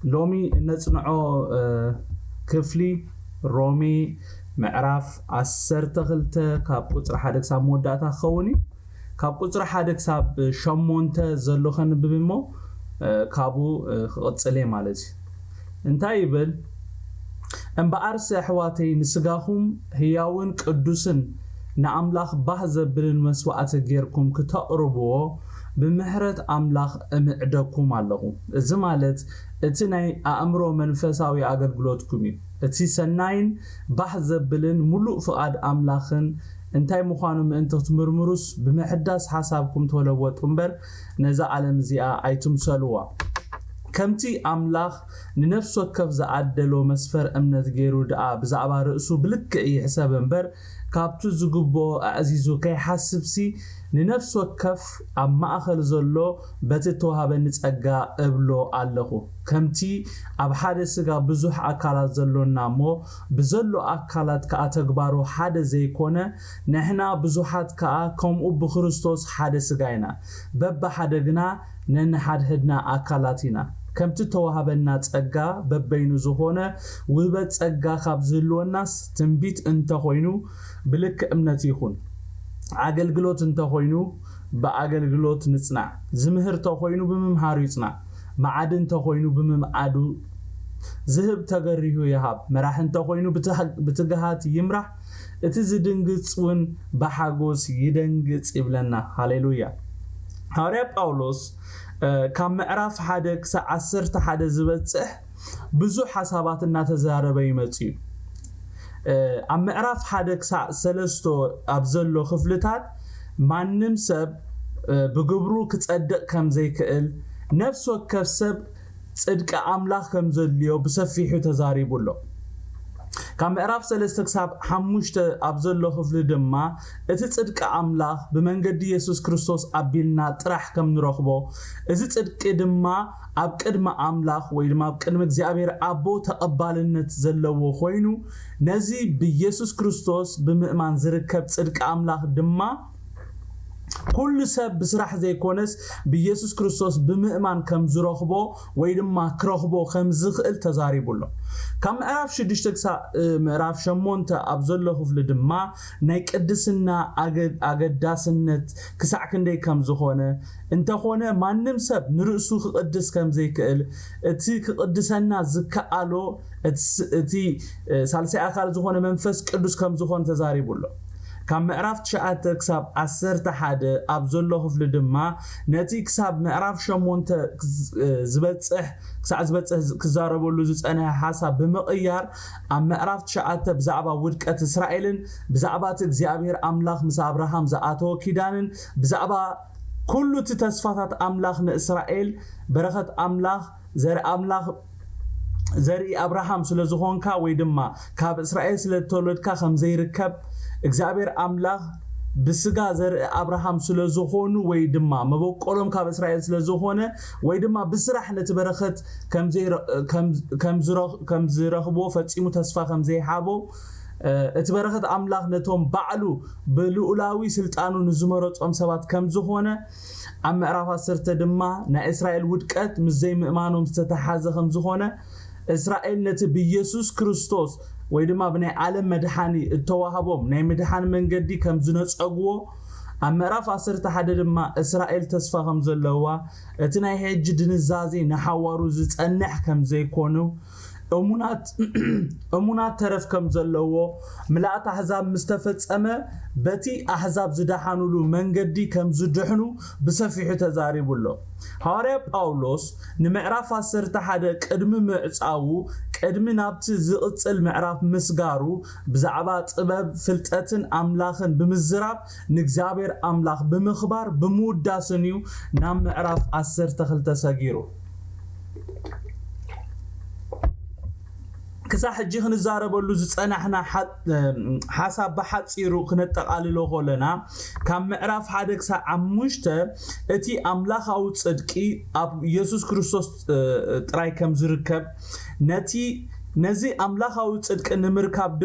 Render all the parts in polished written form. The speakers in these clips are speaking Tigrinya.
لومي نصنعو كفلي رومي معرف 12 كاب قطر حدك ساب موداتا خوني كاب قطر حدك ساب شمونت زلو خنبب مو كابو قصلي مالتي انتي يبل ان بارس احواتي نسغاهم هياون قدوسن ناملاخ بحزبل المسواعت غيركم كتقربو بمحرت املاخ امعدكم الله እዚ ማለት እቲ ናይ ኣእምሮ መንፈሳዊ ኣገልግሎትኩም እዩ እቲ ሰናይን ባሕዘብልን ሙሉእ ፍቃድ ኣምላኽን እንታይ ምዃኑ ምእንቲ ትምርምሩስ ብምሕዳስ ሓሳብኩም ተለወጡ እምበር ነዛ ዓለም እዚኣ ኣይትምሰልዋ ከምቲ ኣምላኽ ንነፍስ ወከፍ ዝዓደሎ መስፈር እምነት ገይሩ ደኣ ብዛዕባ ርእሱ ብልክዕ ይሕሰብ እምበር ካብቱ ዝግቦ ኣዚዙ ከይሓስብሲ ንነፍስ ወከፍ ኣብ ማእኸል ዘሎ በቲ ተዋሃበኒ ጸጋ እብሎ ኣለኹ ከምቲ ኣብ ሓደ ስጋ ብዙሕ ኣካላት ዘሎና እሞ ብዘሎ ኣካላት ከኣ ተግባሩ ሓደ ዘይኮነ ንሕና ብዙሓት ከኣ ከምኡ ብክርስቶስ ሓደ ስጋ ኢና በብሓደ ግና ነንሓድሕድና ኣካላት ኢና ከምቲ ተዋሃበና ጸጋ በበይኑ ዝኾነ ውበት ጸጋ ካብ ዝህልወናስ ትንቢት እንተኾይኑ ብልክ እምነት ይኹን አገልግሎት እንተኾይኑ በአገልግሎት ንጽናዕ ዝምህር ተኾይኑ በመምሃሩ ይጽናዕ ማዓድ እንተኾይኑ በመምዓዱ ዝህብ ተገሪሁ ይሃብ መራህ እንተኾይኑ ብትግሃት ይምራሕ እቲ ዝድንግጽውን በሓጎስ ይደንግጽ ይብለና ሃሌሉያ ሐዋርያ ጳውሎስ ካብ ምዕራፍ 1 ክሳብ 11 ዝበጽሕ ብዙ ሓሳባትና ተዛረበ ይመጽዩ ኣብ ምዕራፍ 1 ክሳብ 3 ኣብ ዘሎ ክፍልታት ማንም ሰብ ብግብሩ ክጸድቕ ከም ዘይክእል ነፍስ ወከፍ ሰብ ጽድቅ ኣምላኽ ከም ዘልዮ ብሰፊሑ ተዛሪቡሎ ካብ ምዕራፍ 3 ክሳብ 5 ኣብ ዘሎ ክፍሊ ድማ እቲ ጽድቅ ኣምላኽ ብመንገዲ ኢየሱስ ክርስቶስ ኣቢልና ጥራሕ ከም ንረኽቦ እዚ ጽድቅ ድማ ኣብ ቅድመ ኣምላኽ ወይ ድማ ኣብ ቅድመ እግዚአብሔር ኣቦ ተቐባልነት ዘለዎ ኮይኑ ነዚ ብኢየሱስ ክርስቶስ ብምእማን ዝርከብ ጽድቅ ኣምላኽ ድማ ኩሉ ሰብ ብስራሕ ዘይኮነስ ብኢየሱስ ክርስቶስ ብምእማን ከም ዝረኽቦ ወይ ድማ ክረኽቦ ከም ዝኽእል ተዛሪቡሎ ካብ ምዕራፍ 6 ክሳብ ምዕራፍ 8 ኣብ ዘሎ ክፍሊ ድማ ናይ ቅድስና ኣገዳስነት ክሳዕ ክንደይ ከም ዝኾነ እንተኾነ ማንም ሰብ ንርእሱ ክቅድስ ከም ዘይክእል እቲ ክቅድሰና ዝከኣሎ እቲ ሳልሳይ ኣካል ዝኾነ መንፈስ ቅዱስ ከም ዝኾነ ተዛሪቡሎ ካብ ምዕራፍ 9 ክሳብ 11 ኣብ ዘሎ ክፍሊ ድማ ነቲ ክሳብ ምዕራፍ 8 ዝበጽሕ ክሳብ ዝበጽሕ ክዛረበሉ ዝጸነሐ ሓሳብ ብምቕያር ኣብ ምዕራፍ 9 ብዛዕባ ውድቀት እስራኤልን ብዛዕባ እግዚአብሔር ኣምላኽ ምስ አብርሃም ዝኣተወ ኪዳንን ብዛዕባ ኩሉ እቲ ተስፋታት ኣምላኽ ንእስራኤል በረኸት ኣምላኽ ዘርኢ አብርሃም ስለዝኾንካ ወይ ድማ ካብ እስራኤል ስለተወለድካ ከም ዘይርከብ እግዚአብሔር ኣምላኽ ብስጋ ዘርኢ አብርሃም ስለዝኾኑ ወይ ድማ መበቆሎም ካብ እስራኤል ስለዝኾነ ወይ ድማ ብስራሕ ነቲ በረኸት ከም ዝረኽቦ ፈጺሙ ተስፋ ከም ዘይሓቦ እቲ በረኸት ኣምላኽ ነቶም ባዕሉ ብልኡላዊ ስልጣኑ ንዝመረጾም ሰባት ከም ዝኾነ ኣብ ምዕራፍ 10 ድማ ናይ እስራኤል ውድቀት ምስ ዘይምእማኖም ዝተተሓዘ ከም ዝኾነ እስራኤል ነቲ ብኢየሱስ ክርስቶስ ወይ ድማ ብናይ ዓለም መድሓኒ እተዋሃቦም ናይ መድሓን መንገዲ ከም ዝነጸግዎ ኣብ ምዕራፍ 11 ድማ እስራኤል ተስፋ ከም ዘለዋ እቲ ናይ ሕጂ ድንዛዜ ንሓዋሩ ዝጸንሕ ከም ዘይኮኑ እሙናት ተረፍ ከም ዘለዎ ምልአት ኣሕዛብ ምስተፈጸመ በቲ ኣሕዛብ ዝደሓኑሉ መንገዲ ከም ዝድሕኑ ብሰፊሑ ተዛሪቡሎ ሐዋርያ ጳውሎስ ንምዕራፍ 11 ቅድሚ ምዕጻው ቅድሚ ናብቲ ዝቕጽል ምዕራፍ ምስጋሩ ብዛዕባ ጥበብ ፍልጠትን ኣምላኽን ብምዝራብ ንእግዚአብሔር ኣምላኽ ብምኽባር ብምውዳስን እዩ ናብ ምዕራፍ 12 ሰጊሩ كسا حجي خنزاربلو زصنحنا حساب بحصيرو كنطقاللو خلنا كم معرف حدك سا عمشته اتي املاخاو صدقي اب يسوع كريستوس طراي كم زركب نتي نزي أملاخاو صدق نمركاب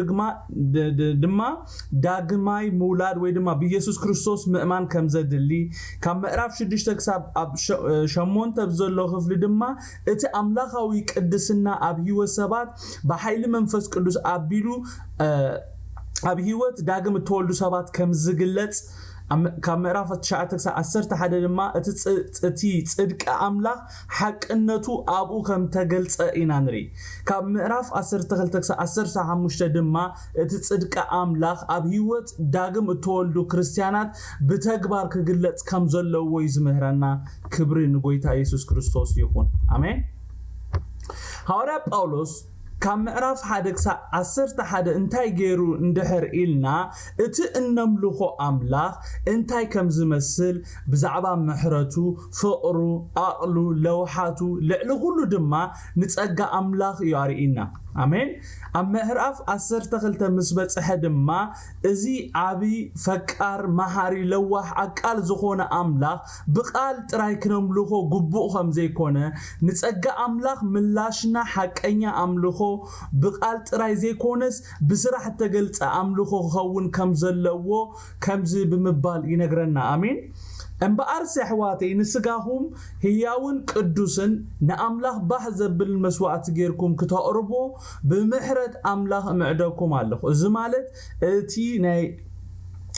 دما داغماي مولاد ويدما بيسوس كريستوس مؤمن كم زدلي كم مقراف شدش تكساب شمون تبزلو خفل دما اتي أملاخاو يقدسنا أبهيو السبات بحيل منفس قدوس أبيلو أبهيوت داغم تولدو سبات كم زغلت كم مقراف تشعتك أسرت حدا دما اتي صدق أملاخ حق النتو أبو كم تقلت إنانري كم مقراف أسرت خلتك أسرت حمشت دما اتي صدق أملاخ أبهيوت داغم تولدو كريستيانات بتكبار كقلت كم زلو ويزمهرنا كبري نقويتا يسوس كريستوس يكون آمين هورا ጳውሎስ كم مقراف حدك أسرت حدا انتاي جيرو اندحر إلنا اتي انملخو أملاخ انتاي كم زمسل بزعبا محرتو فقرو أقلو لوحاتو لعلو كله دما نتسقى أملاخ يارينا آمين أما هرأف أسرت خلت مسبت أحد ما إزي عبي فكار محاري لوح أكال زخونة أملاخ بقال ترايك نملخو قبو خمزي كونه نتسقى أملاخ ملاشنا حكينا أملخو بقال تراي زي كونس بسرح تقلت أملخو خون كمزلوو كمزي بمبال ينقرنا آمين أمبارس حواتي نسقاهم هياون قدوسن نأملاخ بحزب بالمسوعة غيركم كتقربو بمحرة أملاخ معدوكم الله زمالت اتي ناي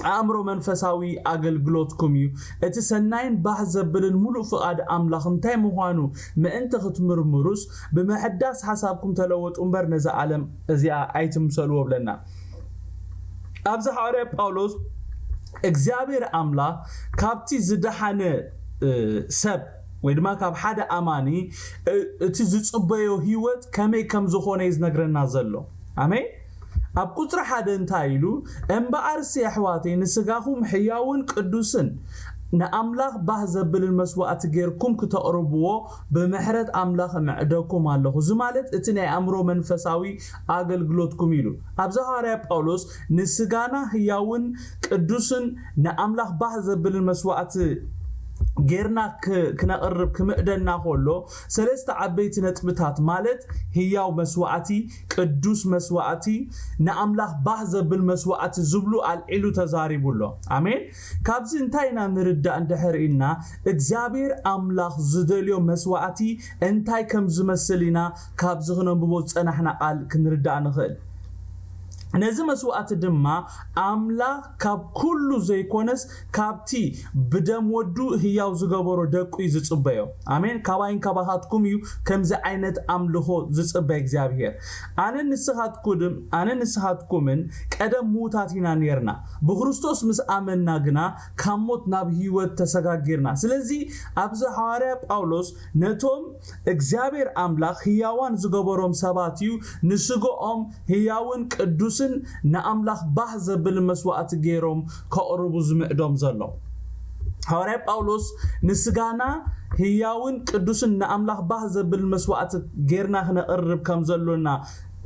أمرو منفساوي أقل قلوتكم يو اتي سناين بحزب بالملو فقاد أملاخ انتاي مهانو ما انت ختمر مروس بمحداس حسابكم تلوت أمبر نزا عالم ازياء ايتم سلوه بلنا أبزا حواري ጳውሎስ እግዚአብሔር አምላክ ካብቲ ዝደሓነ ሰብ ወይ ድማ ካብ ሓደ ኣማኒ እቲ ዝጽበዮ ህይወት ከመይ ከም ዝኾነ ይዝነግረና ዘሎ አሜን ኣብ ቁጥሪ 1 እንታይ ኢሉ እምበኣርሲ ኣሕዋተይ ንስጋኹም ሕያውን ቅዱስን نأملاخ بحزبل المسوات غيركم كتقربوا بمحرت أملاخ معدكم الله زمالت اتني أمرو منفساوي أغلغلوتكم يلو أبزهاري ጳውሎስ نسغانا هياون قدوسن نأملاخ بحزبل المسوات غيرنا كنقرب كمقدنا كله ثلاثه عبيت نطبታት ማለት ህያው መስዋዕቲ ቅዱስ መስዋዕቲ ንአምላኽ ባሕዘብል መስዋዕቲ ዝብሉ አልዒሉ ተዛሪቡሎ አሜን ካብዚ እንታይና ንርዳእ እንደሕርኢና እግዚአብሔር አምላኽ ዝደልዮ መስዋዕቲ እንታይ ከም ዝመስልና ካብዚ ክነብቦ ጸናሕና ቃል ክንርዳእ ንኽእል نزم مسوات دما أملا كاب كل زي كونس كابتي بدم ودو هياو زغبرو دقو يزصبيو آمين كاباين كاباهاتكم يو كم زي عينت أملهو زصبي እግዚአብሔር أنا نسحاتكمن قدم موتاتينا نيرنا بخريستوس مس آمنا غنا كاموت ناب هيوت تسغاغيرنا ስለዚህ አብዘ ሐዋርያ ጳውሎስ ነቶም እግዚአብሔር አምላክ ህያዋን ዝገበሮም ሰባትዩ ንስጎኦም ህያውን ቅዱስ نأملاخ بحزبل المسوات غيرهم كأربو زمعدوم زلو حواري ጳውሎስ نسغانا هياون قدوسن نأملاخ بحزبل المسوات غيرنا نقرب كم زلونا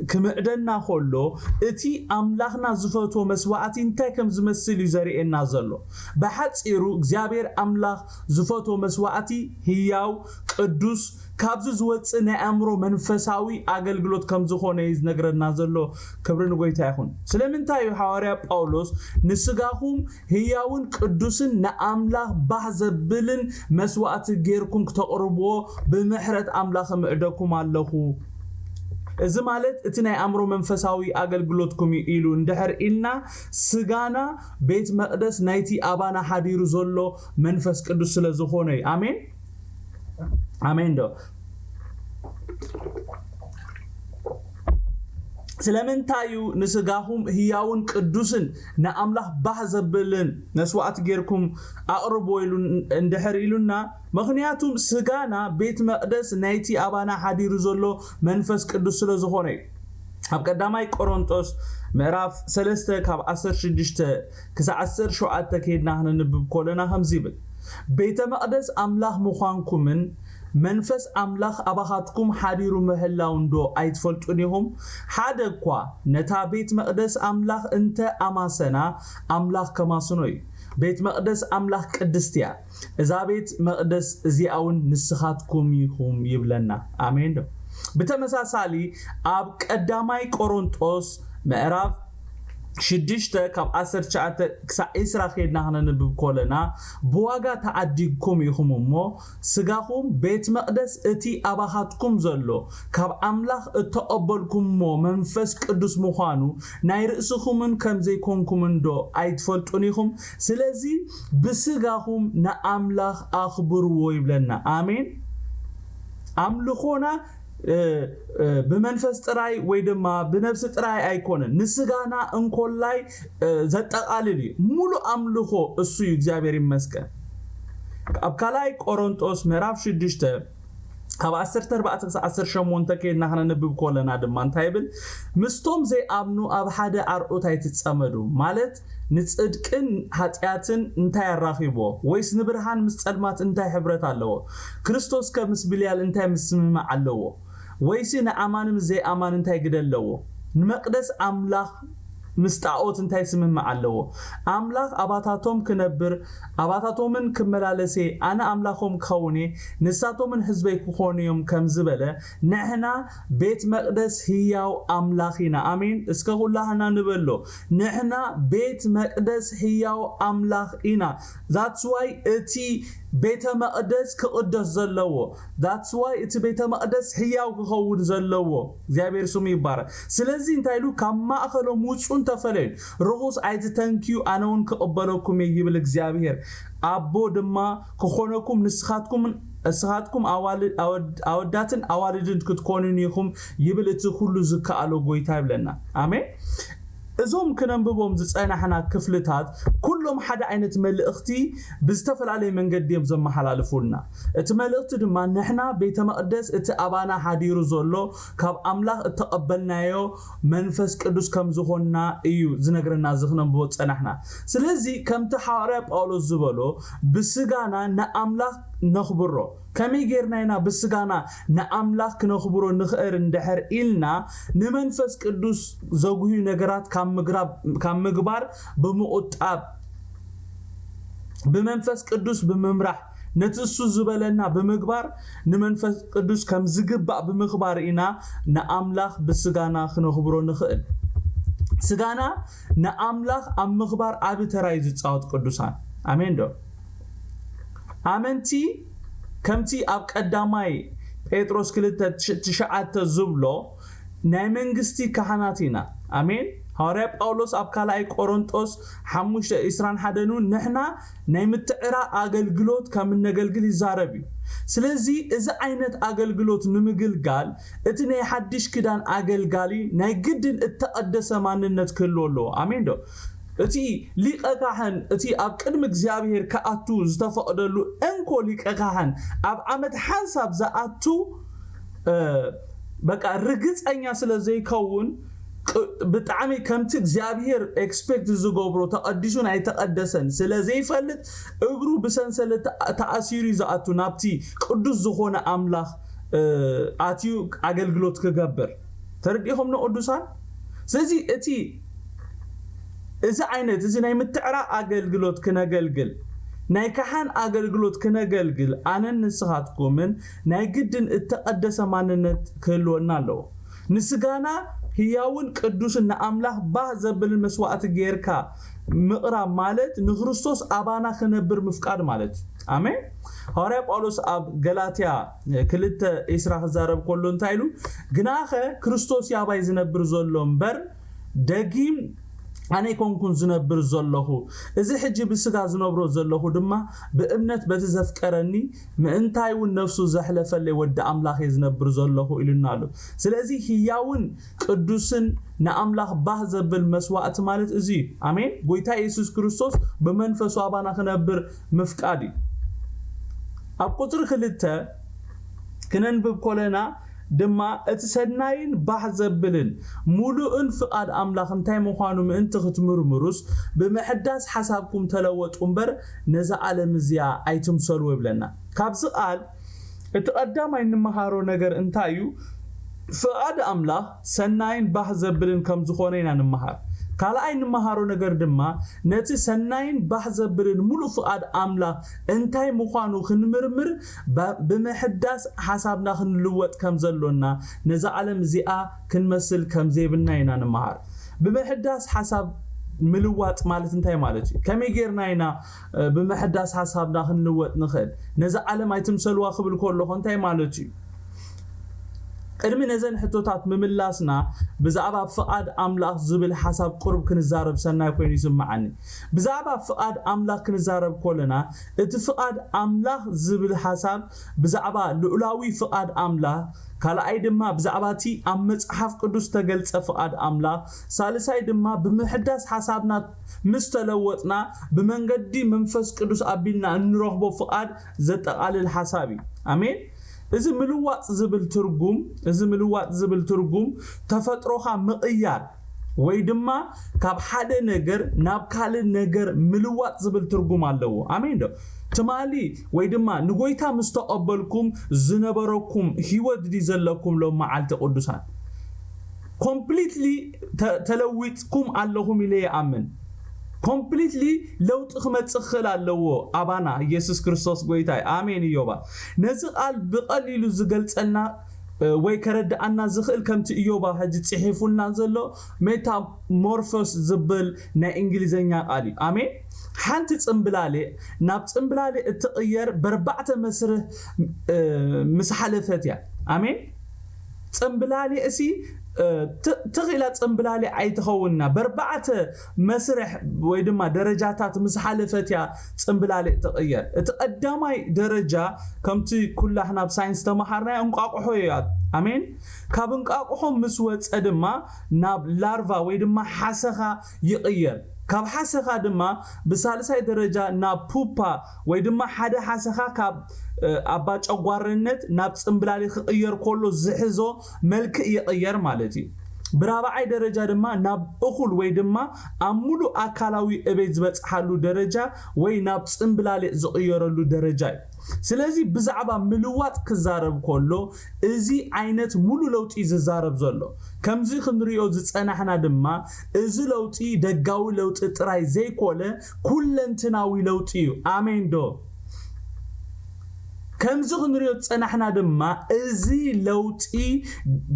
كمعدنا خلو اتي أملاخنا زفتو مسواتي انتاي كم زمسل يزاريئنا زلو بحتصيرو እግዚአብሔር أملاخ زفتو مسواتي هياو قدوس كابزو زوصنا امرو منفساوي اغلغلوت كم زخونه يزنغرنا زلو كبرن غويتا يخون سلامنتايو حواريا ጳውሎስ نسغاهم هياون قدوسن نأملاخ بحزبلن مسوات غيركم تقربو بمحرت أملاخ معدكم اللهو إذا مالت اتناي أمرو منفساوي أغلغلوتكم إلو اندحر إلنا سغانا بيت مقدس نايتي أبانا حديرو زلو منفس قدوس لزخوني آمين آمين دو سلامنتايو نسغاهم هياون قدوسن نأملاخ بحزبلن نسوات غيركم أقربو إلو اندحر إلونا مغنياتهم سغانا بيت مقدس نايتي أبانا حديرو زلو منفس قدوس لزخوني أب قداماي قرنطوس ምዕራፍ 3 ካብ 16 ክሳብ 17 ከይድና ንንብብ ኮለና ከምዚብል ቤተ መቅደስ አምላኽ ምዃንኩምን መንፈስ አምላኽ አባኻትኩም ሓዲሩ ምህላውንዶ አይትፈልጡን ይሁም ሓደኳ ነታ ቤት መቅደስ አምላኽ እንተ አማሰና አምላኽ ከማስኖይ ቤት መቅደስ አምላኽ ቅድስትያ እዛ ቤት መቅደስ እዚአውን ንስኻትኩም ይሁም ይብለና አሜን بتمساسالي أب قدامي قرنطوس ምዕራፍ 6 ካብ 19 ክሳብ 20 ኸይድና ክንንብብ ኮለና ብዋጋ ተዓዲግኩም ኢኹም እሞ ስጋኹም ቤት መቅደስ እቲ ኣባኻትኩም ዘሎ ካብ ኣምላኽ እተቀበልኩምሞ መንፈስ ቅዱስ ምዃኑ ናይ ርእስኹምን ከም ዘይኮንኩምን ዶ ኣይትፈልጡን ኢኹም ስለዚ ብስጋኹም ንኣምላኽ ኣኽብርዎ ይብለና አሜን ኣምልኾና بمنفس تراي ويدما بنفس تراي أيكونن نسجانا انكولاي زتقاللي مولو أملخو السوي እግዚአብሔር ይመስገን أبكالاي كورنثوس ምዕራፍ 6 ካብ 14 18 ከይድና ክንንብብ ኮለና ድማ እንታይ ይብል ምስቶም ዘይኣምኑ ኣብ ሓደ ኣርዑት ኣይትጸመዱ ማለት ንጽድቅን ኃጢአትን እንታይ ያራኺቦ ወይስ ንብርሃን ምስ ጸልማት እንታይ ሕብረት ኣለዎ ክርስቶስ ከምስ ብልያል እንታይ ምስምማ ኣለዎ ወይስ ንኣማንም ዘይኣማን እንታይ ግደለዎ ንመቅደስ ኣምላኽ مستعوت انتاي سمم علوه أملاك أباتاتهم كنبر أباتاتهم كملالسي أنا أملاكهم كوني نساتهم من حزبي كونيهم كم زبلة نحنا بيت مقدس هياو أملاكنا آمين اسكه الله هنا نبلو نحنا بيت مقدس هياو أملاكنا that's why اتي بيت مقدس كقدس زلوه that's why اتي بيت مقدس هياو كخود زلوه زيابير سمي بارا سلزي انتايلو كما أخلو موچون تفلين رغوص عايز تنكيو أناون كقبلوكم يجيب الإግዚአብሔር أبو دما كخونكم نسخاتكم أوداتن أوالدن كتكونين يخم يبل اتخلو زكالو قويتايب لنا آمين إذا كننببهم زصينا حنا كفلتات كلهم حدا عينت ملئختي بزتفل عليه من قديم زم حلالفولنا اتملئت دما نحنا بيت مقدس اتابانا حديرو زولو كاب املاح اتقبلنايو منفس قدوس كم زخونا ايو زنغرنا زخنن بوصناحنا سلازي كم تحارب ጳውሎስ زبلو بسغانا ناملاح نخبرو كمي غيرناينا بسغانا ناملاح كنخبرو نخير اندحر إلنا نمنفس قدوس زغوي نغرات كم مغبار بمؤطاب بمنفس قدوس بممرح نتسو زبلنا بمغبار نمنفس قدوس كم زغبا بمخبار إنا ناملاح بسغانا خنخبرو نخيل سغانا ناملاح ام مخبار ابي تراي زصاوت قدوسان امين دو امنتي كمتي اب قداماي ጴጥሮስ 2:9 زبلو ናይ መንግስቲ ካህናቲና አሜን ሐዋርያ ጳውሎስ ኣብ ካልኣይ ቆሮንጦስ 5:21 ንሕና ናይ ምትዕራ አገልግሎት ከም ነገልግል ይዛረብ ስለዚ እዚ ዓይነት አገልግሎት ንምግልጋል እቲ ናይ ሓድሽ ክዳን አገልጋሊ ናይ ግድን እተቀደሰ ማንነት ክህልዎ አሜን ዶ እቲ ሊቀ ካህን እቲ ኣብ ቅድሚ እግዚአብሔር ከኣቱ ዝተፈቀደሉ እንኮ ሊቀ ካህን ኣብ ዓመት ሓንሳብ ዘኣቱ በቃ ርግጸኛ ስለዘይከውን ብጣዕሚ ከምቲ እግዚአብሔር ኤክስፔክት ዝገብሮ ተቀዲሱን አይተቀደሰን ስለዘይፈልጥ እግሩ ብሰንሰለት ተኣሲሩ ይዛኣቱ ናብቲ ቅዱስ ዝኾነ አምላኽ ኣትዩ አገልግሎት ክገብር ተርዲኹም ነው ቅዱሳን ስለዚ እቲ እዚ ዓይነት እዚ ናይ ምትዕራ አገልግሎት ክነገልግል ናይ ካህን አገልግሎት ክነገልግል ኣነን ንስኻትኩምን ናይ ግድን እተቀደሰ ማንነት ክህልወና ኣለዎ ንስጋና ህያውን ቅዱስና አምላኽ ባህ ዘብል መስዋዕት ጌርካ ምቅራብ ማለት ንክርስቶስ አባና ክነብር ምፍቃድ ማለት አሜን ሐዋርያ ጳውሎስ ኣብ ገላትያ 2:10 ዘረብ ኮሎ እንታይሉ ግናኸ ክርስቶስ ያባይ ዝነብር ዘሎ እምበር ደጊም أنا يكون زنبر زلله إذا حجب السجا زنبر زلله دما بأمنة بتزفكرني ما أنتي والنفس زحلة اللي ود أملاخ يزنبر زلله إلى النالو سلازي هياون قدوسن نأملاخ بهذا بالمسوات مالت إزي آمين قويتا يسوع كريستوس بمنفس وابانا خنبر مفكادي أبقطر خلته كننبب كلنا دما اتسناين بحزبلن مولؤن فقاد املاخ انتي مخانو انت ختمرمروس بمحداس حسابكم تلوط انبر نزا عالم زيا ايتم سلو يبلنا كابز قال اتقداماي نمهارو ነገር انتايو فقاد املاخ سناين بحزبلن كم زخونينا نمهار ካልኣይ ንመሃሮ ነገር ድማ ነቲ ሰናይን ባህ ዘብልን ሙሉእ ፍቃድ ኣምላኽ እንታይ ምዃኑ ክንምርምር ብምሕዳስ ሓሳብና ክንልወጥ ከም ዘሎና ነዛ ዓለም እዚኣ ክንመስል ከም ዘይብልና ኢና ንመሃር ብምሕዳስ ሓሳብ ምልዋጥ ማለት እንታይ ማለት እዩ ከመይ ጌርና ኢና ብምሕዳስ ሓሳብና ክንልወጥ ንኽእል ነዛ ዓለም ኣይትምሰልዋ ክብል ከለኹ እንታይ ማለት እዩ ቅድሚ ነዘን ሕቶታት ምምላስና ብዛዕባ ፍቃድ ኣምላኽ ዝብል ሓሳብ ቁርብ ክንዛረብ ሰናይ ኮይኑ ይስምዓኒ ብዛዕባ ፍቃድ ኣምላኽ ክንዛረብ ከለና እቲ ፍቃድ ኣምላኽ ዝብል ሓሳብ ብዛዕባ ልዑላዊ ፍቃድ ኣምላኽ ካልኣይ ድማ ብዛዕባቲ ኣብ መጽሓፍ ቅዱስ ተገልጸ ፍቃድ ኣምላኽ ሳልሳይ ድማ ብምሕዳስ ሓሳብና ምስ ተለወጥና ብመንገዲ መንፈስ ቅዱስ ኣቢልና እንረኽቦ ፍቃድ ዘጠቃልል ሓሳብ እዩ አሜን እዚ ምልዋጥ ዝብል ትርጉም ተፈጥሮኻ ምቕያር ወይ ድማ ካብ ሓደ ነገር ናብ ካልእ ነገር ምልዋጥ ዝብል ትርጉም ኣለዎ አሜን ዶ ትማሊ ወይ ድማ ንጎይታ ምስተቀበልኩም ዝነበረኩም ህይወት ዲ ዘለኩም ሎም መዓልቲ ቅዱሳን ኮምፕሊትሊ ተለዊጥኩም ኣለኹም ኢለ ይኣምን ኮምፕሊትሊ ለውጥ ክመጽእ ክእል ኣለዎ ኣባና ኢየሱስ ክርስቶስ ጎይታይ አሜን ኢዮባ ነዚ ቃል ብቐሊሉ ዝገልጸልና ወይ ከረዳአና ዝኽእል ከምቲ ኢዮባ ሕጂ ጽሒፉልና ዘሎ ሜታሞርፎስ ዝብል ናይ እንግሊዘኛ ቃል እዩ አሜን ሓንቲ ጽምብላሌ ናብ ጽምብላሌ እትቕየር በርባዕተ መስርህ ምስ ሓለፈት እያ አሜን ጽምብላሌ እሲ ትኺላ ጽምብላሌ ኣይትኸውንና በርባዕተ መስርሕ ወይ ድማ ደረጃታት ምስ ሓለፈት እያ ጽምብላሌ እትቕየር እቲ ቀዳማይ ደረጃ ከምቲ ኩላህና ብሳይንስ ተማሃርና እንቋቁሖ እያ አሜን ካብ እንቋቁሖ ምስ ወፀ ድማ ናብ ላርቫ ወይ ድማ ሓሰኻ ይቕየር ካብ ሓሰኻ ድማ ብሳልሳይ ደረጃ ናብ ፑፓ ወይ ድማ ሓደ ሓሰኻ ካብ ኣባ ጨጓርነት ናብ ጽምብላሌ ክቕየር ከሎ ዝሕዞ መልክዕ ይቕየር ማለት እዩ ብራብዓይ ደረጃ ድማ ናብ እኹል ወይ ድማ ኣብ ሙሉእ ኣካላዊ እቤት ዝበጽሓሉ ደረጃ ወይ ናብ ጽምብላሌ ዝቕየረሉ ደረጃ እዩ ስለዚህ ብዛዕባ ምልዋጥ ክዛረብ ከሎ እዚ ዓይነት ሙሉእ ለውጢ ዝዛረብ ዘሎ ከምዚ ክንሪኦ ዝጸናሕና ድማ እዚ ለውጢ ደጋዊ ለውጢ ጥራይ ዘይኮነ ኩለንትናዊ ለውጢ እዩ አሜን ዶ ከምዚ ክንሪኦ ዝጸናሕና ድማ እዚ ለውጢ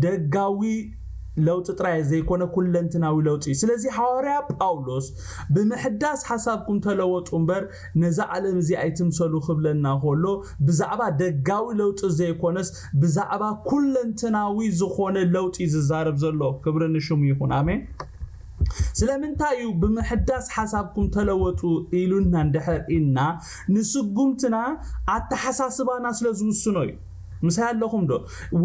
ደጋዊ ለውጥ ጥራይ ዘይኮነ ኩለንትናዊ ለውጢ ስለዚህ ሐዋርያ ጳውሎስ ብምሕዳስ ሓሳብኩም ተለወጡ እምበር ነዛ ዓለም እዚ ኣይትምሰሉ ክብለና ከሎ ብዛዕባ ደጋዊ ለውጢ ዘይኮነስ ብዛዕባ ኩለንትናዊ ዝኾነ ለውጢ ዝዛረብ ዘሎ ክብሪ ንሽሙ ይኹን አሜን ስለምንታዩ ብምሕዳስ ሓሳብኩም ተለወጡ ኢሉና እንደሕርኢና ንስጉምትና ኣተሓሳስባና ስለዝውስኖ እዩ ምሳይ ኣለኹም ዶ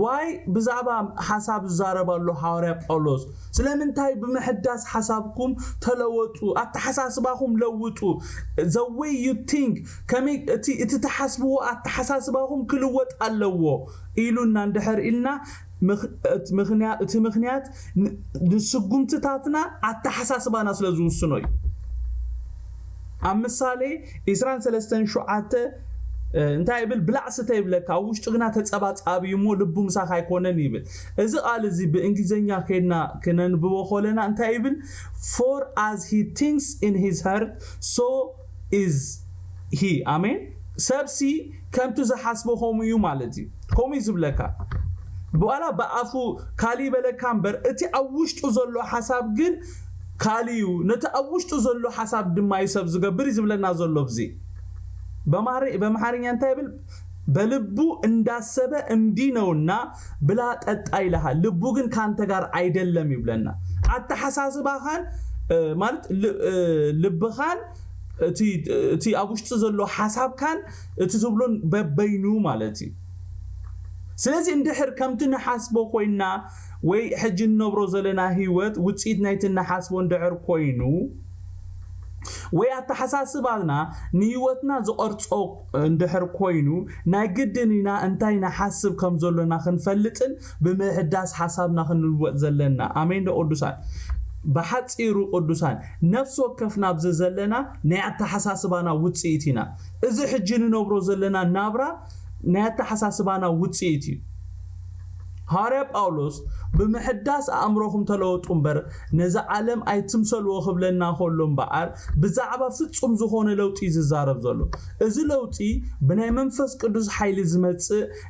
ዋይ ብዛዕባ ሓሳብ ዝዛረባሉ ሐዋርያ ጳውሎስ ስለምንታይ ብምሕዳስ ሓሳብኩም ተለወጡ ኣተሓሳስባኩም ለውጡ the way you think ከመይ እቲ ተሓስብዎ ኣተሓሳስባኩም ክልወጥ ኣለዎ ኢሉና እንደሕርኢልና ምኽንያት ንስጉምትታትና ኣተሓሳስባና ስለዝውስኖ እዩ ኣብ ምሳሌ 23:7 እንታይ ይብል ብላዕስተ ይብለካ ውሽጡ ግና ተጸባጻቢ ሞ ልቡ ምሳኻ አይኮነን ይብል እዚ ቃል እዚ በእንግሊዘኛ ከይና ከነንብቦ ኾለና እንታይ ይብል for as he thinks in his heart so is he አሜን ሰብሲ ከምቱ ዝሓስቦ ሆሙ እዩ ማለት እዩ ኮሙ ይዝብለካ በኋላ በአፉ ካሊ በለካምበር እቲ ኣብ ውሽጡ ዘሎ ሓሳብ ግን ካሊዩ ነቲ ኣብ ውሽጡ ዘሎ ሓሳብ ድማ ይሰብ ዝገብር ይዝብለና ዘሎ ብዚ በመሐረኛ እንታይ ይብል በልቡ እንዳሰበ እንዲህ ነውና ብላ ጠጣ ይልሃል ልቡ ግን ካንተ ጋር አይደለም ይብለና አተሐሳስባኻን ማለት ልብኻን እቲ ኣብ ውሽጡ ዘሎ ሓሳብ ካን እቲ ዝብሎን በበይኑ ማለት እዩ ስለዚህ እንድሕር ከምቲ ንሓስቦ ኮይና ወይ ሕጂ ነብሮ ዘለና ህይወት ውጽኢት ናይቲ ንሓስቦ እንድሕር ኮይኑ ወይ ኣተሓሳስባና ንህይወትና ዝቆርጾ እንድሕር ኮይኑ ናይ ግድንና እንታይ ንሓስብ ከም ዘሎና ክንፈልጥን ብምሕዳስ ሓሳብና ክንልወጥ ዘለና አሜን ቅዱሳን በሓፂሩ ቅዱሳን ነፍስ ወከፍና ብዘ ዘለና ናይ ኣተሓሳስባና ውጽኢት ኢና እዚ ሕጂ ንነብሮ ዘለና ናብራ ናይ ኣተሓሳስባና ውጽኢት እዩ حواري ጳውሎስ بمحداس أمرهم تلوت أمبر نزع عالم أي تمثل وخبلنا خلهم بعر بزعبة فتشم زخون لوتي زارب زلو إذا لوتي بناء منفس قدوس حيل زمت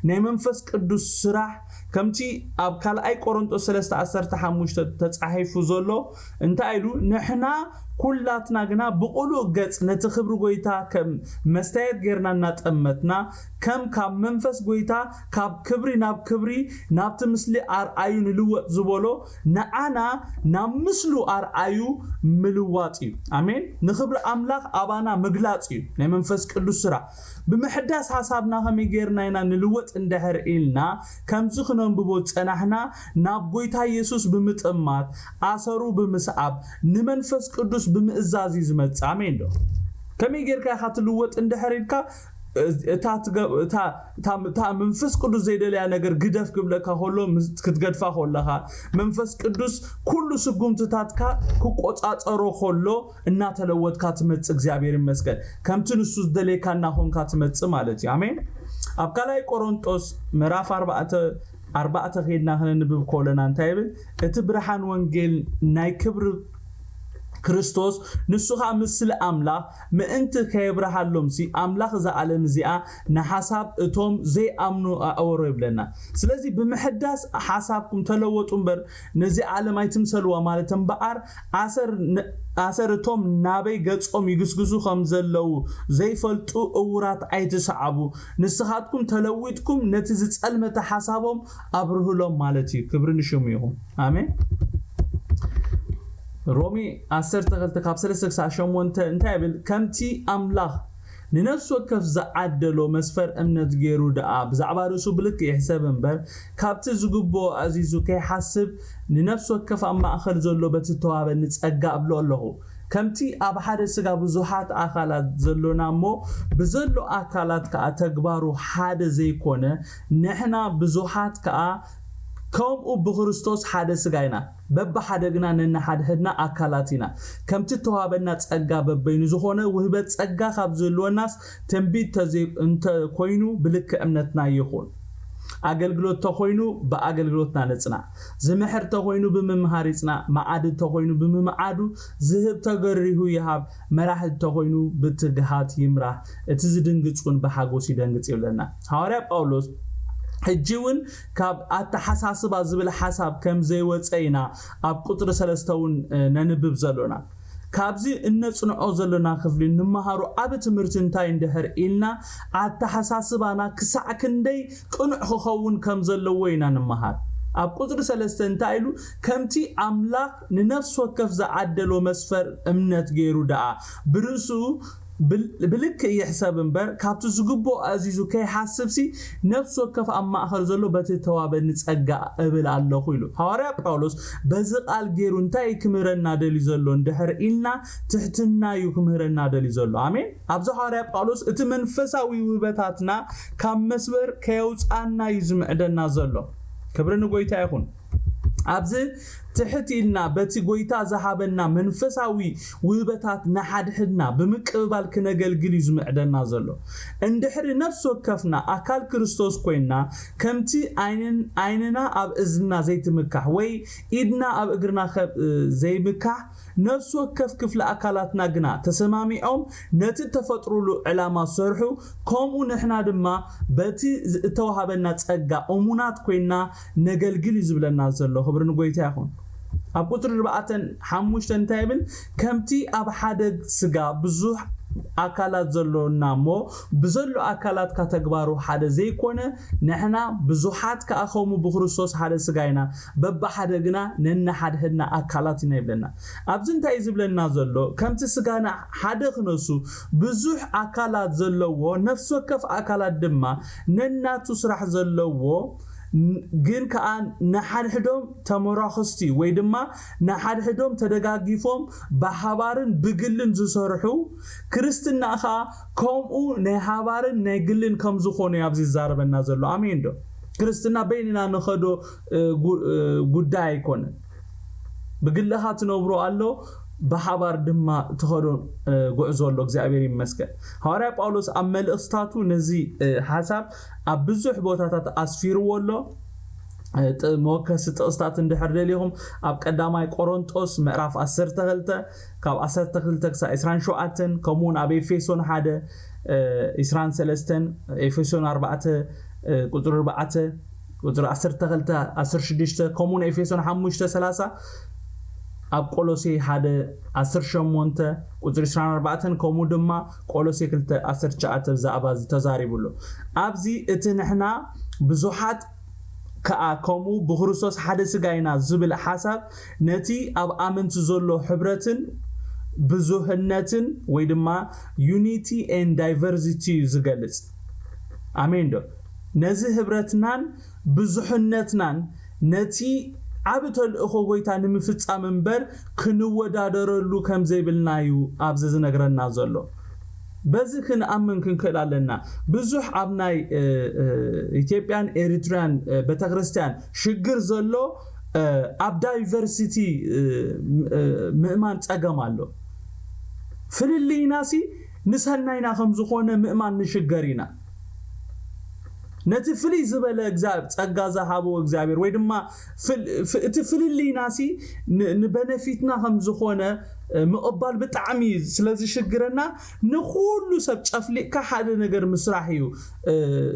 ناء منفس قدوس سرح كمتي أبكال أي كورنثوس 13:15 تتصحيف زلو أنت قالوا نحنا كلاتنا جنا بقولوا جت نتخبر جويتا كم مستعد غيرنا نتأمتنا كم منفس جويتا كاب كبري ناب كبري ناب تمثلي أرأيون لو زبولو نأنا نمثلو أرأيو ملواتي آمين نخبر أملاك أبانا مغلاتي نمنفس كل سرعة بمحدث حسابنا هم غيرنا نلوت اندهر إلنا كم زخنون ببوت أنحنا ناب جويتا يسوس بمتأمات أسرو بمسعب نمنفس كدوس بمئزازي زمت آمين دو كمي غير كا خاتلوت اندحريلكا تا منفس قدوس زيدليا ነገር ግደፍ ግብለካ ሆሎ ክትገድፋ ሆለኻ መንፈስ ቅዱስ ኩሉ ስጉምትታትካ ኩቆጻጸሮ ሆሎ እና ተለወትካ ትመጽ እግዚአብሔር ይመስገን ከምቲ ንሱ ዝደሌካና ሆንካ ትመጽ ማለት አሜን አብካላይ ቆሮንቶስ ምዕራፍ 4 ሄድና ክንንብብ ኮለና እንታይብል እቲ ብርሃን ወንጌል ናይ ክብር ክርስቶስ ንሱኻ ምስል አምላኽ ምእንቲ ከይብራሃሎም ሲ አምላኽ ዘዓለም ዚኣ ንሐሳብ እቶም ዘይአምኑ አወሮ ይብለና ስለዚህ ብምሕዳስ ሐሳብኩም ተለወጡ እምበር ነዚ ዓለም አይትምሰልዋ ማለት እምበአር አሰርቶም ናበይ ገጾም ይግስግሱ ከም ዘለው ዘይፈልጡ እውራት አይትሰዓቡ ንስኻትኩም ተለዊጥኩም ነቲ ዝጸልመተ ሐሳቦም አብርህሎም ማለት እዩ ክብር ንሽሙ ይሁን አሜን رومي 10 كاب 3:8 انتايبل كمتي املاح ننفس وكف زعدلو مسفر امنت غيرو دعا بزعبا رسو بلك يحسب انبر كابت زغبو عزيزو كي حسب ننفس وكف اما اخر زلو بتتواب نصقا بلو الله كمتي اب حد سغا بزوحات اخالات زلونامو بزلو اخالات كا تغبارو حد زي كونه نحنا بزوحات كا كم بخريستوس حادث سغاينا بب حدغنا نن حدهنا اكلاتينا كمت توابنا صغا ببين زخونه وهبت صغا خاب زلوناس تنبيت تزي انت كوينو بلك امنتنا يخون አገልግሎት ተኮይኑ በአገልግሎትና ነጽና ዘመህር ተኮይኑ በመምሃር ይጽና ማዓድ ተኮይኑ በመማዓዱ ዝህብ ተገሪሁ ይሃብ መራህት ተኮይኑ በትግሃት ይምራ እቲ ዝድንግጹን በሐጎስ ይደንግጽ ይብለና ሐዋርያ ጳውሎስ ሕጂውን ካብ አተሐሳስባ ዝብል ሐሳብ ከም ዘይወፀይና ኣብ ቁጥር 3 ነንብብ ዘሎና ካብዚ እነጽንዖ ዘለና ክፍሊ ንመሃሩ ኣብ ትምህርት እንታይ እንደህር ኢልና አተሐሳስባና ክሳዕ ክንደይ ቅኑዕ ክኸውን ከም ዘለዎ ኢና ንመሃር ኣብ ቁጥር 3 እንታይሉ ከምቲ አምላኽ ንነፍስ ወከፍ ዘዓደሎ መስፈር እምነት ገይሩ ደኣ ብርሱ بلك يحسب انبر كابتو زغبو عزيزو كي حاسبسي نفس وكف اما اخر زلو بتتواب نصقا ابل الله خيلو حواريا ጳውሎስ በዝቃል ጌሩ እንታይ ክምረና ደሊ ዘሎ እንደህር ኢልና ትሕትና ይክምረና ደሊ ዘሎ አሜን አብዚ حواريا ጳውሎስ እቲ መንፈሳዊ ውበታትና ካብ መስበር ከየውፃና ይዝምዕደና ዘሎ ክብርን ጎይታ ይኹን አብዚ ትሕቲልና በቲ ጎይታ ዘሃበና መንፈሳዊ ውበታት ናሓድሕና ብምቅባል ክነገልግል ይዝምዕደና ዘሎ እንድሕሪ ነፍስ ወከፍና አካል ክርስቶስ ኮይና ከምቲ አይንና ኣብ እዝና ዘይትምካሕ ወይ ኢድና ኣብ እግርና ዘይምካሕ ነፍስ ወከፍ ክፍለ አካላትና ግና ተሰማሚዖም ነቲ ተፈጥሩሉ ዕላማ ሰርሑ ከምኡ ንሕና ድማ በቲ ተዋሃበና ጸጋ እሙናት ኮይና ነገልግል ይዝብለና ዘሎ ክብርን ጎይታ ይኹን ኣብ ቁጥር 4:5 እንታይብል ከምቲ ኣብ ሓደ ስጋ ብዙሕ አካላት ዘሎና ሞ በዘሎ አካላት ካተግባሩ ሓደ ዘይኮነ ነህና ብዙሓት ካአኸሙ በክርስቶስ ሓደ ስጋይና በባ ሓደ ግና ነና ሓድህና አካላት ኢና ይብለና ኣብዚ እንታይ ዝብለና ዘሎ ከምቲ ስጋና ሓደ ክነሱ ብዙሕ አካላት ዘለዎ ነፍስ ወከፍ አካላት ድማ ነናቱ ስራሕ ዘለዎ ግን ከአን ናሓድሕዶም ተመራኽስቲ ወይ ድማ ናሓድሕዶም ተደጋጊፎም በሓባርን ብግልን ዝሰርሑ ክርስትናኻ ከምኡ ናይ ሓባርን ናይ ግልን ከም ዝኾኑ ኣብዚ ዛረበና ዘሎ አሜን ዶ ክርስትና በይንና ንኸዶ ጉዳይ አይኮነን ብግልኻ ትነብሩ አሎ በሓባር ድማ ተኸዶ ጉዕዞ ኣሎ እግዚአብሔር ይመስገን ሐዋርያ ጳውሎስ ኣብ መልእክታቱ ነዚ ሐሳብ ኣብ ብዙሕ ቦታታት ኣስፊርዎ ኣሎ موكس تقسطات اندحر ليهم اب قداماي قرنطوس مዕራፍ 12 ካብ 12 ክሳብ 27 كمون اب ኤፌሶን 1 23 ኤፌሶን 4 ቁጥር 4 ቁጥር 12 16 كمون ኤፌሶን 5 30 اب ቆሎሴ 1 18 ቁጥር 24 كمون ድማ ቆሎሴ 2 19 ብዛዕባ ተዛሪብሎ ኣብዚ እቲ ንሕና ብዙሓት كأكمو بخرسوس حدث جاينا زبل حسب نتي أب أمنت زلوا حبرتن بزهنتن ويدما unity and diversity زجلس آمين دو نزه حبرتنان بزهنتنان نتي عبت الأخوة تاني مفتش أمنبر كنوا دادرلو كم زي بالنايو أبزز نجرنا زلوا بزخن أمن كنكلالنا بزح أبناي إثيوبيان إريتريان بتغرستان شجر زلوا أب دايفرسيتي مئمان تأجمالو فللي ناسي نسهلنا خمسة مئمان نشجرينا نتفلي زبالة إجزاب تأجازا حابو إجزابير ويدما فللي ناسي نبنفيتنا خمسة مقبل بتعميز سلازي شجرنا نخولو سب شافلي كحد نجر مسرحيو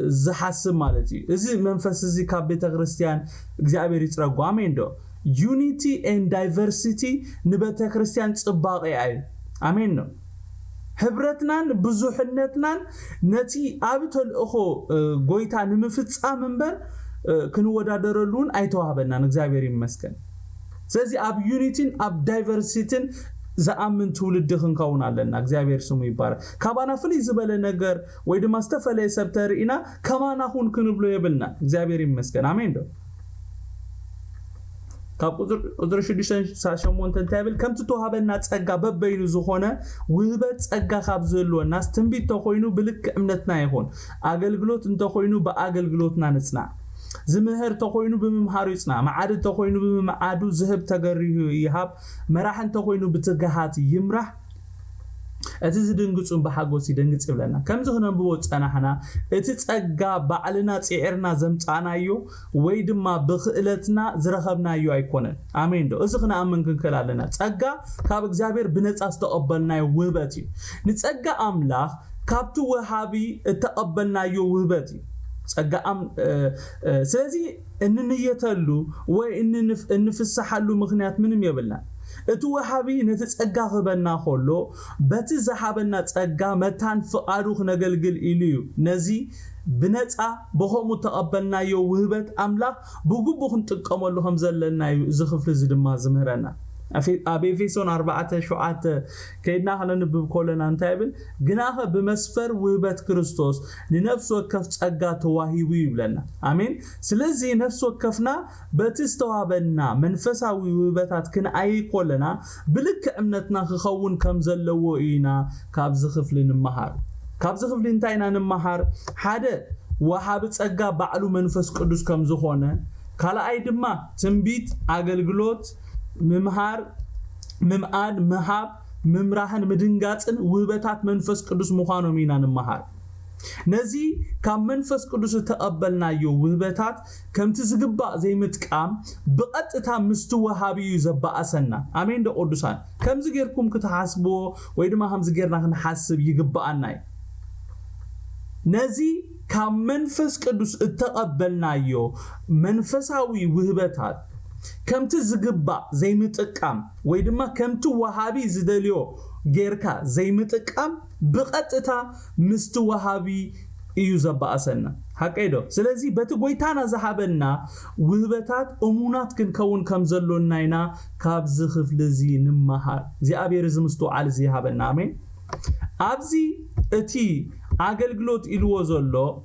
زحسب مالتي إذا منفس زي كابيتا كريستيان إجزابير يترقوا آمين دو unity and diversity نبتا كريستيان تصباقي عين آمين دو حبرتنان بزوحنتنان نتي آبتو الأخو قويتا نمفتس آمنبر كنو ودادرلون أيتوها إجزابير يمسكن سلازي أب unity أب diversity زأمن تولد دخن كون علينا إجزابير سمو يبارك كابانا فلي زبالة نجر ويد ما استفلا يسبترينا كمان أخون كنبلو يبلنا إجزابير يمسكن آمين دو كاب قدر شديشان ساشمون تنتابل كم تتوها بالناس أجاب بينو زخونة وهبت أجا خابزلو الناس تنبي تخوينو بلك أمنتنا يخون أجل جلوت انتخوينو بأجل جلوتنا نصنع زمهر تخوينو بممهارو يصنع معاد تخوينو بمعادو ذهب تجريه يهاب مراحن تخوينو بتجهات يمرح أتزيد دنقصون بحاجوسي دنقص إبلنا كم زهنا بوت أنا حنا أتتأجا بعلنا تعيرنا زمت أنا يو ويد ما بخلتنا زرخبنا يو أيقونن آمين دو أزخنا أمن كنكلالنا تأجا كابك زابير بنت أستقبلنا يو وبتي نتأجا أملاخ كابتو وهابي تقبلنا يو وبتي تأجا سلزي إن نيتلو وإن نفسحلو مخنيات منهم يبلنا اتو وحابي نتتأجا غبنا خلو باتي زحابنا تأجا متان فقاروخ نقلقل إليو نزي بنتأ بخو متقبلنا يو وهبت أملاخ بقو بخن تقاملو همزلنا يو زخف لزدما زمهرنا أبي فيسون 4 شعات كيدنا خلنا نبب كلنا نتابل جناها بمسفر وهبت كريستوس لنفس وكف تأجا تواهيوي بلنا آمين سلزي نفس وكفنا بتستوابنا منفساوي وهبتات كنا أي كلنا بلك أمنتنا خخون كم زلوا إينا كاب زخف لنمهار كاب زخف لنتاينا نمهار حدا وحابت تأجا بعلو منفس قدوس كم زخونه كلا أيدما تنبيت أجلجلوت ممهار ممآد مهاب ممراحن مدنقاتن وهبتات منفس قدوس مخانو مينان مهار نزي كم منفس قدوس تقبلنا يو وهبتات كم تزقبا زي متقام بقطتا مستوهابي يزبا أسنا آمين دو قدوسان كم زغيركم كتحاسبو ويدما هم زغيرنا نحاسب يقبا أناي نزي كم منفس قدوس تقبلنا يو منفساوي وهبتات كم تزقبا زي متقام ويدما كم توهابي زدليو غيركا زي متقام بقطتا مستوهابي يزبا أسنا حقيدو سلازي بتغويتانا زحابنا وهبتات امونات كنكون كم زلوناينا كاب زخف لزي نمهار زي ابي رزمستو على زي هابنا امين ابزي اتي اغلغلوت إلو زلو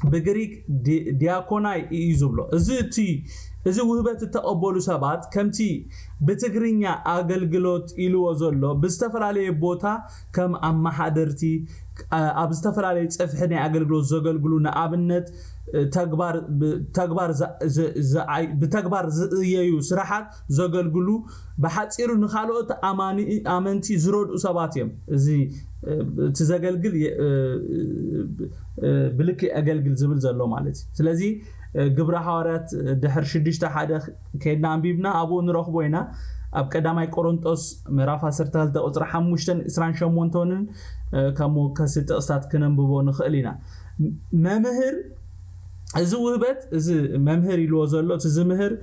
بغريك دياكوناي يزبلو ازتي إذا وهبت تقبلوا سبات كمتي بتجرينيا أجلجلوت إلو زلوا بستفر عليه بوتا كم أما حضرتي أبستفر عليه تفحني أجلجلوت زجلجلونا أبنت بتكبر يو سرحات زجلجلو بحتصيرو نخالوت أمانتي زرود أسباتيم زي تزجلجل بلكي أجلجل زبل زلوا مالتي سلازي ግብረ ሐዋርያት ድሕር 6:1 ከይድና አንቢብና አብኡ ንረኽቦይና ኣብ ቀዳማይ ቆሮንጦስ ምዕራፍ 12 ቁጥሪ 5:28 ከምኡ ከስጥቕሳት ክነንብቦ ንኽእል ኢና መምህር እዚ ውህበት እዚ መምህር ኢልዎ ዘሎ እዚ ምህር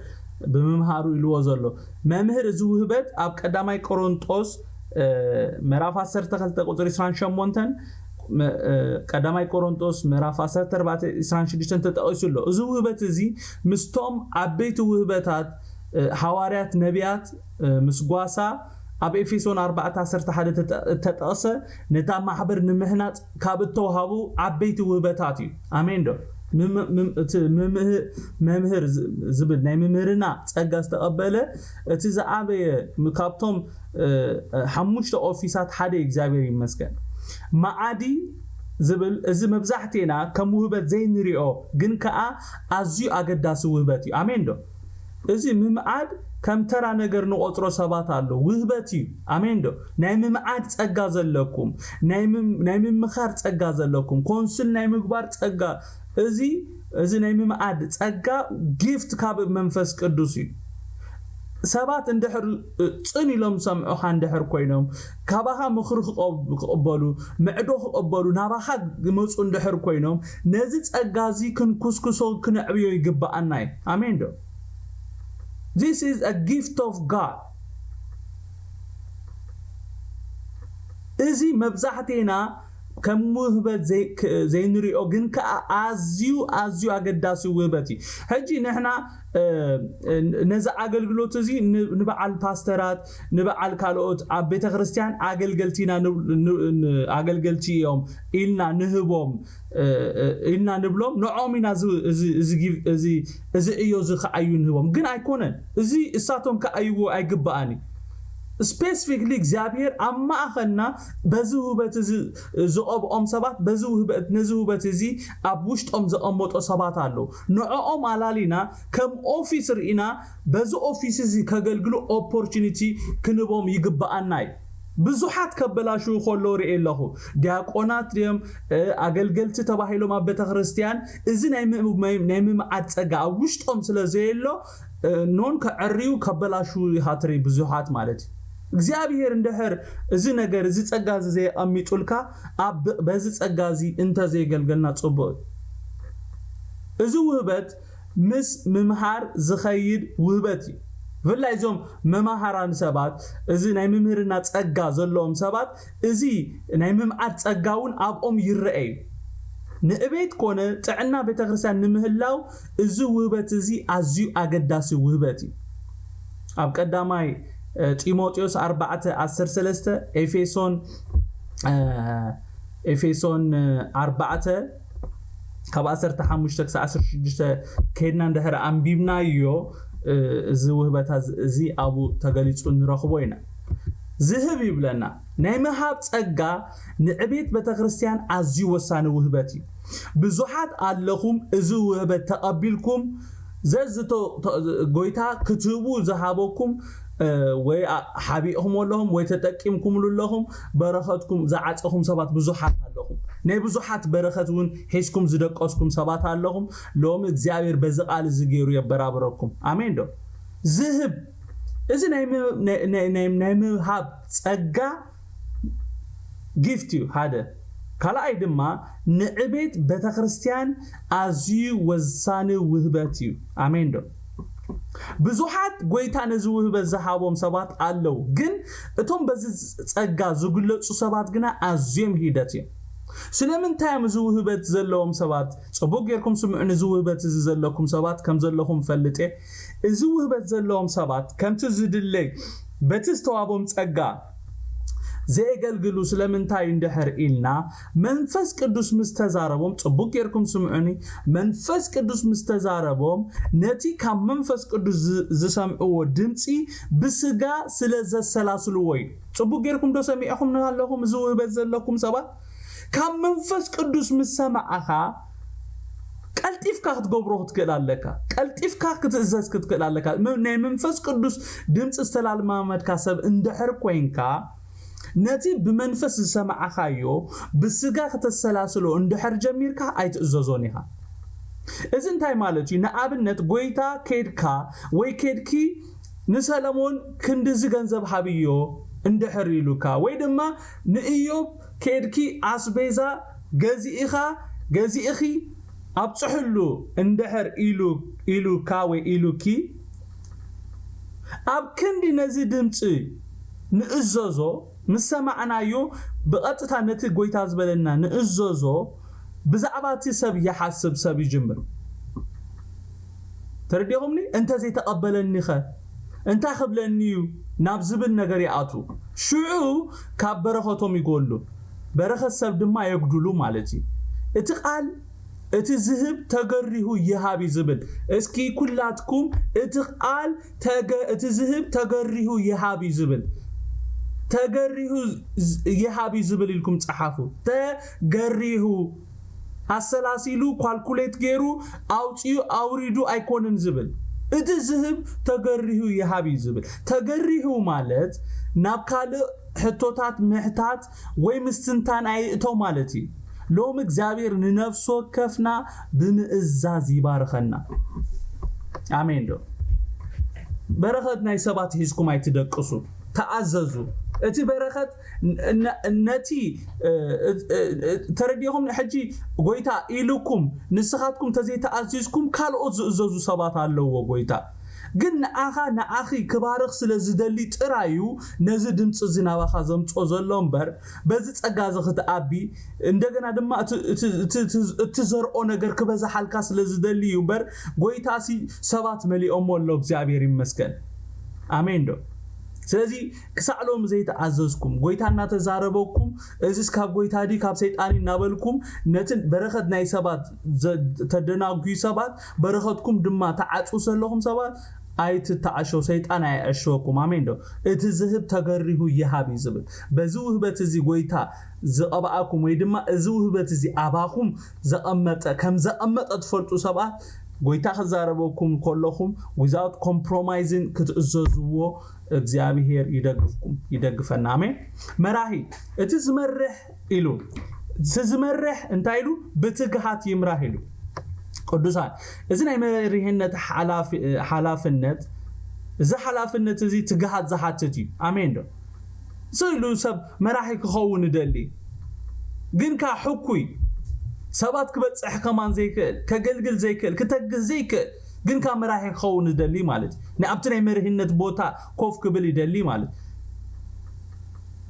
ብምምሃሩ ኢልዎ ዘሎ መምህር እዚ ውህበት ኣብ ቀዳማይ ቆሮንጦስ ምዕራፍ 12 ቁጥሪ 28 ቀዳማይ ቆሮንጦስ ምዕራፍ 14:26 ተጠቂሱሎ እዚ ውህበት እዚ ምስቶም ዓበይቲ ውህበታት ሐዋርያት ነቢያት ምስጓሳ ኣብ ኤፌሶን 4:11 ተጠቅሰ ነታ ማሕበር ንምህናጽ ካብ እተወሃቡ ዓበይቲ ውህበታት እዩ ኣሜን ዶ መምህር ዝብል ናይ መምህርና ጸጋ ዝተቀበለ እቲ ዝዓበየ ካብቶም ሓሙሽተ ኦፊሳት ሓደ እግዚአብሔር ይመስገን ማዓዲ ዝብል እዚ መብዛሕቴና ከም ውህበት ዘይንሪኦ ግን ከዓ ኣዝዩ ኣገዳሲ ውህበት እዩ ኣሜን ዶ እዚ ምምዓድ ከም ተራ ነገር ንቆጥሮ ሰባት አሉ ውህበት እዩ ኣሜን ዶ ናይ ምምዓድ ጸጋ ዘለኩም ናይ ምምኻር ጸጋ ዘለኩም ኮንስል ናይ ምግባር ጸጋ እዚ ናይ ምምዓድ ጸጋ ጊፍት ካብ መንፈስ ቅዱስ እዩ ሰባት እንድሕር ጽን ኢሎም ሰምዑኻ እንድሕር ኮይኖም ካባኻ ምኽሪ ክቕበሉ ምዕዶ ክቕበሉ ናባኻ መፁ እንድሕር ኮይኖም ነዚ ጸጋ እዚ ክንኩስኩሶ ክንዕብዮ ይግባአና ኣሜን ዶ This is a gift of God. እዚ መብዛሕቴና ከም ውህበት ዘይንሪኦ ግን ኣዝዩ ኣገዳሲ ውህበት እዩ ሕጂ ንሕና ነዚ ኣገልግሎት እዚ ንበዓል ፓስተራት ንበዓል ካልኦት ኣብ ቤተ ክርስቲያን ኣገልገልቲና ኣገልገልቲ እዮም ኢልና ንህቦም ኢልና ንብሎም ንዖሚና እዚ እዮ ዝኸኣዩ ንህቦም ግን ኣይኮነን እዚ እሳቶም ከኣይዎ ኣይግባአኒ specifically እግዚአብሔር አማኸና በዚ ውህበት ዝቀብኦም ሰባት በዚ ውህበት ነዚ ውህበት እዚ ኣብ ውሽጦም ዘቀመጦ ሰባት አሉ ንዖኦም አላሊና ከም ኦፊሰር ኢና በዚ ኦፊስ እዚ ከገልግሉ ኦፖርቹኒቲ ክንቦም ይግባአናይ ብዙሓት ከበላሹ ኾሎ ርኤለኹ ዲያቆናት ድም አገልገልቲ ተባሂሎም ኣብ ቤተ ክርስቲያን እዚ ናይ ምምዓድ ጸጋ ኣብ ውሽጦም ስለዘየሎ ኖን ከዕሪዩ ከበላሹ ይሃትሪ ብዙሓት ማለት እግዚአብሔር እንድሕር እዚ ነገር እዚ ጸጋ እዚ ኣሚጡልካ ኣብ በዚ ጸጋ እዚ እንተ ዘይገልገልና ጽቡቕ እዚ ውህበት ምስ ምምሃር ዝኸይድ ውህበት እዩ ፍላይዞም መማሃራን ሰባት እዚ ናይ መምህርና ጸጋ ዘለዎም ሰባት እዚ ናይ ምምዓድ ጸጋውን ኣብኦም ይረአዩ ንእቤት ኮነ ጥዕና ቤተ ክርስቲያን ንምህላው እዚ ውህበት እዚ ኣዝዩ ኣገዳሲ ውህበት እዩ ኣብ ቀዳማይ ጢሞቴዎስ 4:13 ኤፌሶን 4 ካብ 15-16 ከይድና እንድሕር አንቢብናዮ እዚ ውህበት እዚ አቡ ተገሊጹ ንረኽቦ ኢና ዝህብ ይብለና ናይ መሃብ ጸጋ ንዕቤት ቤተ ክርስቲያን ኣዝዩ ወሳኒ ውህበት እዩ ብዙሓት ኣለኹም እዚ ውህበት ተቐቢልኩም ዘዝቶ ጎይታ ክትህቡ ዝሃበኩም ወይ ሓቢእኹም ኣለኹም ወይ ተጠቂምኩም ኣለኹም በረኸትኩም ዝዓጸኹም ሰባት ብዙሓት ኣለኹም ናይ ብዙሓት በረኸት እውን ሄስኩም ዝደቀስኩም ሰባት ኣለኹም ሎም እግዚአብሔር በዚ ቃል እዚ ገይሩ የበራብረኩም ኣሜን ዶ ዝህብ እዚ ናይ ምሃብ ጸጋ ጊፍት እዩ ሓደ ካልኣይ ድማ ንዕቤት ቤተ ክርስቲያን ኣዝዩ ወሳኒ ውህበት እዩ ኣሜን ዶ ብዙሓት ጎይታ ነዚ ውህበት ዝሃቦም ሰባት ኣለው ግን እቶም በዚ ጸጋ ዝግለጹ ሰባት ግና ኣዝዮም ሂደት እዮም ስለምንታይ እዚ ውህበት ዘለዎም ሰባት ጽቡቕ ጌርኩም ስምዑን እዚ ውህበት እዚ ዘለኩም ሰባት ከም ዘለኹም ፈልጤ እዚ ውህበት ዘለዎም ሰባት ከምቲ ዝድለይ በቲ ዝተዋቦም ጸጋ ዘገልግሉ ስለምንታይ እንድሕር ኢልና መንፈስ ቅዱስ ምስተዛረቦም ጽቡቕ ጌርኩም ስምዑኒ መንፈስ ቅዱስ ምስተዛረቦም ነቲ ካብ መንፈስ ቅዱስ ዝሰምዕዎ ድምጺ ብስጋ ስለዘሰላስልዎ ጽቡቕ ጌርኩም ዶ ሰሚዕኹም ኣለኹም እዚ ውህበት ዘለኩም ሰባት ካብ መንፈስ ቅዱስ ምሰማዓኻ ቀልጢፍካ ክትገብሮ ክትክእል ኣለካ ቀልጢፍካ ክትእዘዝ ክትክእል ኣለካ ናይ መንፈስ ቅዱስ ድምጽ ዝተላልማመድካ ሰብ እንድሕር ኮይንካ ነቲ ብመንፈስ ዝሰማዓኻዮ ብስጋ ከተሰላስሎ እንድሕር ጀሚርካ ኣይትእዘዞን ኢኻ እዚ እንታይ ማለት እዩ ንኣብነት ጎይታ ከድካ ወይ ከድኪ ንሰለሞን ክንድዚ ገንዘብ ሃብዮ እንድሕር ኢሉካ ወይ ድማ ንኢዮብ ከድኪ ኣስቤዛ ገዚእኺ ኣብጽሕሉ እንድሕር ኢሉካ ወይ ኢሉኪ ኣብ ክንዲ ነዚ ድምፂ ንእዘዞ ምስ ሰማዕናዮ ብቐጥታ ነቲ ጎይታ ዝበለና ንእዘዞ ብዛዕባ እቲ ሰብ ይሓስብ ሰብ ይጅምር ተረዲኹምኒ እንተ ዘይተቐበለኒኸ እንታይ ክብለኒዩ ናብ ዝብል ነገር ይኣቱ ሽዑ ካብ በረኸቶም ይጎሉ በረኸት ሰብ ድማ የግድሉ ማለት እዩ እቲ ቃል እቲ ዝህብ ተገሪሁ ይሃብ ዝብል እስኪ ኩላትኩም እቲ ቃል እቲ ዝህብ ተገሪሁ ይሃብ ዝብል ተገሪሁ ይሃብ ዝብል ኢልኩም ጽሓፉ ተገሪሁ ኣሰላሲሉ ኳልኩሌት ገይሩ ኣውጽዩ ኣውሪዱ ኣይኮንን ዝብል እቲ ዝህብ ተገሪሁ ይሃብ ዝብል ተገሪሁ ማለት ናብ ካልእ ሕቶታት ምሕታት ወይ ምስትንታን ኣይእቶ ማለት እዩ ሎም እግዚአብሔር ንነፍስ ወከፍና ብምእዛዝ ይባርከና አሜን ዶ በረኸት ናይ ሰባት ሂዝኩም ኣይትደቅሱ ተኣዘዙ እቲ በረኸት ነቲ ተረዲኹም ሕጂ ጎይታ ኢሉኩም ንስኻትኩም ተዘይተኣዚዝኩም ካልኦት ዝእዘዙ ሰባት ኣለዎ ጎይታ ግን ንኣኺ ክባርኽ ስለ ዝደሊ ጥራዩ ነዚ ድምፂ ዝናባኻ ዘምጾ ዘሎ እምበር በዚ ጸጋ ዝኽትኣቢ እንደገና ድማ እቲ ዘርኦ ነገር ክበዛሓልካ ስለ ዝደሊ እዩ እምበር ጎይታሲ ሰባት መሊኦም ኣሎ እግዚአብሔር ይመስገን አሜን ዶ ስለዚህ ክሳዕሎም ዘይተኣዘዝኩም ጎይታ እናተዛረበኩም እዚስ ካብ ጎይታ ዲ ካብ ሰይጣን እናበልኩም ነትን በረኸት ናይ ሰባት ተደናጉዩ ሰባት በረኸትኩም ድማ ተዓጹ ሰለኹም ሰባት ኣይትተዓሸው ሰይጣን ኣይዕሸወኩም አሜን ዶ እቲ ዝህብ ተገሪሁ ይሃብ ዝብል በዚ ውህበት እዚ ጎይታ ዝቐባኣኩም ወይ ድማ እዚ ውህበት እዚ ኣባኹም ዘቐመጠ ከም ዘቐመጠ ትፈልጡ ሰባት ጎይታ ክዛረበኩም ከለኹም without compromising ክትእዘዝዎ እግዚአብሔር ይደግፈና አሜን መራሂ እቲ ዝመርሕ ኢሉ ዝመርሕ እንታይ ኢሉ ብትግሃት ይምራሕ ኢሉ ቅዱሳን እዚ ናይ መሪሕነት ሓላፍነት እዚ ሓላፍነት እዚ ትግሃት ዝሓትት እዩ አሜን ዶ ሰይሉ ሰብ መራሒ ክኸውን ይደሊ ግን ካ ሕኩይ ሰባት ክበጽሕ ከማን ዘይክእል ከገልግል ዘይክእል ከተግዝ ዘይክእል ግን ካ መራሒ ክኸውን ይደሊ ማለት ንኣብቲ ናይ መሪሕነት ቦታ ኮፍ ክብል ይደሊ ማለት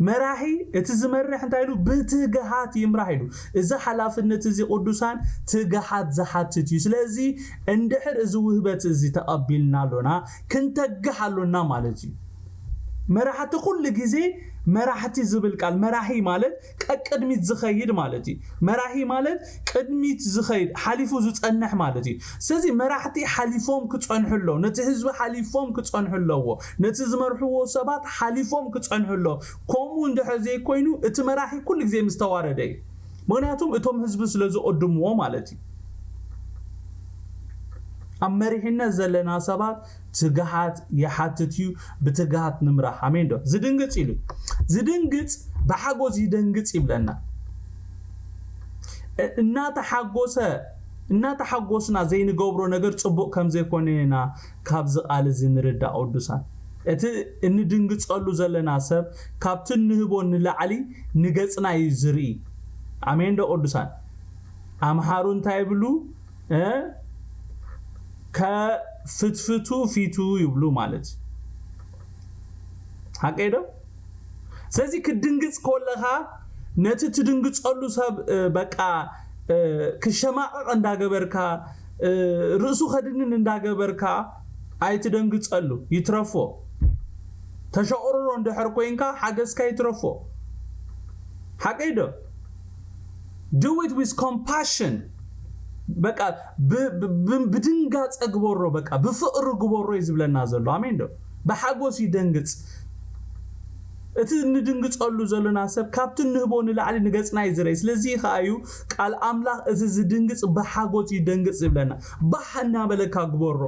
መራሒ እቲ ዝመርሕ እንታይ ኢሉ ብትግሃት ይምራሕ ኢሉ እዚ ሓላፍነት እዚ ቅዱሳን ትግሃት ዝሓትት እዩ ስለዚ እንድሕር እዚ ውህበት እዚ ተቐቢልናሎና ክንተግሃሎና ማለት እዩ መራሕቲ ኩሉ ግዜ መራሕቲ ዝብል ቃል መራሒ ማለት ቀድሚት ዝኸይድ ማለት እዩ መራሒ ማለት ቀድሚት ዝኸይድ ሓሊፉ ዝጸንሕ ማለት እዩ ስለዚህ መራሕቲ ሓሊፎም ክጸንሕሎ ነቲ ህዝቢ ሓሊፎም ክጸንሕለዎ ነቲ ዝመርሕዎ ሰባት ሓሊፎም ክጸንሕሎ ከምኡ እንድሕር ዘይኮይኑ እቲ መራሒ ኩሉ ግዜ ምስተዋረደ እዩ ምክንያቱም እቶም ህዝቢ ስለዝቀድምዎ ማለት እዩ አመሪሕነት ዘለና ሰባት ትግሃት ይሓትት እዩ ብትግሃት ንምራሕ አሜን ዶ ዝድንግጽ ኢሉ ዝድንግጽ በሓጎስ ይደንግጽ ይብለና እናተሓጎስና ዘይንገብሮ ነገር ጽቡቕ ከም ዘይኮነና ካብ ዝቃል ዝንርዳ ቅዱሳን እቲ እንድንግጸሉ ዘለና ሰብ ካብቲ ንህቦ ንላዕሊ ንገጽና ይዝርኢ አሜን ዶ ቅዱሳን አምሃሩ እንታይ ይብሉ ከፍትፍቱ ፊቱ ይብሉ ማለት ሓቀይዶ ስለዚህ ክድንግጽ ኮለኻ ነቲ ትድንግጸሉ ሰብ በቃ ክሸማቀቅ እንዳገበርካ ርእሱ ኸድንን እንዳገበርካ ኣይትደንግጸሉ ይትረፎ ተሸቆሮ እንድሕር ኮይንካ ሓገስካ ይትረፎ ሓቀይዶ do it with compassion በቃ ብድንጋጽ ግቦሮ በቃ በፍቅር ግቦሮ ይዝብለና ዘሎ አሜን ዶ በሓጎስ ይደንግጽ እቲ ንድንግጸሉ ዘለና ሰብ ካብቲ ንህቦ ንላዕሊ ንገጽና ይዝረይ ስለዚህ ኻዩ ቃል አምላኽ እዚ ዝድንግጽ በሓጎስ ይደንግጽ ይብለና ባሕና በለካ ግቦሮ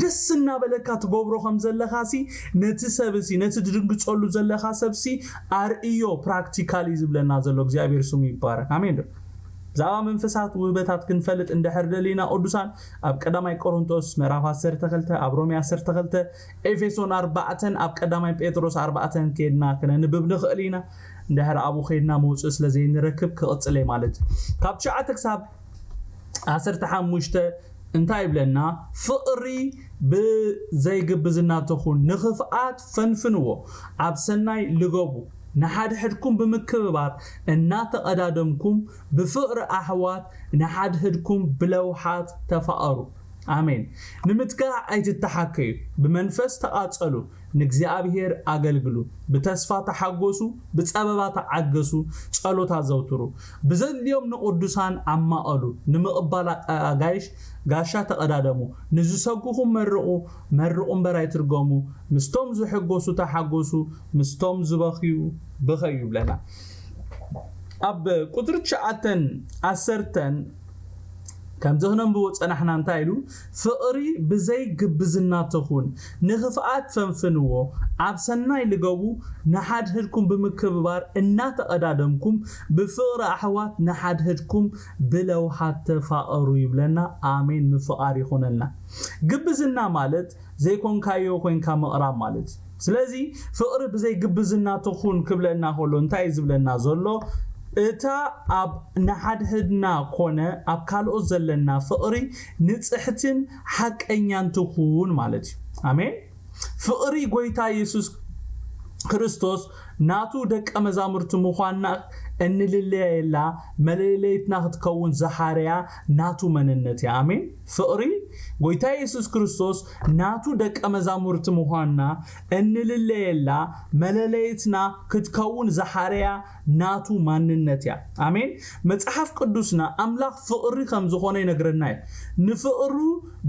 ደስና በለካ ትገብሮ ከም ዘለኻሲ ነቲ ሰብሲ ነቲ ድንግጸሉ ዘለኻ ሰብሲ አርእዮ ፕራክቲካሊ ይዝብለና ዘሎ እግዚአብሔር ስሙ ይባረክ አሜን ዶ ዛባ መንፈሳት ውበታት ክንፈልጥ እንድሕር ደሊና ቅዱሳን ኣብ ቀዳማይ ቆሮንቶስ ምዕራፍ 12 ኣብ ሮሜ 12 ኤፌሶን 4 ኣብ ቀዳማይ ጴጥሮስ 4 ከድና ከነንብብ ንኽእል ኢና እንድሕር ኣብኡ ከድና መውፅእ ስለ ዘይንረክብ ክቕፅል ማለት ካብ 9 ክሳብ 15 እንታይ ይብለና ፍቕሪ ብዘይግብዝና ተኹን ንኽፍኣት ፈንፍንዎ ኣብ ሰናይ ልገቡ ንሓድሕድኩም ብምክብባር እናተቐዳደምኩም ብፍቕሪ ኣሕዋት ንሓድሕድኩም ብለውሓት ተፋቐሩ አሜን ንምትጋዕ ኣይትተሓከዩ ብመንፈስ ተቃጸሉ ንእግዚአብሔር አገልግሉ በተስፋ ተሐጎሱ በጸበባ ተዓገሱ ጸሎት አዘውትሩ በዘልዮም ንቅዱሳን አማቀሉ ንምቅባል ጋሻ ተቀዳደሙ ንዝሰጉኹም መርቁም በራይ ትርገሙ ምስቶም ዝሕጎሱ ተሐጎሱ ምስቶም ዝበኺዩ በኸዩ ብለና አብ ቁጥር 9 كم زهنم بوصنحنا انتايلو فقري بزي جبزناتكون نخفات فنفنو عبسناي لغو نحدهدكم بمكببار انات قدادمكم بفقر احوات نحدهدكم بلوحات تفاقرو يبلنا امين مفقار يخونلنا جبزنا مالت زي كون كايو كون كامقرا مالت سلازي فقر بزي جبزناتكون كبلنا هولو انتاي زبلنا زولو اتا اب نحدهدنا كونه اب كالو زلنا فقري نصحتن حقኛን تكون مالتي امين فقري ጎይታ ኢየሱስ ክርስቶስ ናቱ ደቀ መዛሙርቱ ምዃንና እንልለየላ መለለይትና ክትከውን ዘሐርያ ናቱ መንነት አሜን ፍቅሪ ጎይታ ኢየሱስ ክርስቶስ ናቱ ደቀ መዛሙርቱ ምዃንና እንልለየላ መለለይትና ክትከውን ዘሐርያ ናቱ ማንነት አሜን መጽሐፍ ቅዱስና አምላክ ፍቅሪ ከም ዝኾነ ይነግረና ንፍቅሩ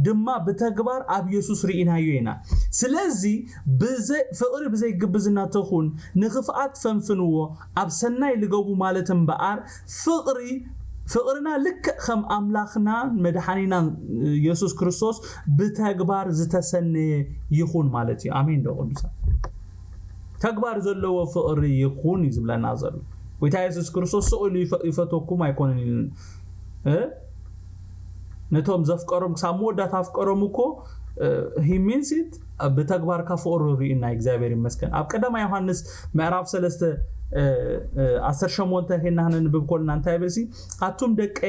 ድማ በተግባር አብ ኢየሱስ ሪኢናዩና ስለዚህ ፍቅሪ በዘይ ግብዝና ተኹን ንኽፍአት ፈንፍንዎ አብ ሰናይ ልገቡ ማለትም በአር ፍቅርና ልክ ከም አምላክና መድኃኒና ኢየሱስ ክርስቶስ በተግባር ዝተሰነየ ይኹን ማለት አሜን ደቁዱሳ ተግባር ዘለዎ ፍቅሪ ይኹን ይዝብለና ዘሎ ወይታ ኢየሱስ ክርስቶስ ሰኡሉ ይፈተኩም አይኮነን ነቶም ዘፍቀሮም ሳሞዳት አፍቀሮም እኮ he means it በተግባር ካፈሩ ሪኢና እግዚአብሔር ይመስገን አብ ቀዳማ ዮሐንስ ምዕራፍ 3 18 ሄናን ንብብኮልና እንታይ በሲ አቱም ደቀ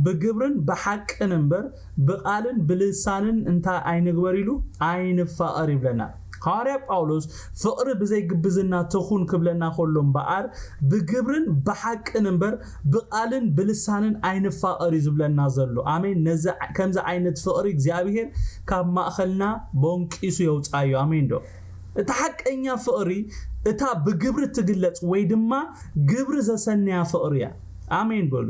በግብርን በሐቅን እንበር በቃልን በልሳንን እንታ አይንግበር ይሉ አይንፋቀር ይብለና ሐዋርያ ጳውሎስ ፍቅር በዘይ ግብዝና ተኹን ክብለና ሆሎም በአር በግብርን በሐቅን እንበር በቃልን በልሳንን አይንፋቀር ይዝብለና ዘሎ አሜን ነዛ ከምዛ አይነት ፍቅር እግዚአብሔር ካብ ማእኸልና ቦንቂሱ ይውጻዩ አሜን ዶ ተሐቀኛ ፍቅሪ እታ በግብር ትግለጽ ወይ ድማ ግብር ዘሰንያ ፍቅሪያ አሜን በሉ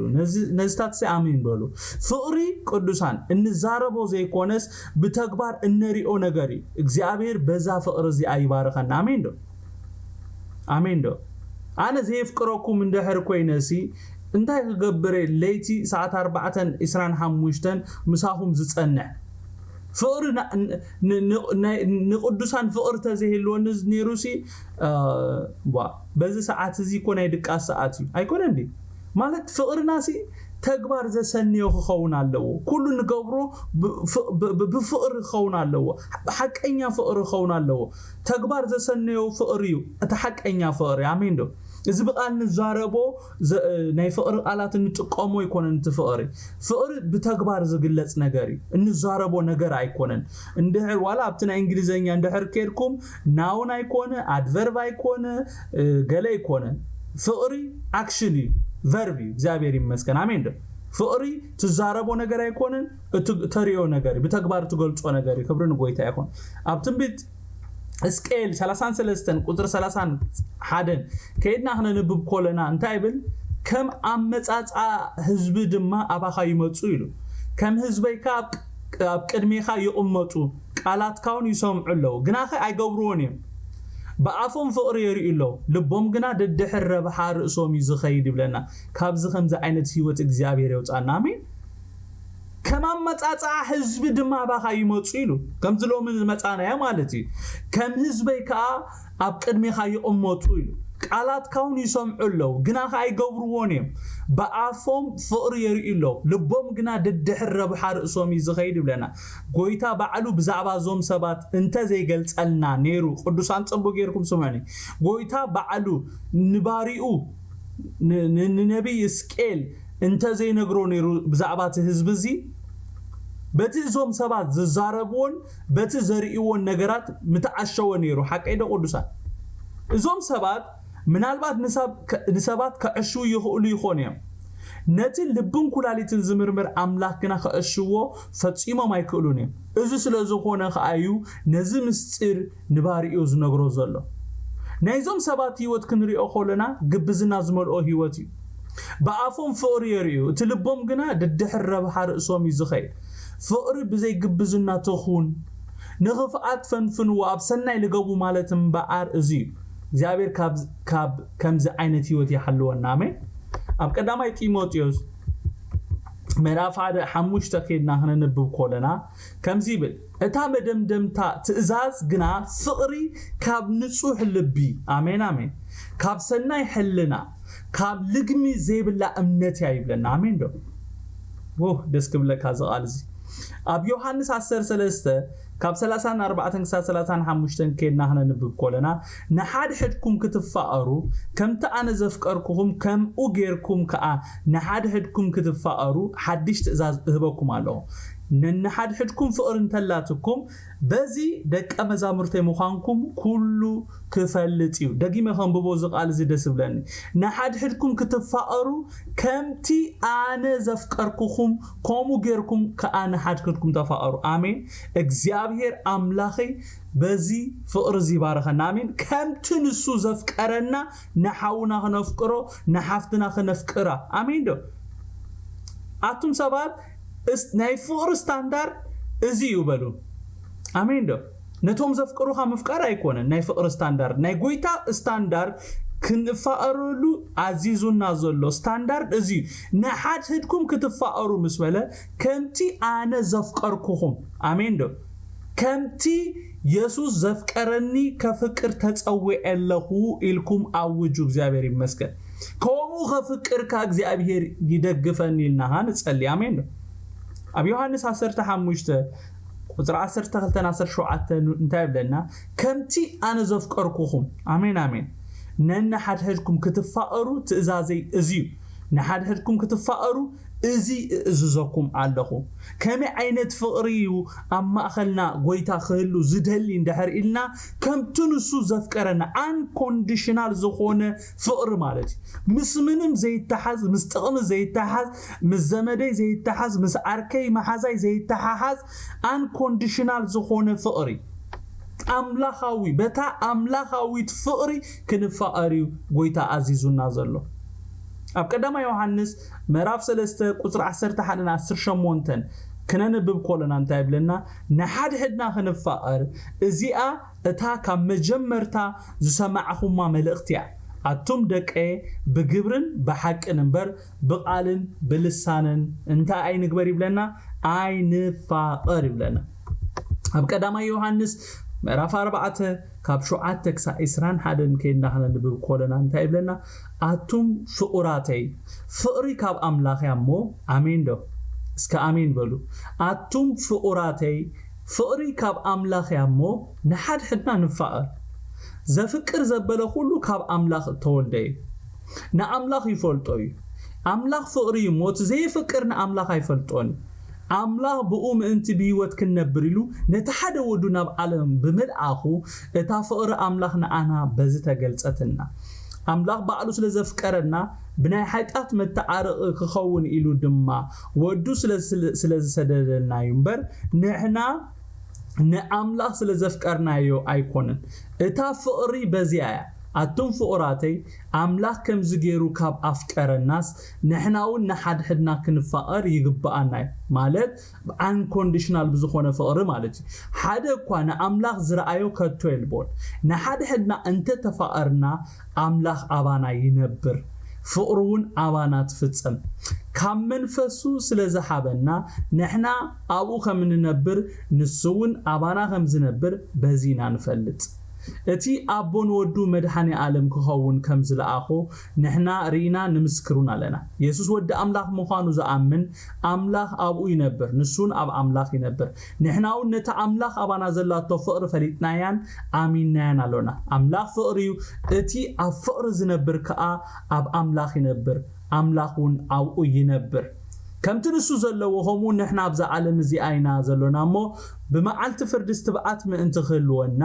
ነዝታት ሰ አሜን በሉ ፍቅሪ ቅዱሳን እንዛረቦ ዘይኮነስ በተግባር እንሪኦ ነገሪ እግዚአብሔር በዛ ፍቅር እዚ አይባረከና አሜን ዶ አነ ዘይፍቅረኩም እንደህር ኮይነሲ እንታይ ክገብረ ለይቲ ሰዓት 4:25 ምሳኹም ዝጸንዕ ፍቅር ንቅዱሳን ፍቅር ተዘህልወን ኔሩሲ በዚ ሰዓት እዚ ኮነ ይድቃስ ሰዓት አይኮነ እንዴ ማለት ፍቅርናሲ ተግባር ዘሰንዮ ኸውን አለው ኩሉ ንገብሮ በፍቅር ኸውን አለው ሐቀኛ ፍቅር ኸውን አለው ተግባር ዘሰንዮ ፍቅር እዩ ተሐቀኛ ፍቅር አሜን ዶ እዚ በቃል ንዛረቦ ናይ ፍቅር ቃላት እንጥቀሞ ይኮነን ፍቅር በተግባር ዝግለጽ ነገር እንዛረቦ ነገር አይኮነን እንደህር ዋላ አብትና እንግሊዘኛ እንደህር ከርኩም ናውን አይኮነ አድቨርብ አይኮነ ገለ አይኮነ ፍቅር አክሽን verb እግዚአብሔር ይመስገን አሜን ዶ ፍቅሪ ትዛረቦ ነገር አይኮነን ተሪዮ ነገር በተግባር ትገልጾ ነገር ክብርን ጎይታ ይሆን አብትንቢት እስኬል 33 ቁጥር 31 ከይድና ሆነ ንብብ ኮለና እንታይብል ከም አመጻጻ ህዝብ ድማ አባኻ ይመጹ ይሉ ከም ህዝበይካ አብ ቅድሜኻ ይقመጡ ቃላትካውን ይሰምዑለው ግናኸ አይገብሩውን በአፎም ፍቅር ይሪኢለው ልቦም ግና ደድሕር ረብሓ ርእሶም ይዝኸይድ ይብለና ካብዚ ከምዚ አይነት ህይወት እግዚአብሔር ይውጻና አሜን ከማም መጻጻ ህዝብ ድማ ባኻ ይመጹ ይሉ ከምዝሎም መጻና ያ ማለት ከም ህዝበይካ አብ ቅድሜኻ ይقመጡ ይሉ ቃላት ካውን ይሰምዑለው ግና ካይገብርዎን እዮም በአፎም ፍቅር የርእይለው ልቦም ግና ድድሕረብ ሓርእሶም ይዝኸይድ ይብለና ጎይታ በዓሉ ብዛዕባ ዞም ሰባት እንተ ዘይገልጸልና ነይሩ ቅዱሳን ጽቡቅ ጌርኩም ስሙዕኒ ጎይታ በዓሉ ንባሪኡ ንነቢይ እስቄል እንተ ዘይነግሮ ነይሩ ብዛዕባ ህዝብ እዚ በቲ ዞም ሰባት ዝዛረብዎን በቲ ዘርእይዎን ነገራት ምትዓሸወ ነይሩ ሓቀይደ ቅዱሳን እዞም ሰባት ምናልባት ንሰባት ከዕሹ ይኽእሉ ይኾን እዮም ነቲ ልብን ኩላሊትን ዝምርምር አምላክ ግና ከዕሽዎ ፈጺሞም አይክእሉን እዮም እዚ ስለዝኾነ ከአዩ ነዚ ምስጢር ንባሪኡ ዝነግሮ ዘሎ ናይዞም ሰባት ህይወት ክንሪኦ ኾለና ግብዝና ዝመልኦ ህይወት እዩ በአፎም ፍቅር የርእዩ እቲ ልቦም ግና ድድሕረብ ሓርእሶም ይዝኸይድ ፍቅሪ ብዘይ ግብዝና ተኹን ንኽፍኣት ፈንፍንዎ ኣብ ሰናይ ልገቡ ማለት እምበኣር እዚ እግዚአብሔር ካብ ከምዚ ዓይነት ህይወት ይሐልወና አሜን ኣብ ቀዳማይ ጢሞቴዎስ ምዕራፍ 5 ከይድና ክንንብብ ኮለና ከምዚ ይብል እታ መደምደምታ ትእዛዝ ግና ፍቅሪ ካብ ንጹህ ልቢ አሜን አሜን ካብ ሰናይ ሕልና ካብ ልግሚ ዘይብላ እምነት ይብለና አሜን ዶ ደስ ክብለካ ዝቃል እዚ ኣብ ዮሐንስ 10:3 ካብ 34-35 ከይድና ክንንብብ ኮለና ንሓድ ሕድኩም ክትፋቀሩ ከምቲ ኣነ ዘፍቀርኩኹም ከምኡ ጌርኩም ከኣ ንሓድ ሕድኩም ክትፋቀሩ ሓድሽ ትእዛዝ እህበኩም ኣለኹ ንሓድ ሕድኩም ፍቅር እንተላትኩም በዚ ደቀ መዛሙርተይ ምዃንኩም ኩሉ ክፈልጥ እዩ ደጊመ ከንብቦ ዝቃል እዚ ደስ ብለኒ ንሓድ ሕድኩም ክትፋቀሩ ከምቲ ኣነ ዘፍቀርኩኹም ከምኡ ጌርኩም ከኣ ንሓድ ሕድኩም ተፋቀሩ አሜን እግዚአብሔር አምላኺ በዚ ፍቅር እዚ ባረኸና አሜን ከምቲ ንሱ ዘፍቀረና ንሓውና ክነፍቅሮ ንሓፍትና ክነፍቅራ አሜን ዶ አቱም ሰባት ናይ ፍቅር ስታንዳርድ እዚ ይበሉ አሜን ዶ ነቶም ዘፍቅሩኻ ምፍቃር አይኮነን ናይ ፍቅር ስታንዳርድ ናይ ጎይታ ስታንዳርድ ክንፋቀሩሉ አዚዙና ዘሎ ስታንዳርድ እዚ ንሓድ ሕድኩም ክትፋቀሩ ምስበለ ከምቲ ኣነ ዘፍቀርኩኹም አሜን ዶ ከምቲ ኢየሱስ ዘፍቀረኒ ከፍቅር ተጸውዐለሁ ኢልኩም አውጁ እግዚአብሔር ይመስገን ኮሙ ከፍቅርካ እግዚአብሔር ይደግፈኒ ኢልና ንጸልይ አሜን ዶ ኣብ ዮሐንስ 15 ቁጥር 12-17 እንታይ ብለና ከምቲ ኣነ ዘፍቀርኩኹም አሜን አሜን ንሓድ ሕድኩም ክትፋቀሩ ትእዛዘይ እዚዩ ንሓድ ሕድኩም ክትፋቀሩ እዚ እዝዘኩም ኣለኹ ከመይ ዓይነት ፍቅሪ ኣብ ማእኸልና ጎይታ ክህሉ ዝደሊ እንድሕር ኢልና ከምቲ ንሱ ዘፍቀረና አንኮንዲሽናል ዝኾነ ፍቅሪ ማለት ምስ ምንም ዘይተሓዝ ምስ ጥቕሚ ዘይተሓዝ ምስ ዘመደይ ዘይተሓዝ ምስ ዓርከይ መሓዛይ ዘይተሓዝ አንኮንዲሽናል ዝኾነ ፍቅሪ አምላኻዊ በታ አምላኻዊት ፍቅሪ ክንፋቀር ጎይታ አዚዙና ዘሎ ኣብ ቀዳማይ ዮሐንስ ምዕራፍ 3 ቁጥር 11-18 ክነንብብ ኮለና እንታይ ብለና ንሓድ ሕድና ክንፋቀር እዚኣ እታ ካብ መጀመርታ ዝሰማዕኹማ መልእክቲ እያ አቱም ደቀ ብግብርን በሐቅን እንበር በቃልን በልሳንን እንታይ አይንግበር ይብለና አይንፋቀር ይብለና ኣብ ቀዳማይ ዮሐንስ ምዕራፍ 4 ካብ 7-21 ከይድና ክንንብብ ኮለና እንታይ ብለና አቱም ፍቁራተይ ፍቅሪ ካብ አምላኽ ያሞ አሜን ዶ እስከ አሜን በሉ አቱም ፍቁራተይ ፍቅሪ ካብ አምላኽ ያሞ ንሓድ ሕድና ንፋቀር ዘፍቅር ዘበለ ሁሉ ካብ አምላኽ ተወልደ ንአምላኽ ይፈልጦ አምላኽ ፍቅሪ ሞት ዘይፍቅር ንአምላኽ አይፈልጦን አምላኽ ብኡም እንት ቢወት ክነብር ኢሉ ነተሓደ ወዱ ናብ ዓለም ብምልአኹ እታ ፍቅሪ አምላኽ ንአና በዚ ተገልጸትና አምላኽ ባዕሉ ስለዘፍቀረና ብናይ ሓጢአት መተዓረቕ ክኸውን ኢሉ ድማ ወዱ ስለዝሰደደና ይምበር ንሕና ንአምላኽ ስለዘፍቀርናዮ አይኮነን እታ ፍቅሪ በዚያ አቱም ፍቁራተይ አምላኽ ከም ዝገሩ ካብ አፍቀረናስ ንሕናውን ንሓድ ሕድና ክንፋቀር ይግባአና ማለት አንኮንዲሽናል ብዝኾነ ፍቅሪ ማለት ሓደ እኳ ንአምላኽ ዝረአዮ ከቶ የልቦን ንሓድ ሕድና እንተ ተፋቀርና አምላኽ አባና ይነብር ፍቅሩን አባና ትፍጸም ካብ መንፈሱ ስለዝሓበና ንሕና አቡ ከም ንነብር ንሱውን አባና ከም ዝነብር በዚና ንፈልጥ እቲ አቦን ወዱ መድኃኒ ዓለም ክኸውን ከም ዝለኣኹ ንሕና ሪና ንምስክሩን ኣለና ኢየሱስ ወዲ አምላኽ ምዃኑ ዝኣምን አምላኽ አብኡ ይነብር ንሱን አብ አምላኽ ይነብር ንሕናው ነታ አምላኽ አባና ዘላቶ ፍቅሪ ፈሊጥናያን አሚንናያን ኣለና አምላኽ ፍቅሪ እዩ እቲ አብ ፍቅሪ ዝነብር ከኣ አብ አምላኽ ይነብር አምላኹን አብኡ ይነብር ከምቲ ንሱ ዘለዎ ሆሙ ንሕና ኣብዛ ዓለም እዚ አይና ዘሎና እሞ ብመዓልቲ ፍርዲ ስትብዓት ምእንቲ ክህልወና